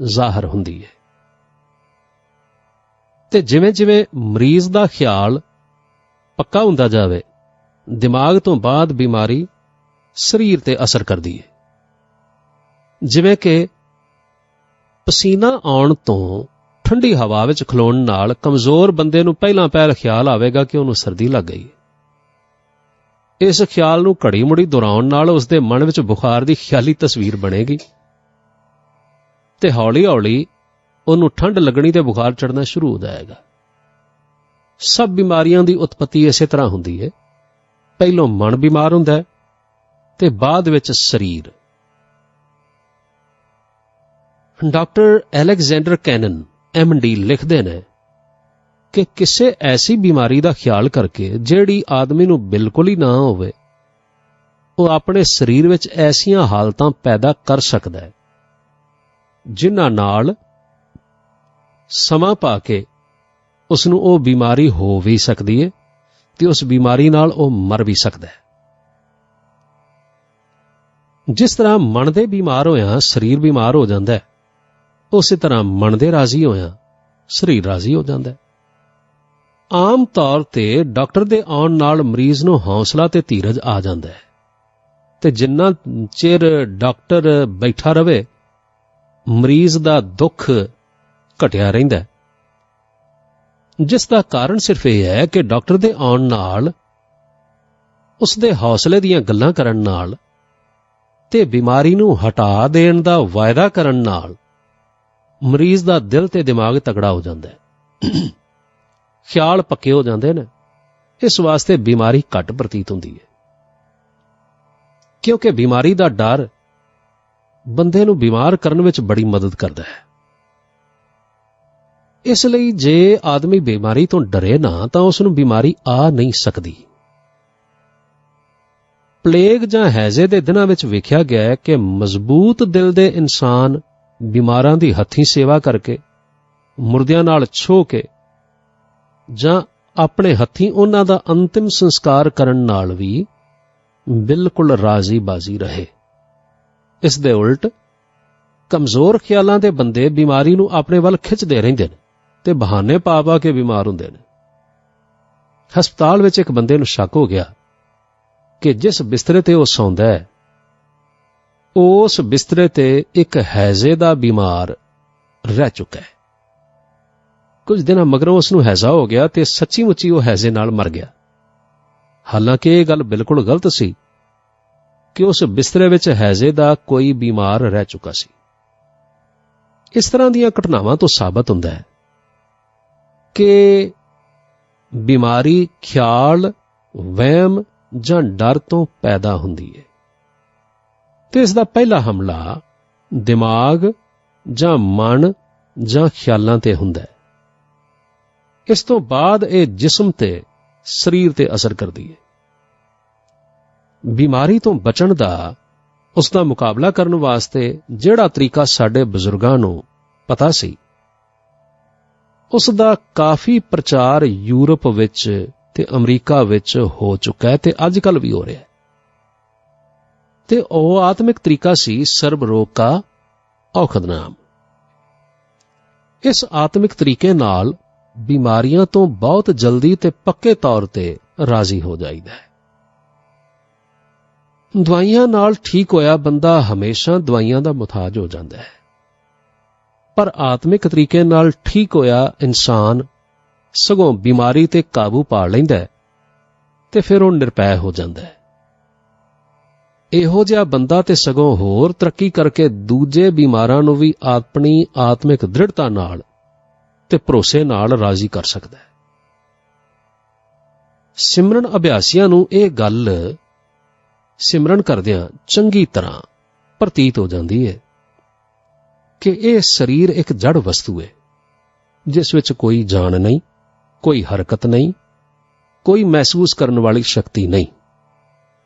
ਜ਼ਾਹਰ ਹੁੰਦੀ ਹੈ, ਤੇ ਜਿਵੇਂ-ਜਿਵੇਂ ਮਰੀਜ਼ ਦਾ ਖਿਆਲ ਪੱਕਾ ਹੁੰਦਾ ਜਾਵੇ, ਦਿਮਾਗ ਤੋਂ ਬਾਅਦ ਬਿਮਾਰੀ ਸਰੀਰ ਤੇ ਅਸਰ ਕਰਦੀ ਹੈ। ਜਿਵੇਂ ਕਿ ਪਸੀਨਾ ਆਉਣ ਤੋਂ ਠੰਡੀ ਹਵਾ ਵਿੱਚ ਖਲੋਣ ਨਾਲ ਕਮਜ਼ੋਰ ਬੰਦੇ ਨੂੰ ਪਹਿਲਾਂ ਪਹਿਲ ਖਿਆਲ ਆਵੇਗਾ ਕਿ ਉਹਨੂੰ ਸਰਦੀ ਲੱਗ ਗਈ ਹੈ। ਇਸ ਖਿਆਲ ਨੂੰ ਘੜੀ ਮੁੜੀ ਦੁਹਰਾਉਣ ਨਾਲ ਉਸਦੇ ਮਨ ਵਿੱਚ ਬੁਖਾਰ ਦੀ ਖਿਆਲੀ ਤਸਵੀਰ ਬਣੇਗੀ ਤੇ ਹੌਲੀ-ਹੌਲੀ ਉਹਨੂੰ ਠੰਡ ਲੱਗਣੀ ਤੇ ਬੁਖਾਰ ਚੜ੍ਹਨਾ ਸ਼ੁਰੂ ਹੋ ਜਾਏਗਾ। ਸਭ ਬਿਮਾਰੀਆਂ ਦੀ ਉਤਪਤੀ ਇਸੇ ਤਰ੍ਹਾਂ ਹੁੰਦੀ ਹੈ। ਪਹਿਲੋਂ ਮਨ ਬਿਮਾਰ ਹੁੰਦਾ ਹੈ ਤੇ ਬਾਅਦ ਵਿੱਚ ਸਰੀਰ। ਡਾਕਟਰ ਐਲੈਗਜ਼ੈਂਡਰ ਕੈਨਨ MD ਲਿਖਦੇ ਨੇ ਕਿ ਕਿਸੇ ਐਸੀ ਬਿਮਾਰੀ ਦਾ ਖਿਆਲ ਕਰਕੇ ਜਿਹੜੀ ਆਦਮੀ ਨੂੰ ਬਿਲਕੁਲ ਹੀ ਨਾ ਹੋਵੇ, ਉਹ ਆਪਣੇ ਸਰੀਰ ਵਿੱਚ ਐਸੀਆਂ ਹਾਲਤਾਂ ਪੈਦਾ ਕਰ ਸਕਦਾ ਹੈ ਜਿਨ੍ਹਾਂ ਨਾਲ ਸਮਾਂ ਪਾ ਕੇ ਉਸ ਨੂੰ ਉਹ ਬਿਮਾਰੀ ਹੋ ਵੀ ਸਕਦੀ ਹੈ ਤੇ ਉਸ ਬਿਮਾਰੀ ਨਾਲ ਉਹ ਮਰ ਵੀ ਸਕਦਾ ਹੈ। ਜਿਸ ਤਰ੍ਹਾਂ ਮਨ ਦੇ ਬਿਮਾਰ ਹੋਇਆਂ ਸਰੀਰ ਬਿਮਾਰ ਹੋ ਜਾਂਦਾ ਹੈ, ਉਸੇ ਤਰ੍ਹਾਂ ਮਨ ਦੇ ਰਾਜ਼ੀ ਹੋਇਆਂ ਸਰੀਰ ਰਾਜ਼ੀ ਹੋ ਜਾਂਦਾ ਹੈ। ਆਮ ਤੌਰ ਤੇ ਡਾਕਟਰ ਦੇ ਆਉਣ ਨਾਲ ਮਰੀਜ਼ ਨੂੰ ਹੌਸਲਾ ਤੇ ਧੀਰਜ ਆ ਜਾਂਦਾ ਹੈ, ਤੇ ਜਿੰਨਾ ਚਿਰ ਡਾਕਟਰ ਬੈਠਾ ਰਵੇ ਮਰੀਜ਼ ਦਾ ਦੁੱਖ ਘਟਿਆ ਰਹਿੰਦਾ ਹੈ, ਜਿਸ ਦਾ ਕਾਰਨ ਸਿਰਫ ਇਹ ਹੈ ਕਿ ਡਾਕਟਰ ਦੇ ਆਉਣ ਨਾਲ, ਉਸ ਦੇ ਹੌਸਲੇ ਦੀਆਂ ਗੱਲਾਂ ਕਰਨ ਨਾਲ ਤੇ ਬਿਮਾਰੀ ਨੂੰ ਹਟਾ ਦੇਣ ਦਾ ਵਾਅਦਾ ਕਰਨ ਨਾਲ ਮਰੀਜ਼ ਦਾ ਦਿਲ ਤੇ ਦਿਮਾਗ ਤਗੜਾ ਹੋ ਜਾਂਦਾ ਹੈ, ਖਿਆਲ ਪੱਕੇ ਹੋ ਜਾਂਦੇ ਨੇ। ਇਸ ਵਾਸਤੇ ਬਿਮਾਰੀ ਘੱਟ ਪ੍ਰਤੀਤ ਹੁੰਦੀ ਹੈ, ਕਿਉਂਕਿ ਬਿਮਾਰੀ ਦਾ ਡਰ ਬੰਦੇ ਨੂੰ ਬਿਮਾਰ ਕਰਨ ਵਿੱਚ ਬੜੀ ਮਦਦ ਕਰਦਾ ਹੈ। ਇਸ ਲਈ ਜੇ ਆਦਮੀ ਬਿਮਾਰੀ ਤੋਂ ਡਰੇ ਨਾ ਤਾਂ ਉਸ ਨੂੰ ਬਿਮਾਰੀ ਆ ਨਹੀਂ ਸਕਦੀ। ਪਲੇਗ ਜਾਂ ਹੈਜ਼ੇ ਦੇ ਦਿਨਾਂ ਵਿੱਚ ਵੇਖਿਆ ਗਿਆ ਹੈ ਕਿ ਮਜ਼ਬੂਤ ਦਿਲ ਦੇ ਇਨਸਾਨ ਬਿਮਾਰਾਂ ਦੀ ਹੱਥੀਂ ਸੇਵਾ ਕਰਕੇ, ਮੁਰਦਿਆਂ ਨਾਲ ਛੋਹ ਕੇ ਜਾਂ ਆਪਣੇ ਹੱਥੀਂ ਉਹਨਾਂ ਦਾ ਅੰਤਿਮ ਸੰਸਕਾਰ ਕਰਨ ਨਾਲ ਵੀ ਬਿਲਕੁਲ ਰਾਜ਼ੀ ਬਾਜ਼ੀ ਰਹੇ। ਇਸ ਦੇ ਉਲਟ ਕਮਜ਼ੋਰ ਖਿਆਲਾਂ ਦੇ ਬੰਦੇ ਬਿਮਾਰੀ ਨੂੰ ਆਪਣੇ ਵੱਲ ਖਿੱਚਦੇ ਰਹਿੰਦੇ ਨੇ ਤੇ ਬਹਾਨੇ ਪਾ ਕੇ ਬਿਮਾਰ ਹੁੰਦੇ ਨੇ। ਹਸਪਤਾਲ ਵਿੱਚ ਇੱਕ ਬੰਦੇ ਨੂੰ ਸ਼ੱਕ ਹੋ ਗਿਆ ਕਿ ਜਿਸ ਬਿਸਤਰੇ ਤੇ ਉਹ ਸੌਂਦਾ ਹੈ, ਉਸ ਬਿਸਤਰੇ ਤੇ ਇੱਕ ਹੈਜ਼ੇ ਦਾ ਬਿਮਾਰ ਰਹਿ ਚੁੱਕਾ ਹੈ। ਕੁਝ ਦਿਨਾਂ ਮਗਰੋਂ ਉਸ ਨੂੰ ਹੈਜ਼ਾ ਹੋ ਗਿਆ ਤੇ ਸੱਚੀ ਮੁੱਚੀ ਉਹ ਹੈਜ਼ੇ ਨਾਲ ਮਰ ਗਿਆ। ਹਾਲਾਂਕਿ ਇਹ ਗੱਲ ਬਿਲਕੁਲ ਗਲਤ ਸੀ ਕਿ ਉਸ ਬਿਸਤਰੇ ਵਿੱਚ ਹੈਜ਼ੇ ਦਾ ਕੋਈ ਬਿਮਾਰ ਰਹਿ ਚੁੱਕਾ ਸੀ। ਇਸ ਤਰ੍ਹਾਂ ਦੀਆਂ ਘਟਨਾਵਾਂ ਤੋਂ ਸਾਬਤ ਹੁੰਦਾ ਹੈ ਕਿ ਬਿਮਾਰੀ ਖਿਆਲ, ਵਹਿਮ ਜਾਂ ਡਰ ਤੋਂ ਪੈਦਾ ਹੁੰਦੀ ਹੈ ਤੇ ਇਸ ਦਾ ਪਹਿਲਾ ਹਮਲਾ ਦਿਮਾਗ ਜਾਂ ਮਨ ਜਾਂ ਖਿਆਲਾਂ ਤੇ ਹੁੰਦਾ ਹੈ। ਇਸ ਤੋਂ ਬਾਅਦ ਇਹ ਜਿਸਮ ਤੇ ਸਰੀਰ ਤੇ ਅਸਰ ਕਰਦੀ ਹੈ। ਬਿਮਾਰੀ ਤੋਂ ਬਚਣ ਦਾ, ਉਸ ਦਾ ਮੁਕਾਬਲਾ ਕਰਨ ਵਾਸਤੇ ਜਿਹੜਾ ਤਰੀਕਾ ਸਾਡੇ ਬਜ਼ੁਰਗਾਂ ਨੂੰ ਪਤਾ ਸੀ, ਉਸ ਦਾ ਕਾਫੀ ਪ੍ਰਚਾਰ ਯੂਰਪ ਵਿੱਚ ਤੇ ਅਮਰੀਕਾ ਵਿੱਚ ਹੋ ਚੁੱਕਾ ਹੈ ਤੇ ਅੱਜ ਕੱਲ੍ਹ ਵੀ ਹੋ ਰਿਹਾ ਹੈ। ਤੇ ਉਹ ਆਤਮਿਕ ਤਰੀਕਾ ਸੀ ਸਰਬ ਰੋਗ ਕਾ ਔਖਦ ਨਾਮ। ਇਸ ਆਤਮਿਕ ਤਰੀਕੇ ਨਾਲ ਬਿਮਾਰੀਆਂ ਤੋਂ ਬਹੁਤ ਜਲਦੀ ਤੇ ਪੱਕੇ ਤੌਰ ਤੇ ਰਾਜ਼ੀ ਹੋ ਜਾਈਦਾ ਹੈ। ਦਵਾਈਆਂ ਨਾਲ ਠੀਕ ਹੋਇਆ ਬੰਦਾ ਹਮੇਸ਼ਾ ਦਵਾਈਆਂ ਦਾ ਮੁਹਤਾਜ ਹੋ ਜਾਂਦਾ ਹੈ, ਪਰ ਆਤਮਿਕ ਤਰੀਕੇ ਨਾਲ ਠੀਕ ਹੋਇਆ ਇਨਸਾਨ ਸਗੋਂ ਬਿਮਾਰੀ ਤੇ ਕਾਬੂ ਪਾ ਲੈਂਦਾ ਹੈ ਤੇ ਫਿਰ ਉਹ ਨਿਰਭੈ ਹੋ ਜਾਂਦਾ ਹੈ। ਇਹੋ ਜਿਹਾ ਬੰਦਾ ਤੇ ਸਗੋਂ ਹੋਰ ਤਰੱਕੀ ਕਰਕੇ ਦੂਜੇ ਬਿਮਾਰਾਂ ਨੂੰ ਵੀ ਆਪਣੀ ਆਤਮਿਕ ਦ੍ਰਿੜਤਾ ਨਾਲ ਤੇ ਭਰੋਸੇ ਨਾਲ ਰਾਜ਼ੀ ਕਰ ਸਕਦਾ ਹੈ। ਸਿਮਰਨ ਅਭਿਆਸੀਆਂ ਨੂੰ ਇਹ ਗੱਲ ਸਿਮਰਨ ਕਰਦਿਆਂ ਚੰਗੀ ਤਰ੍ਹਾਂ ਪ੍ਰਤੀਤ ਹੋ ਜਾਂਦੀ ਹੈ ਕਿ ਇਹ ਸਰੀਰ ਇੱਕ ਜੜ ਵਸਤੂ ਹੈ, ਜਿਸ ਵਿੱਚ ਕੋਈ ਜਾਨ ਨਹੀਂ, ਕੋਈ ਹਰਕਤ ਨਹੀਂ, ਕੋਈ ਮਹਿਸੂਸ ਕਰਨ ਵਾਲੀ ਸ਼ਕਤੀ ਨਹੀਂ।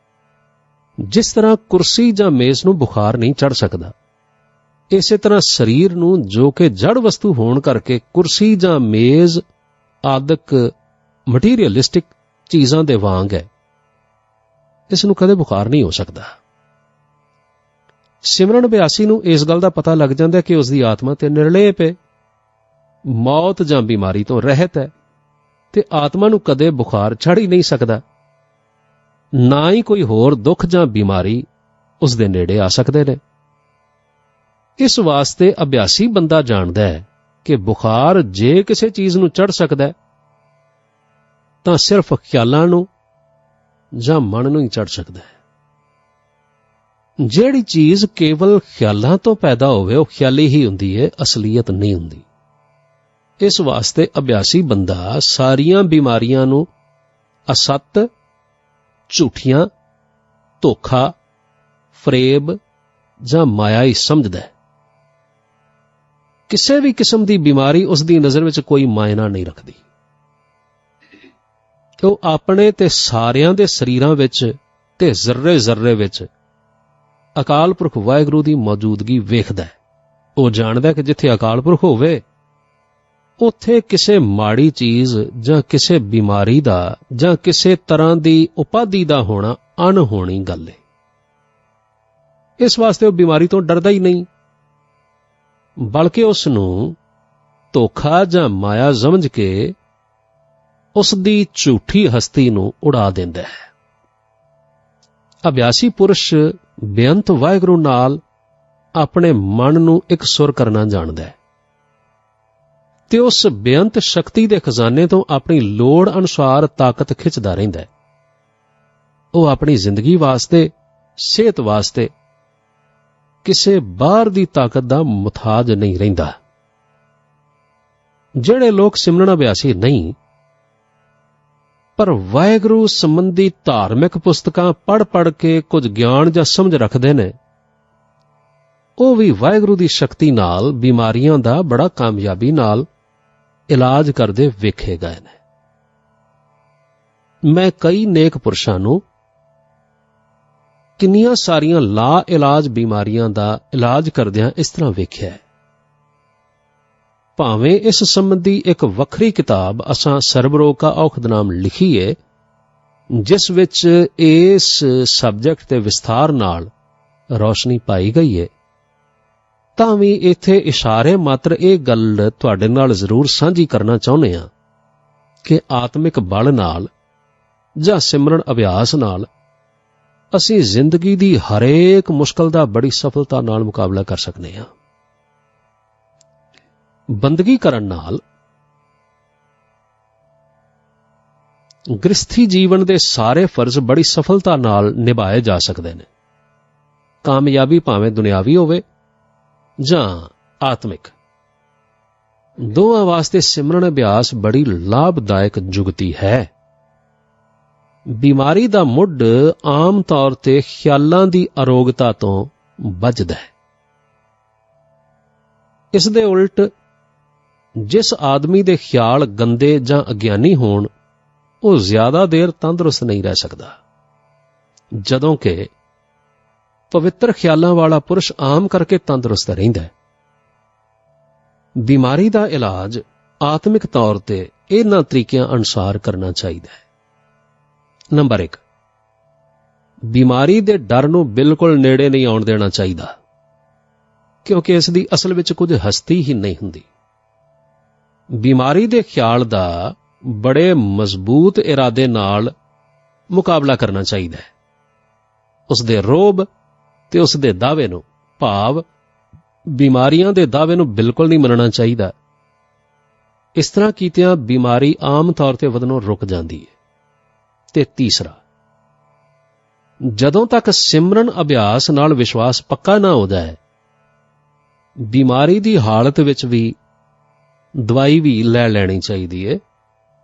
ਜਿਸ ਤਰ੍ਹਾਂ ਕੁਰਸੀ ਜਾਂ ਮੇਜ਼ ਨੂੰ ਬੁਖਾਰ ਨਹੀਂ ਚੜ੍ਹ ਸਕਦਾ, ਇਸੇ ਤਰ੍ਹਾਂ ਸਰੀਰ ਨੂੰ, ਜੋ ਕਿ ਜੜ ਵਸਤੂ ਹੋਣ ਕਰਕੇ ਕੁਰਸੀ ਜਾਂ ਮੇਜ਼ ਆਦਿਕ ਮਟੀਰੀਅਲਿਸਟਿਕ ਚੀਜ਼ਾਂ ਦੇ ਵਾਂਗ ਹੈ, ਇਸ ਨੂੰ ਕਦੇ ਬੁਖਾਰ ਨਹੀਂ ਹੋ ਸਕਦਾ। ਸਿਮਰਨ ਅਭਿਆਸੀ ਨੂੰ ਇਸ ਗੱਲ ਦਾ ਪਤਾ ਲੱਗ ਜਾਂਦਾ ਕਿ ਉਸ ਦੀ ਆਤਮਾ ਤੇ ਨਿਰਲੇਪ ਹੈ, ਮੌਤ ਜਾਂ ਬਿਮਾਰੀ ਤੋਂ ਰਹਿਤ ਹੈ, ਤੇ ਆਤਮਾ ਨੂੰ ਕਦੇ ਬੁਖਾਰ ਚੜ੍ਹ ਹੀ ਨਹੀਂ ਸਕਦਾ। ਨਾ ਹੀ ਕੋਈ ਹੋਰ ਦੁੱਖ ਜਾਂ ਬਿਮਾਰੀ ਉਸ ਦੇ ਨੇੜੇ ਆ ਸਕਦੇ ਨੇ। ਇਸ ਵਾਸਤੇ ਅਭਿਆਸੀ ਬੰਦਾ ਜਾਣਦਾ ਹੈ ਕਿ ਬੁਖਾਰ ਜੇ ਕਿਸੇ ਚੀਜ਼ ਨੂੰ ਚੜ੍ਹ ਸਕਦਾ ਹੈ ਤਾਂ ਸਿਰਫ ਖਿਆਲਾਂ ਨੂੰ ਜਾਂ ਮਨ ਨੂੰ ਹੀ ਚੜ੍ਹ ਸਕਦਾ ਹੈ। ਜਿਹੜੀ ਚੀਜ਼ ਕੇਵਲ ਖਿਆਲਾਂ ਤੋਂ ਪੈਦਾ ਹੋਵੇ ਉਹ ਖਿਆਲੀ ਹੀ ਹੁੰਦੀ ਹੈ, ਅਸਲੀਅਤ ਨਹੀਂ ਹੁੰਦੀ। ਇਸ ਵਾਸਤੇ ਅਭਿਆਸੀ ਬੰਦਾ ਸਾਰੀਆਂ ਬਿਮਾਰੀਆਂ ਨੂੰ ਅਸੱਤ, ਝੂਠੀਆਂ, ਧੋਖਾ, ਫਰੇਬ ਜਾਂ ਮਾਇਆ ਹੀ ਸਮਝਦਾ ਹੈ। ਕਿਸੇ ਵੀ ਕਿਸਮ ਦੀ ਬਿਮਾਰੀ ਉਸ ਦੀ ਨਜ਼ਰ ਵਿੱਚ ਕੋਈ ਮਾਇਨਾ ਨਹੀਂ ਰੱਖਦੀ। ਉਹ ਆਪਣੇ ਤੇ ਸਾਰਿਆਂ ਦੇ ਸਰੀਰਾਂ ਵਿੱਚ ਤੇ ਜ਼ਰਰੇ ਜ਼ਰਰੇ ਵਿੱਚ ਅਕਾਲ ਪੁਰਖ ਵਾਹਿਗੁਰੂ ਦੀ ਮੌਜੂਦਗੀ ਵੇਖਦਾ ਹੈ। ਉਹ ਜਾਣਦਾ ਕਿ ਜਿੱਥੇ ਅਕਾਲ ਪੁਰਖ ਹੋਵੇ ਉੱਥੇ ਕਿਸੇ ਮਾੜੀ ਚੀਜ਼ ਜਾਂ ਕਿਸੇ ਬਿਮਾਰੀ ਦਾ ਜਾਂ ਕਿਸੇ ਤਰ੍ਹਾਂ ਦੀ ਉਪਾਧੀ ਦਾ ਹੋਣਾ ਅਣਹੋਣੀ ਗੱਲ ਹੈ। ਇਸ ਵਾਸਤੇ ਉਹ ਬਿਮਾਰੀ ਤੋਂ ਡਰਦਾ ਹੀ ਨਹੀਂ, ਬਲਕਿ ਉਸ ਨੂੰ ਧੋਖਾ ਜਾਂ ਮਾਇਆ ਸਮਝ ਕੇ ਉਸ ਦੀ ਝੂਠੀ ਹਸਤੀ ਨੂੰ ਉਡਾ ਦਿੰਦਾ ਹੈ। ਅਭਿਆਸੀ ਪੁਰਸ਼ ਬੇਅੰਤ ਵਾਹਿਗੁਰੂ ਨਾਲ ਆਪਣੇ ਮਨ ਨੂੰ ਇੱਕ ਸੁਰ ਕਰਨਾ ਜਾਣਦਾ ਹੈ ਤੇ ਉਸ ਬੇਅੰਤ ਸ਼ਕਤੀ ਦੇ ਖਜ਼ਾਨੇ ਤੋਂ ਆਪਣੀ ਲੋੜ ਅਨੁਸਾਰ ਤਾਕਤ ਖਿੱਚਦਾ ਰਹਿੰਦਾ ਹੈ। ਉਹ ਆਪਣੀ ਜ਼ਿੰਦਗੀ ਵਾਸਤੇ, ਸਿਹਤ ਵਾਸਤੇ ਕਿਸੇ ਬਾਹਰ ਦੀ ਤਾਕਤ ਦਾ ਮੁਤਾਜ ਨਹੀਂ ਰਹਿੰਦਾ। ਜਿਹੜੇ ਲੋਕ ਸਿਮਰਨ ਅਭਿਆਸੀ ਨਹੀਂ ਪਰ ਵਾਹਿਗੁਰੂ ਸੰਬੰਧੀ ਧਾਰਮਿਕ ਪੁਸਤਕਾਂ ਪੜ੍ਹ ਕੇ ਕੁਝ ਗਿਆਨ ਜਾਂ ਸਮਝ ਰੱਖਦੇ ਨੇ, ਉਹ ਵੀ ਵਾਹਿਗੁਰੂ ਦੀ ਸ਼ਕਤੀ ਨਾਲ ਬਿਮਾਰੀਆਂ ਦਾ ਬੜਾ ਕਾਮਯਾਬੀ ਨਾਲ ਇਲਾਜ ਕਰਦੇ ਵੇਖੇ ਗਏ ਨੇ। ਮੈਂ ਕਈ ਨੇਕ ਪੁਰਸ਼ਾਂ ਨੂੰ ਕਿੰਨੀਆਂ ਸਾਰੀਆਂ ਲਾ ਇਲਾਜ ਬਿਮਾਰੀਆਂ ਦਾ ਇਲਾਜ ਕਰਦਿਆਂ ਇਸ ਤਰ੍ਹਾਂ ਵੇਖਿਆ ਹੈ। ਭਾਵੇਂ ਇਸ ਸੰਬੰਧੀ ਇੱਕ ਵੱਖਰੀ ਕਿਤਾਬ ਅਸਾਂ ਸਰਬਰੋਗ ਕਾ ਔਖਦਨਾਮ ਲਿਖੀ ਹੈ, ਜਿਸ ਵਿੱਚ ਇਸ ਸਬਜੈਕਟ ਤੇ ਵਿਸਥਾਰ ਨਾਲ ਰੌਸ਼ਨੀ ਪਾਈ ਗਈ ਹੈ, ਤਾਂ ਵੀ ਇੱਥੇ ਇਸ਼ਾਰੇ ਮਾਤਰ ਇਹ ਗੱਲ ਤੁਹਾਡੇ ਨਾਲ ਜ਼ਰੂਰ ਸਾਂਝੀ ਕਰਨਾ ਚਾਹੁੰਦੇ ਹਾਂ ਕਿ ਆਤਮਿਕ ਬਲ ਨਾਲ ਜਾਂ ਸਿਮਰਨ ਅਭਿਆਸ ਨਾਲ ਅਸੀਂ ਜ਼ਿੰਦਗੀ ਦੀ ਹਰੇਕ ਮੁਸ਼ਕਲ ਦਾ ਬੜੀ ਸਫਲਤਾ ਨਾਲ ਮੁਕਾਬਲਾ ਕਰ ਸਕਦੇ ਹਾਂ। ਬੰਦਗੀ ਕਰਨ ਨਾਲ ਗ੍ਰਸਥੀ ਜੀਵਨ ਦੇ ਸਾਰੇ ਫਰਜ਼ ਬੜੀ ਸਫਲਤਾ ਨਾਲ ਨਿਭਾਏ ਜਾ ਸਕਦੇ ਨੇ। ਕਾਮਯਾਬੀ ਭਾਵੇਂ ਦੁਨਿਆਵੀ ਹੋਵੇ ਜਾਂ ਆਤਮਿਕ, ਦੋਵਾਂ ਵਾਸਤੇ ਸਿਮਰਨ ਅਭਿਆਸ ਬੜੀ ਲਾਭਦਾਇਕ ਜੁਗਤੀ ਹੈ। ਬਿਮਾਰੀ ਦਾ ਮੁੱਢ ਆਮ ਤੌਰ ਤੇ ਖਿਆਲਾਂ ਦੀ ਅਰੋਗਤਾ ਤੋਂ ਵੱਜਦਾ ਹੈ। ਇਸ ਦੇ ਉਲਟ ਜਿਸ ਆਦਮੀ ਦੇ ਖਿਆਲ ਗੰਦੇ ਜਾਂ ਅਗਿਆਨੀ ਹੋਣ, ਉਹ ਜ਼ਿਆਦਾ ਦੇਰ ਤੰਦਰੁਸਤ ਨਹੀਂ ਰਹਿ ਸਕਦਾ, ਜਦੋਂ ਕਿ ਪਵਿੱਤਰ ਖਿਆਲਾਂ ਵਾਲਾ ਪੁਰਸ਼ ਆਮ ਕਰਕੇ ਤੰਦਰੁਸਤ ਰਹਿੰਦਾ ਹੈ। ਬਿਮਾਰੀ ਦਾ ਇਲਾਜ ਆਤਮਿਕ ਤੌਰ ਤੇ ਇਹਨਾਂ ਤਰੀਕਿਆਂ ਅਨੁਸਾਰ ਕਰਨਾ ਚਾਹੀਦਾ ਹੈ। ਨੰਬਰ 1, ਬਿਮਾਰੀ ਦੇ ਡਰ ਨੂੰ ਬਿਲਕੁਲ ਨੇੜੇ ਨਹੀਂ ਆਉਣ ਦੇਣਾ ਚਾਹੀਦਾ, ਕਿਉਂਕਿ ਇਸ ਦੀ ਅਸਲ ਵਿੱਚ ਕੁਝ ਹਸਤੀ ਹੀ ਨਹੀਂ ਹੁੰਦੀ। ਬਿਮਾਰੀ ਦੇ ਖਿਆਲ ਦਾ ਬੜੇ ਮਜ਼ਬੂਤ ਇਰਾਦੇ ਨਾਲ ਮੁਕਾਬਲਾ ਕਰਨਾ ਚਾਹੀਦਾ ਹੈ। ਉਸ ਦੇ ਰੋਬ ਤੇ ਉਸ ਦੇ ਦਾਅਵੇ ਨੂੰ, ਭਾਵ ਬਿਮਾਰੀਆਂ ਦੇ ਦਾਅਵੇ ਨੂੰ ਬਿਲਕੁਲ ਨਹੀਂ ਮੰਨਣਾ ਚਾਹੀਦਾ। ਇਸ ਤਰ੍ਹਾਂ ਕੀਤਿਆਂ ਬਿਮਾਰੀ ਆਮ ਤੌਰ ਤੇ ਵਧਣੋਂ ਰੁਕ ਜਾਂਦੀ ਹੈ। ਤੇ ਤੀਸਰਾ, ਜਦੋਂ ਤੱਕ ਸਿਮਰਨ ਅਭਿਆਸ ਨਾਲ ਵਿਸ਼ਵਾਸ ਪੱਕਾ ਨਾ ਹੋ ਜਾਏ, ਬਿਮਾਰੀ ਦੀ ਹਾਲਤ ਵਿੱਚ ਵੀ ਦਵਾਈ ਵੀ ਲੈ ਲੈਣੀ ਚਾਹੀਦੀ ਹੈ,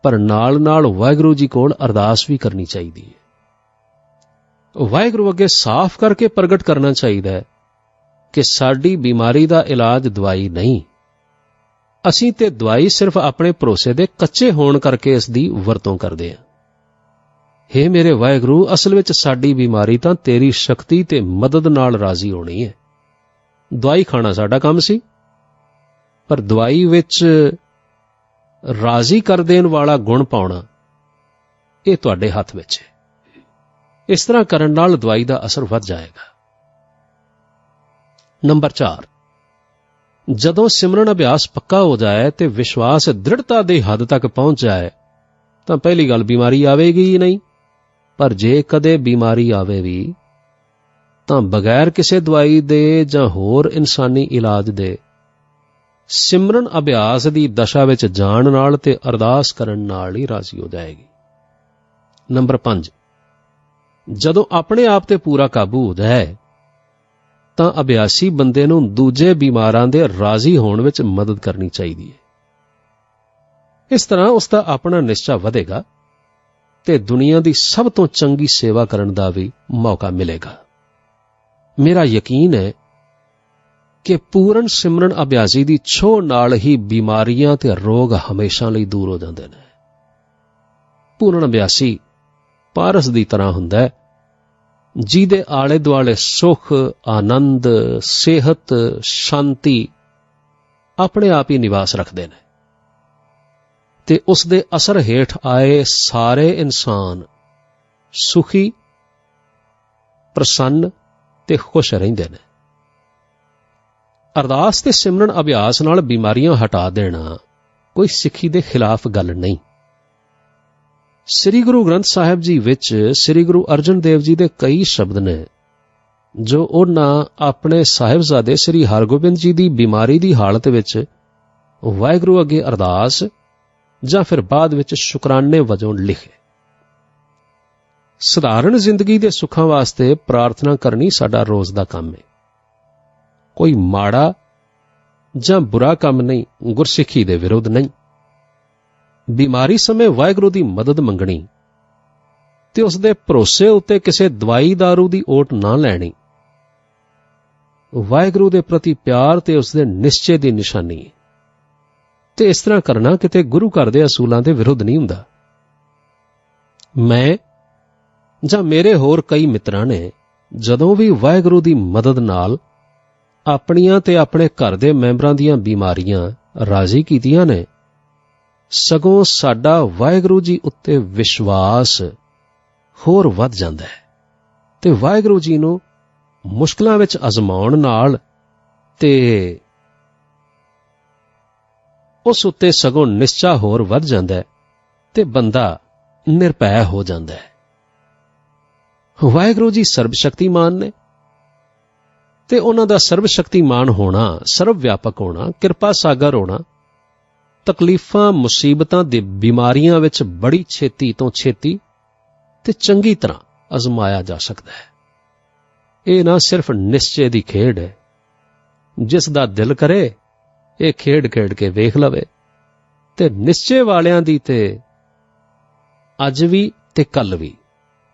ਪਰ ਨਾਲ-ਨਾਲ ਵਾਹਿਗੁਰੂ ਜੀ ਕੋਲ ਅਰਦਾਸ ਵੀ ਕਰਨੀ ਚਾਹੀਦੀ ਹੈ। ਵਾਹਿਗੁਰੂ ਅੱਗੇ ਸਾਫ਼ ਕਰਕੇ ਪ੍ਰਗਟ ਕਰਨਾ ਚਾਹੀਦਾ ਹੈ ਕਿ ਸਾਡੀ ਬਿਮਾਰੀ ਦਾ ਇਲਾਜ ਦਵਾਈ ਨਹੀਂ, ਅਸੀਂ ਤੇ ਦਵਾਈ ਸਿਰਫ ਆਪਣੇ ਭਰੋਸੇ ਦੇ ਕੱਚੇ ਹੋਣ ਕਰਕੇ ਇਸ ਦੀ ਵਰਤੋਂ ਕਰਦੇ ਹਾਂ। ਹੇ ਮੇਰੇ ਵਾਹਿਗੁਰੂ, ਅਸਲ ਵਿੱਚ ਸਾਡੀ ਬਿਮਾਰੀ ਤਾਂ ਤੇਰੀ ਸ਼ਕਤੀ ਤੇ ਮਦਦ ਨਾਲ ਰਾਜ਼ੀ ਹੋਣੀ ਹੈ। ਦਵਾਈ ਖਾਣਾ ਸਾਡਾ ਕੰਮ ਸੀ, ਪਰ ਦਵਾਈ ਵਿੱਚ ਰਾਜ਼ੀ ਕਰ ਦੇਣ ਵਾਲਾ ਗੁਣ ਪਾਉਣਾ ਇਹ ਤੁਹਾਡੇ ਹੱਥ ਵਿੱਚ ਹੈ। ਇਸ ਤਰ੍ਹਾਂ ਕਰਨ ਨਾਲ ਦਵਾਈ ਦਾ ਅਸਰ ਵੱਧ ਜਾਏਗਾ। ਨੰਬਰ 4, ਜਦੋਂ ਸਿਮਰਨ ਅਭਿਆਸ ਪੱਕਾ ਹੋ ਜਾਏ ਤੇ ਵਿਸ਼ਵਾਸ ਦ੍ਰਿੜਤਾ ਦੀ ਹੱਦ ਤੱਕ ਪਹੁੰਚ ਜਾਏ, ਤਾਂ ਪਹਿਲੀ ਗੱਲ, ਬਿਮਾਰੀ ਆਵੇਗੀ ਹੀ ਨਹੀਂ। ਪਰ ਜੇ ਕਦੇ ਬਿਮਾਰੀ ਆਵੇ ਵੀ, ਤਾਂ ਬਗੈਰ ਕਿਸੇ ਦਵਾਈ ਦੇ ਜਾਂ ਹੋਰ ਇਨਸਾਨੀ ਇਲਾਜ ਦੇ ਸਿਮਰਨ ਅਭਿਆਸ ਦੀ ਦਸ਼ਾ ਵਿੱਚ ਜਾਣ ਨਾਲ ਤੇ ਅਰਦਾਸ ਕਰਨ ਨਾਲ ਹੀ ਰਾਜ਼ੀ ਹੋ ਜਾਏਗੀ। ਨੰਬਰ 5, ਜਦੋਂ ਆਪਣੇ ਆਪ ਤੇ ਪੂਰਾ ਕਾਬੂ ਹੋ ਜਾਏ, ਤਾਂ ਅਭਿਆਸੀ ਬੰਦੇ ਨੂੰ ਦੂਜੇ ਬਿਮਾਰਾਂ ਦੇ ਰਾਜ਼ੀ ਹੋਣ ਵਿੱਚ ਮਦਦ ਕਰਨੀ ਚਾਹੀਦੀ ਹੈ। ਇਸ ਤਰ੍ਹਾਂ ਉਸ ਦਾ ਆਪਣਾ ਨਿਸ਼ਚਾ ਵਧੇਗਾ ਤੇ ਦੁਨੀਆ ਦੀ ਸਭ ਤੋਂ ਚੰਗੀ ਸੇਵਾ ਕਰਨ ਦਾ ਵੀ ਮੌਕਾ ਮਿਲੇਗਾ। ਮੇਰਾ ਯਕੀਨ ਹੈ ਕਿ ਪੂਰਨ ਸਿਮਰਨ ਅਭਿਆਸੀ ਦੀ ਛੋਹ ਨਾਲ ਹੀ ਬਿਮਾਰੀਆਂ ਤੇ ਰੋਗ ਹਮੇਸ਼ਾ ਲਈ ਦੂਰ ਹੋ ਜਾਂਦੇ ਨੇ। ਪੂਰਨ ਅਭਿਆਸੀ ਪਾਰਸ ਦੀ ਤਰ੍ਹਾਂ ਹੁੰਦਾ ਹੈ, ਜਿਹਦੇ ਆਲੇ ਦੁਆਲੇ ਸੁਖ, ਆਨੰਦ, ਸਿਹਤ, ਸ਼ਾਂਤੀ ਆਪਣੇ ਆਪ ਹੀ ਨਿਵਾਸ ਰੱਖਦੇ ਨੇ, ਤੇ ਉਸ ਦੇ ਅਸਰ ਹੇਠ ਆਏ ਸਾਰੇ ਇਨਸਾਨ ਸੁਖੀ, ਪ੍ਰਸੰਨ ਤੇ ਖੁਸ਼ ਰਹਿੰਦੇ ਨੇ। ਅਰਦਾਸ ਤੇ ਸਿਮਰਨ ਅਭਿਆਸ ਨਾਲ ਬਿਮਾਰੀਆਂ ਹਟਾ ਦੇਣਾ ਕੋਈ ਸਿੱਖੀ ਦੇ ਖਿਲਾਫ ਗੱਲ ਨਹੀਂ। ਸ੍ਰੀ ਗੁਰੂ ਗ੍ਰੰਥ ਸਾਹਿਬ ਜੀ ਵਿੱਚ ਸ੍ਰੀ ਗੁਰੂ ਅਰਜਨ ਦੇਵ ਜੀ ਦੇ ਕਈ ਸ਼ਬਦ ਨੇ ਜੋ ਉਹਨਾਂ ਆਪਣੇ ਸਾਹਿਬਜ਼ਾਦੇ ਸ੍ਰੀ ਹਰਗੋਬਿੰਦ ਜੀ ਦੀ ਬਿਮਾਰੀ ਦੀ ਹਾਲਤ ਵਿੱਚ ਵਾਹਿਗੁਰੂ ਅੱਗੇ ਅਰਦਾਸ ਜਾਂ ਫਿਰ ਬਾਅਦ ਵਿੱਚ ਸ਼ੁਕਰਾਨੇ ਵਜੋਂ ਲਿਖੇ। ਸਧਾਰਨ ਜ਼ਿੰਦਗੀ ਦੇ ਸੁੱਖਾਂ ਵਾਸਤੇ ਪ੍ਰਾਰਥਨਾ ਕਰਨੀ ਸਾਡਾ ਰੋਜ਼ ਦਾ ਕੰਮ ਹੈ। ਕੋਈ ਮਾੜਾ ਜਾਂ ਬੁਰਾ ਕੰਮ ਨਹੀਂ, ਗੁਰਸਿੱਖੀ ਦੇ ਵਿਰੁੱਧ ਨਹੀਂ। ਬਿਮਾਰੀ ਸਮੇਂ ਵਾਹਿਗੁਰੂ ਦੀ ਮਦਦ ਮੰਗਣੀ ਤੇ ਉਸ ਦੇ ਭਰੋਸੇ ਉੱਤੇ ਕਿਸੇ ਦਵਾਈ ਦਾਰੂ ਦੀ ਓਟ ਨਾ ਲੈਣੀ ਵਾਹਿਗੁਰੂ ਦੇ ਪ੍ਰਤੀ ਪਿਆਰ ਤੇ ਉਸ ਦੇ ਨਿਸ਼ਚੇ ਦੀ ਨਿਸ਼ਾਨੀ ਹੈ। ਤੇ ਇਸ ਤਰ੍ਹਾਂ ਕਰਨਾ ਕਿਤੇ ਗੁਰੂ ਘਰ ਦੇ ਅਸੂਲਾਂ ਦੇ ਵਿਰੁੱਧ ਨਹੀਂ ਹੁੰਦਾ। ਮੈਂ ਜਾਂ ਮੇਰੇ ਹੋਰ ਕਈ ਮਿੱਤਰਾਂ ਨੇ ਜਦੋਂ ਵੀ ਵਾਹਿਗੁਰੂ ਦੀ ਮਦਦ ਨਾਲ ਆਪਣੀਆਂ ਤੇ ਆਪਣੇ ਘਰ ਦੇ ਮੈਂਬਰਾਂ ਦੀਆਂ ਬਿਮਾਰੀਆਂ ਰਾਜ਼ੀ ਕੀਤੀਆਂ ਨੇ, ਸਗੋਂ ਸਾਡਾ ਵਾਹਿਗੁਰੂ ਜੀ ਉੱਤੇ ਵਿਸ਼ਵਾਸ ਹੋਰ ਵੱਧ ਜਾਂਦਾ ਹੈ ਤੇ ਵਾਹਿਗੁਰੂ ਜੀ ਨੂੰ ਮੁਸ਼ਕਲਾਂ ਵਿੱਚ ਅਜ਼ਮਾਉਣ ਨਾਲ ਤੇ ਉਸ ਉੱਤੇ ਸਗੋਂ ਨਿਸ਼ਚਾ ਹੋਰ ਵੱਧ ਜਾਂਦਾ ਹੈ ਤੇ ਬੰਦਾ ਨਿਰਭੈ ਹੋ ਜਾਂਦਾ ਹੈ। ਵਾਹਿਗੁਰੂ ਜੀ ਸਰਬ ਸ਼ਕਤੀਮਾਨ ਨੇ ਤੇ ਉਹਨਾਂ ਦਾ ਸਰਬ ਸ਼ਕਤੀਮਾਨ ਹੋਣਾ, ਸਰਬ ਵਿਆਪਕ ਹੋਣਾ, ਕਿਰਪਾ ਸਾਗਰ ਹੋਣਾ ਤਕਲੀਫਾਂ, ਮੁਸੀਬਤਾਂ ਦੇ ਬਿਮਾਰੀਆਂ ਵਿੱਚ ਬੜੀ ਛੇਤੀ ਤੋਂ ਛੇਤੀ ਤੇ ਚੰਗੀ ਤਰ੍ਹਾਂ ਅਜ਼ਮਾਇਆ ਜਾ ਸਕਦਾ ਹੈ। ਇਹ ਨਾ ਸਿਰਫ ਨਿਸ਼ਚੇ ਦੀ ਖੇਡ ਹੈ, ਜਿਸ ਦਾ ਦਿਲ ਕਰੇ ਇਹ ਖੇਡ ਖੇਡ ਕੇ ਵੇਖ ਲਵੇ, ਤੇ ਨਿਸ਼ਚੇ ਵਾਲਿਆਂ ਦੀ ਤੇ ਅੱਜ ਵੀ ਤੇ ਕੱਲ ਵੀ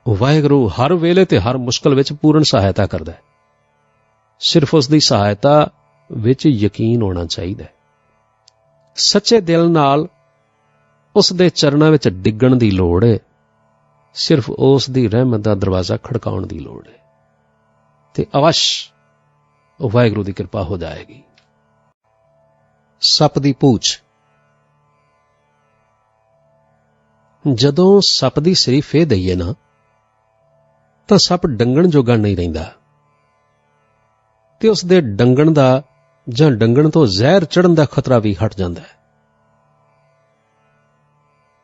ਵਾਹਿਗੁਰੂ ਹਰ ਵੇਲੇ ਤੇ ਹਰ ਮੁਸ਼ਕਲ ਵਿੱਚ ਪੂਰਨ ਸਹਾਇਤਾ ਕਰਦਾ ਹੈ। ਸਿਰਫ ਉਸ ਦੀ ਸਹਾਇਤਾ ਵਿੱਚ ਯਕੀਨ ਹੋਣਾ ਚਾਹੀਦਾ ਹੈ। ਸੱਚੇ ਦਿਲ ਨਾਲ ਉਸ ਦੇ ਚਰਨਾਂ ਵਿੱਚ ਡਿੱਗਣ ਦੀ ਲੋੜ ਹੈ। ਸਿਰਫ ਉਸ ਦੀ ਰਹਿਮਤ ਦਾ ਦਰਵਾਜ਼ਾ ਖੜਕਾਉਣ ਦੀ ਲੋੜ ਹੈ ਤੇ ਅਵਸ਼ ਵਾਹਿਗੁਰੂ ਦੀ ਕਿਰਪਾ ਹੋ ਜਾਏਗੀ। ਸੱਪ ਦੀ ਪੂਛ। ਜਦੋਂ ਸੱਪ ਦੀ ਸਰੀ ਫੇਹ ਦਈਏ ਨਾ, ਤਾਂ ਸੱਪ ਡੰਗਣ ਜੋਗਾ ਨਹੀਂ ਰਹਿੰਦਾ ਤੇ ਉਸ ਦੇ ਡੰਗਣ ਦਾ ਜਾਂ ਡੰਗਣ ਤੋਂ ਜ਼ਹਿਰ ਚੜ੍ਹਨ ਦਾ ਖਤਰਾ ਵੀ ਹਟ ਜਾਂਦਾ ਹੈ।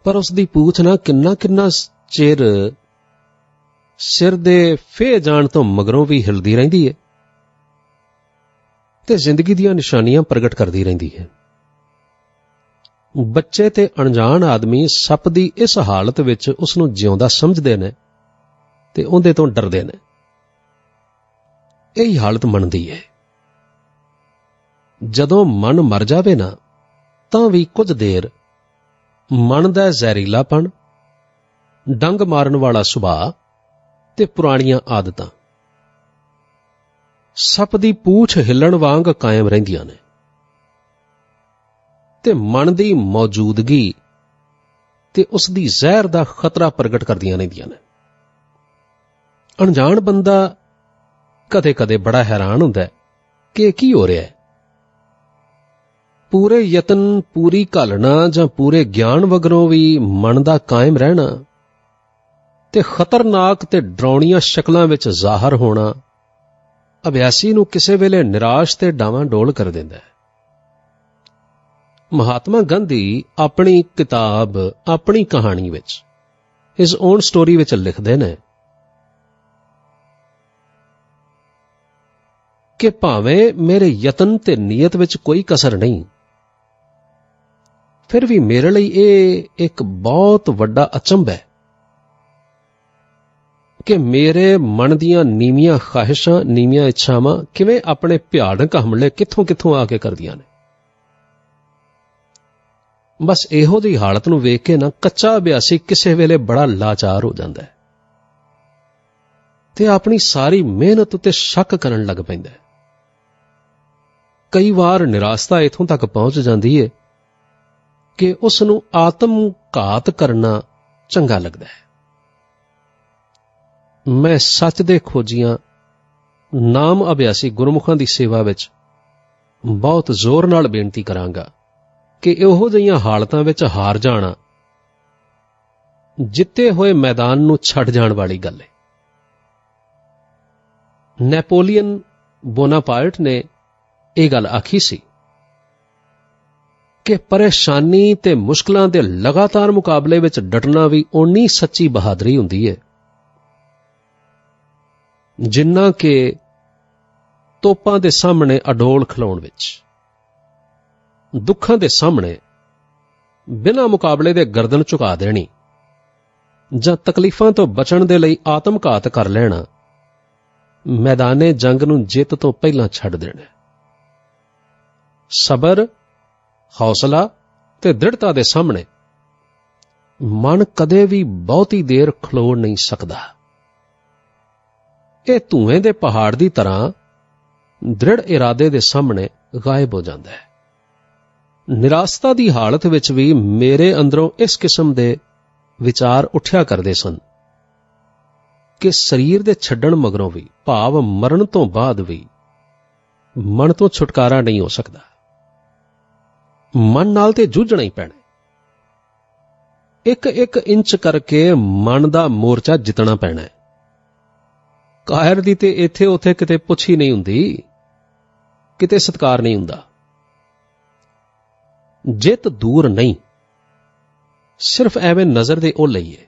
ਪਰ ਉਸ ਦੀ ਪੂਛ ਨਾ ਕਿੰਨਾ ਚਿਰ ਸਿਰ ਦੇ ਫੇਹ ਜਾਣ ਤੋਂ ਮਗਰੋਂ ਵੀ ਹਿਲਦੀ ਰਹਿੰਦੀ ਹੈ ਤੇ ਜ਼ਿੰਦਗੀ ਦੀਆਂ ਨਿਸ਼ਾਨੀਆਂ ਪ੍ਰਗਟ ਕਰਦੀ ਰਹਿੰਦੀ ਹੈ। ਬੱਚੇ ਤੇ ਅਣਜਾਣ ਆਦਮੀ ਸੱਪ ਦੀ ਇਸ ਹਾਲਤ ਵਿੱਚ ਉਸ ਨੂੰ ਜਿਉਂਦਾ ਸਮਝਦੇ ਨੇ ਤੇ ਉਹਦੇ ਤੋਂ ਡਰਦੇ ਨੇ। ਇਹੀ ਹਾਲਤ ਮਨ ਦੀ ਹੈ। ਜਦੋਂ ਮਨ ਮਰ ਜਾਵੇ ਨਾ, ਤਾਂ ਵੀ ਕੁਝ ਦੇਰ ਮਨ ਦਾ ਜ਼ਹਿਰੀਲਾਪਣ, ਡੰਗ ਮਾਰਨ ਵਾਲਾ ਸੁਭਾਅ ਤੇ ਪੁਰਾਣੀਆਂ ਆਦਤਾਂ ਸੱਪ ਦੀ ਪੂਛ ਹਿੱਲਣ ਵਾਂਗ ਕਾਇਮ ਰਹਿੰਦੀਆਂ ਨੇ ਤੇ ਮਨ ਦੀ ਮੌਜੂਦਗੀ ਤੇ ਉਸ ਦੀ ਜ਼ਹਿਰ ਦਾ ਖਤਰਾ ਪ੍ਰਗਟ ਕਰਦੀਆਂ ਰਹਿੰਦੀਆਂ ਨੇ। ਅਣਜਾਣ ਬੰਦਾ ਕਦੇ-ਕਦੇ ਬੜਾ ਹੈਰਾਨ ਹੁੰਦਾ ਹੈ ਕਿ ਕੀ ਹੋ ਰਿਹਾ ਹੈ। ਪੂਰੇ ਯਤਨ, ਪੂਰੀ ਘਾਲਣਾ ਜਾਂ ਪੂਰੇ ਗਿਆਨ ਵਗਰੋਂ ਵੀ ਮਨ ਦਾ ਕਾਇਮ ਰਹਿਣਾ ਤੇ ਖਤਰਨਾਕ ਤੇ ਡਰਾਉਣੀਆਂ ਸ਼ਕਲਾਂ ਵਿੱਚ ਜ਼ਾਹਰ ਹੋਣਾ ਅਭਿਆਸੀ ਨੂੰ ਕਿਸੇ ਵੇਲੇ ਨਿਰਾਸ਼ ਤੇ ਡਾਵਾਂਡੋਲ ਕਰ ਦਿੰਦਾ ਹੈ। ਮਹਾਤਮਾ ਗਾਂਧੀ ਆਪਣੀ ਕਿਤਾਬ ਆਪਣੀ ਕਹਾਣੀ ਵਿੱਚ ਹਿਜ਼ ਓਨ ਸਟੋਰੀ ਵਿੱਚ ਲਿਖਦੇ ਨੇ ਕਿ ਭਾਵੇਂ ਮੇਰੇ ਯਤਨ ਤੇ ਨੀਅਤ ਵਿੱਚ ਕੋਈ ਕਸਰ ਨਹੀਂ, ਫਿਰ ਵੀ ਮੇਰੇ ਲਈ ਇਹ ਇੱਕ ਬਹੁਤ ਵੱਡਾ ਅਚੰਭ ਹੈ ਕਿ ਮੇਰੇ ਮਨ ਦੀਆਂ ਨੀਵੀਆਂ ਖਾਹਿਸ਼ਾਂ, ਨੀਵੀਆਂ ਇੱਛਾਵਾਂ ਕਿਵੇਂ ਆਪਣੇ ਭਿਆਨਕ ਹਮਲੇ ਕਿੱਥੋਂ ਆ ਕੇ ਕਰਦੀਆਂ ਨੇ। ਬਸ ਇਹੋ ਜਿਹੀ ਹਾਲਤ ਨੂੰ ਵੇਖ ਕੇ ਨਾ ਕੱਚਾ ਅਭਿਆਸੀ ਕਿਸੇ ਵੇਲੇ ਬੜਾ ਲਾਚਾਰ ਹੋ ਜਾਂਦਾ ਹੈ ਤੇ ਆਪਣੀ ਸਾਰੀ ਮਿਹਨਤ ਉੱਤੇ ਸ਼ੱਕ ਕਰਨ ਲੱਗ ਪੈਂਦਾ ਹੈ। ਕਈ ਵਾਰ ਨਿਰਾਸ਼ਤਾ ਇੱਥੋਂ ਤੱਕ ਪਹੁੰਚ ਜਾਂਦੀ ਹੈ ਕਿ ਉਸ ਨੂੰ ਆਤਮ ਘਾਤ ਕਰਨਾ ਚੰਗਾ ਲੱਗਦਾ ਹੈ। ਮੈਂ ਸੱਚ ਦੇ ਖੋਜੀਆਂ ਨਾਮ ਅਭਿਆਸੀ ਗੁਰਮੁਖਾਂ ਦੀ ਸੇਵਾ ਵਿੱਚ ਬਹੁਤ ਜ਼ੋਰ ਨਾਲ ਬੇਨਤੀ ਕਰਾਂਗਾ ਕਿ ਇਹੋ ਜਿਹੀਆਂ ਹਾਲਤਾਂ ਵਿੱਚ ਹਾਰ ਜਾਣਾ ਜਿੱਤੇ ਹੋਏ ਮੈਦਾਨ ਨੂੰ ਛੱਡ ਜਾਣ ਵਾਲੀ ਗੱਲ ਹੈ। ਨੈਪੋਲੀਅਨ ਬੋਨਾਪਾਰਟ ਨੇ ਇਹ ਗੱਲ ਆਖੀ ਸੀ ਕਿ ਪਰੇਸ਼ਾਨੀ ਤੇ ਮੁਸ਼ਕਲਾਂ ਦੇ ਲਗਾਤਾਰ ਮੁਕਾਬਲੇ ਵਿੱਚ ਡਟਣਾ ਵੀ ਓਨੀ ਸੱਚੀ ਬਹਾਦਰੀ ਹੁੰਦੀ ਹੈ ਜਿੰਨਾ ਕਿ ਤੋਪਾਂ ਦੇ ਸਾਹਮਣੇ ਅਡੋਲ ਖਲੋਣ ਵਿੱਚ। ਦੁੱਖਾਂ ਦੇ ਸਾਹਮਣੇ ਬਿਨਾਂ ਮੁਕਾਬਲੇ ਦੇ ਗਰਦਨ ਝੁਕਾ ਦੇਣੀ ਜਾਂ ਤਕਲੀਫਾਂ ਤੋਂ ਬਚਣ ਦੇ ਲਈ ਆਤਮਘਾਤ ਕਰ ਲੈਣਾ ਮੈਦਾਨੇ ਜੰਗ ਨੂੰ ਜਿੱਤ ਤੋਂ ਪਹਿਲਾਂ ਛੱਡ ਦੇਣਾ। ਸਬਰ, ਹੌਸਲਾ ਤੇ ਦ੍ਰਿੜਤਾ ਦੇ ਸਾਹਮਣੇ ਮਨ ਕਦੇ ਵੀ ਬਹੁਤੀ ਦੇਰ ਖਲੋ ਨਹੀਂ ਸਕਦਾ। ਇਹ ਧੂਏ ਦੇ ਪਹਾੜ ਦੀ ਤਰ੍ਹਾਂ ਦ੍ਰਿੜ ਇਰਾਦੇ ਦੇ ਸਾਹਮਣੇ ਗਾਇਬ ਹੋ ਜਾਂਦਾ ਹੈ। ਨਿਰਾਸ਼ਤਾ ਦੀ ਹਾਲਤ ਵਿੱਚ ਵੀ ਮੇਰੇ ਅੰਦਰੋਂ ਇਸ ਕਿਸਮ ਦੇ ਵਿਚਾਰ ਉੱਠਿਆ ਕਰਦੇ ਸਨ ਕਿ ਸਰੀਰ ਦੇ ਛੱਡਣ ਮਗਰੋਂ ਵੀ, ਭਾਵ ਮਰਨ ਤੋਂ ਬਾਅਦ ਵੀ, ਮਨ ਤੋਂ ਛੁਟਕਾਰਾ ਨਹੀਂ ਹੋ ਸਕਦਾ। ਮਨ ਨਾਲ ਤੇ ਜੂਝਣਾ ਹੀ ਪੈਣਾ। ਇੱਕ ਇੰਚ ਕਰਕੇ ਮਨ ਦਾ ਮੋਰਚਾ ਜਿੱਤਣਾ ਪੈਣਾ ਹੈ। ਕਾਇਰ ਦੀ ਤੇ ਇੱਥੇ ਉੱਥੇ ਕਿਤੇ ਪੁੱਛ ਹੀ ਨਹੀਂ ਹੁੰਦੀ, ਕਿਤੇ ਸਤਿਕਾਰ ਨਹੀਂ ਹੁੰਦਾ। ਜਿੱਤ ਦੂਰ ਨਹੀਂ, ਸਿਰਫ ਐਵੇਂ ਨਜ਼ਰ ਦੇ ਉਹ ਲਈਏ।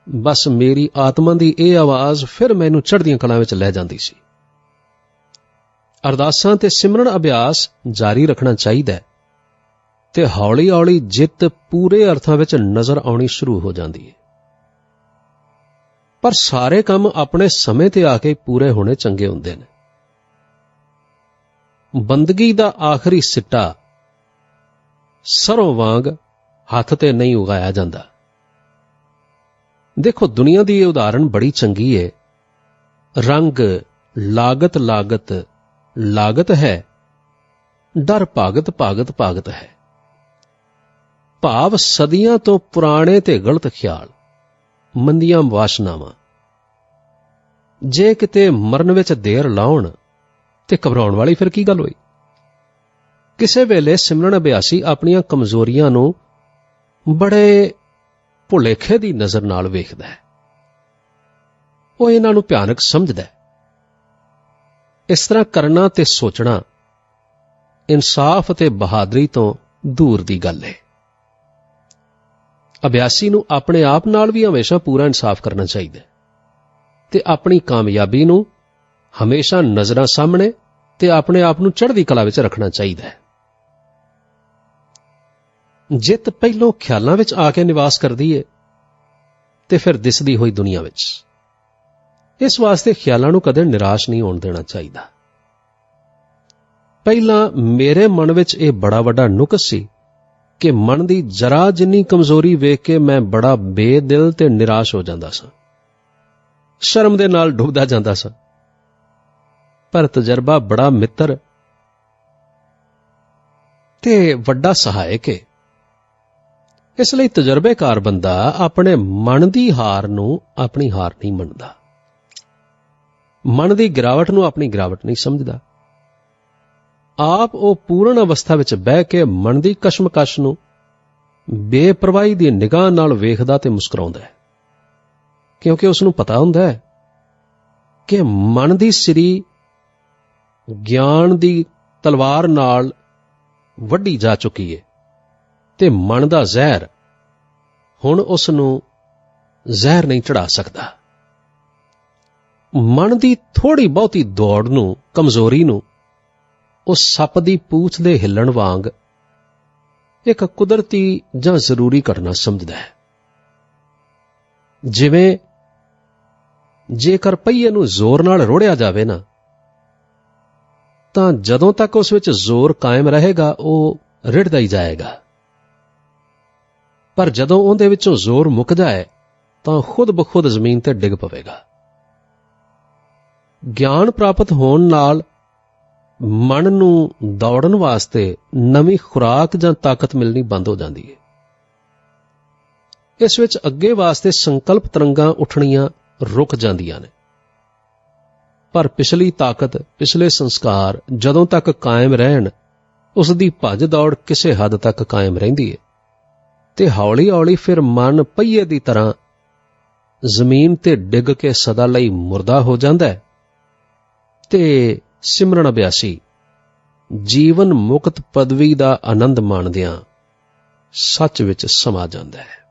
ਬਸ ਮੇਰੀ ਆਤਮਾ ਦੀ ਇਹ ਆਵਾਜ਼ ਫਿਰ ਮੈਨੂੰ ਚੜ੍ਹਦੀਆਂ ਕਲਾਂ ਵਿੱਚ ਲੈ ਜਾਂਦੀ ਸੀ। ਅਰਦਾਸਾਂ ਤੇ ਸਿਮਰਨ ਅਭਿਆਸ ਜਾਰੀ ਰੱਖਣਾ ਚਾਹੀਦਾ ਤੇ ਹੌਲੀ-ਹੌਲੀ ਜਿੱਤ ਪੂਰੇ ਅਰਥਾਂ ਵਿੱਚ ਨਜ਼ਰ ਆਉਣੀ ਸ਼ੁਰੂ ਹੋ ਜਾਂਦੀ ਹੈ। ਪਰ ਸਾਰੇ ਕੰਮ ਆਪਣੇ ਸਮੇਂ ਤੇ ਆ ਕੇ ਪੂਰੇ ਹੋਣੇ ਚੰਗੇ ਹੁੰਦੇ ਨੇ। ਬੰਦਗੀ ਦਾ ਆਖਰੀ ਸਿੱਟਾ ਸਰੋਂ ਵਾਂਗ ਹੱਥ ਤੇ ਨਹੀਂ ਉਗਾਇਆ ਜਾਂਦਾ। ਦੇਖੋ, ਦੁਨੀਆ ਦੀ ਇਹ ਉਦਾਹਰਣ ਬੜੀ ਚੰਗੀ ਹੈ। ਰੰਗ ਲਾਗਤ ਲਾਗਤ ਲਾਗਤ ਹੈ, ਡਰ ਭਾਗਤ ਭਾਗਤ ਭਾਗਤ ਹੈ। ਭਾਵ ਸਦੀਆਂ ਤੋਂ ਪੁਰਾਣੇ ਤੇ ਗਲਤ ਖਿਆਲ, ਮੰਦੀਆਂ ਵਾਸ਼ਨਾਵਾਂ ਜੇ ਕਿਤੇ ਮਰਨ ਵਿੱਚ ਦੇਰ ਲਾਉਣ ਤੇ ਘਬਰਾਉਣ ਵਾਲੀ ਫਿਰ ਕੀ ਗੱਲ ਹੋਈ। ਕਿਸੇ ਵੇਲੇ ਸਿਮਰਨ ਅਭਿਆਸੀ ਆਪਣੀਆਂ ਕਮਜ਼ੋਰੀਆਂ ਨੂੰ ਬੜੇ ਭੁਲੇਖੇ ਦੀ ਨਜ਼ਰ ਨਾਲ ਵੇਖਦਾ ਹੈ। ਉਹ ਇਹਨਾਂ ਨੂੰ ਭਿਆਨਕ ਸਮਝਦਾ ਹੈ। ਇਸ ਤਰ੍ਹਾਂ ਕਰਨਾ ਤੇ ਸੋਚਣਾ ਇਨਸਾਫ ਅਤੇ ਬਹਾਦਰੀ ਤੋਂ ਦੂਰ ਦੀ ਗੱਲ ਹੈ। ਅਭਿਆਸੀ ਨੂੰ ਆਪਣੇ ਆਪ ਨਾਲ ਵੀ ਹਮੇਸ਼ਾ ਪੂਰਾ ਇਨਸਾਫ ਕਰਨਾ ਚਾਹੀਦਾ ਹੈ ਤੇ ਆਪਣੀ ਕਾਮਯਾਬੀ ਨੂੰ ਹਮੇਸ਼ਾ ਨਜ਼ਰਾਂ ਸਾਹਮਣੇ ਤੇ ਆਪਣੇ ਆਪ ਨੂੰ ਚੜ੍ਹਦੀ ਕਲਾ ਵਿੱਚ ਰੱਖਣਾ ਚਾਹੀਦਾ ਹੈ। ਜਿੱਤ ਪਹਿਲੋਂ ਖਿਆਲਾਂ ਵਿੱਚ ਆ ਕੇ ਨਿਵਾਸ ਕਰਦੀ ਏ ਤੇ ਫਿਰ ਦਿਸਦੀ ਹੋਈ ਦੁਨੀਆ ਵਿੱਚ। ਇਸ ਵਾਸਤੇ ਖਿਆਲਾਂ ਨੂੰ ਕਦੇ ਨਿਰਾਸ਼ ਨਹੀਂ ਹੋਣ ਦੇਣਾ ਚਾਹੀਦਾ। ਪਹਿਲਾਂ ਮੇਰੇ ਮਨ ਵਿੱਚ ਇਹ ਬੜਾ ਵੱਡਾ ਨੁਕਸ ਸੀ ਕਿ ਮਨ ਦੀ ਜਰਾ ਜਿੰਨੀ ਕਮਜ਼ੋਰੀ ਵੇਖ ਕੇ ਮੈਂ ਬੜਾ ਬੇਦਿਲ ਤੇ ਨਿਰਾਸ਼ ਹੋ ਜਾਂਦਾ ਸਾਂ, ਸ਼ਰਮ ਦੇ ਨਾਲ ਡੁੱਬਦਾ ਜਾਂਦਾ ਸਾਂ। ਪਰ ਤਜਰਬਾ ਬੜਾ ਮਿੱਤਰ ਤੇ ਵੱਡਾ ਸਹਾਇਕ ਹੈ। ਇਸ ਲਈ ਤਜਰਬੇਕਾਰ ਬੰਦਾ ਆਪਣੇ ਮਨ ਦੀ ਹਾਰ ਨੂੰ ਆਪਣੀ ਹਾਰ ਨਹੀਂ ਮੰਨਦਾ, ਮਨ ਦੀ ਗਿਰਾਵਟ ਨੂੰ ਆਪਣੀ ਗਿਰਾਵਟ ਨਹੀਂ ਸਮਝਦਾ। ਆਪ ਉਹ ਪੂਰਨ ਅਵਸਥਾ ਵਿੱਚ ਬਹਿ ਕੇ ਮਨ ਦੀ ਕਸ਼ਮਕਸ਼ ਨੂੰ ਬੇਪਰਵਾਹੀ ਦੀ ਨਿਗਾਹ ਨਾਲ ਵੇਖਦਾ ਤੇ ਮੁਸਕਰਾਉਂਦਾ ਹੈ, ਕਿਉਂਕਿ ਉਸ ਨੂੰ ਪਤਾ ਹੁੰਦਾ ਹੈ ਕਿ ਮਨ ਦੀ ਸਿਰੀ ਗਿਆਨ ਦੀ ਤਲਵਾਰ ਨਾਲ ਵੱਢੀ ਜਾ ਚੁੱਕੀ ਹੈ ਤੇ ਮਨ ਦਾ ਜ਼ਹਿਰ ਹੁਣ ਉਸ ਨੂੰ ਜ਼ਹਿਰ ਨਹੀਂ ਚੜਾ ਸਕਦਾ। ਮਨ ਦੀ ਥੋੜੀ ਬਹੁਤੀ ਦੌੜ ਨੂੰ, ਕਮਜ਼ੋਰੀ ਨੂੰ ਉਸ ਸੱਪ ਦੀ ਪੂਛ ਦੇ ਹਿੱਲਣ ਵਾਂਗ ਇੱਕ ਕੁਦਰਤੀ ਜਾਂ ਜ਼ਰੂਰੀ ਘਟਨਾ ਸਮਝਦਾ ਹੈ। ਜਿਵੇਂ ਜੇਕਰ ਪਹੀਏ ਨੂੰ ਜ਼ੋਰ ਨਾਲ ਰੋੜਿਆ ਜਾਵੇ ਨਾ, ਤਾਂ ਜਦੋਂ ਤੱਕ ਉਸ ਵਿੱਚ ਜ਼ੋਰ ਕਾਇਮ ਰਹੇਗਾ ਉਹ ਰਿੜਦਾ ਹੀ ਜਾਏਗਾ, ਪਰ ਜਦੋਂ ਉਹਦੇ ਵਿੱਚੋਂ ਜ਼ੋਰ ਮੁੱਕ ਜਾਏ ਤਾਂ ਖੁਦ ਬਖੁਦ ਜ਼ਮੀਨ ਤੇ ਡਿੱਗ ਪਵੇਗਾ। ਗਿਆਨ ਪ੍ਰਾਪਤ ਹੋਣ ਨਾਲ ਮਨ ਨੂੰ ਦੌੜਨ ਵਾਸਤੇ ਨਵੀਂ ਖੁਰਾਕ ਜਾਂ ਤਾਕਤ ਮਿਲਣੀ ਬੰਦ ਹੋ ਜਾਂਦੀ ਹੈ। ਇਸ ਵਿੱਚ ਅੱਗੇ ਵਾਸਤੇ ਸੰਕਲਪ ਤਰੰਗਾਂ ਉੱਠਣੀਆਂ ਰੁਕ ਜਾਂਦੀਆਂ ਨੇ, ਪਰ ਪਿਛਲੀ ਤਾਕਤ, ਪਿਛਲੇ ਸੰਸਕਾਰ ਜਦੋਂ ਤੱਕ ਕਾਇਮ ਰਹਿਣ, ਉਸ ਦੀ ਭੱਜ ਦੌੜ ਕਿਸੇ ਹੱਦ ਤੱਕ ਕਾਇਮ ਰਹਿੰਦੀ ਹੈ ਤੇ ਹੌਲੀ ਹੌਲੀ ਫਿਰ ਮਨ ਪਹੀਏ ਦੀ ਤਰ੍ਹਾਂ ਜ਼ਮੀਨ ਤੇ ਡਿੱਗ ਕੇ ਸਦਾ ਲਈ ਮੁਰਦਾ ਹੋ ਜਾਂਦਾ ਹੈ ਤੇ ਸਿਮਰਨ ਅਭਿਆਸੀ ਜੀਵਨ ਮੁਕਤ ਪਦਵੀ ਦਾ ਆਨੰਦ ਮਾਣਦਿਆਂ ਸੱਚ ਵਿੱਚ ਸਮਾ ਜਾਂਦਾ ਹੈ।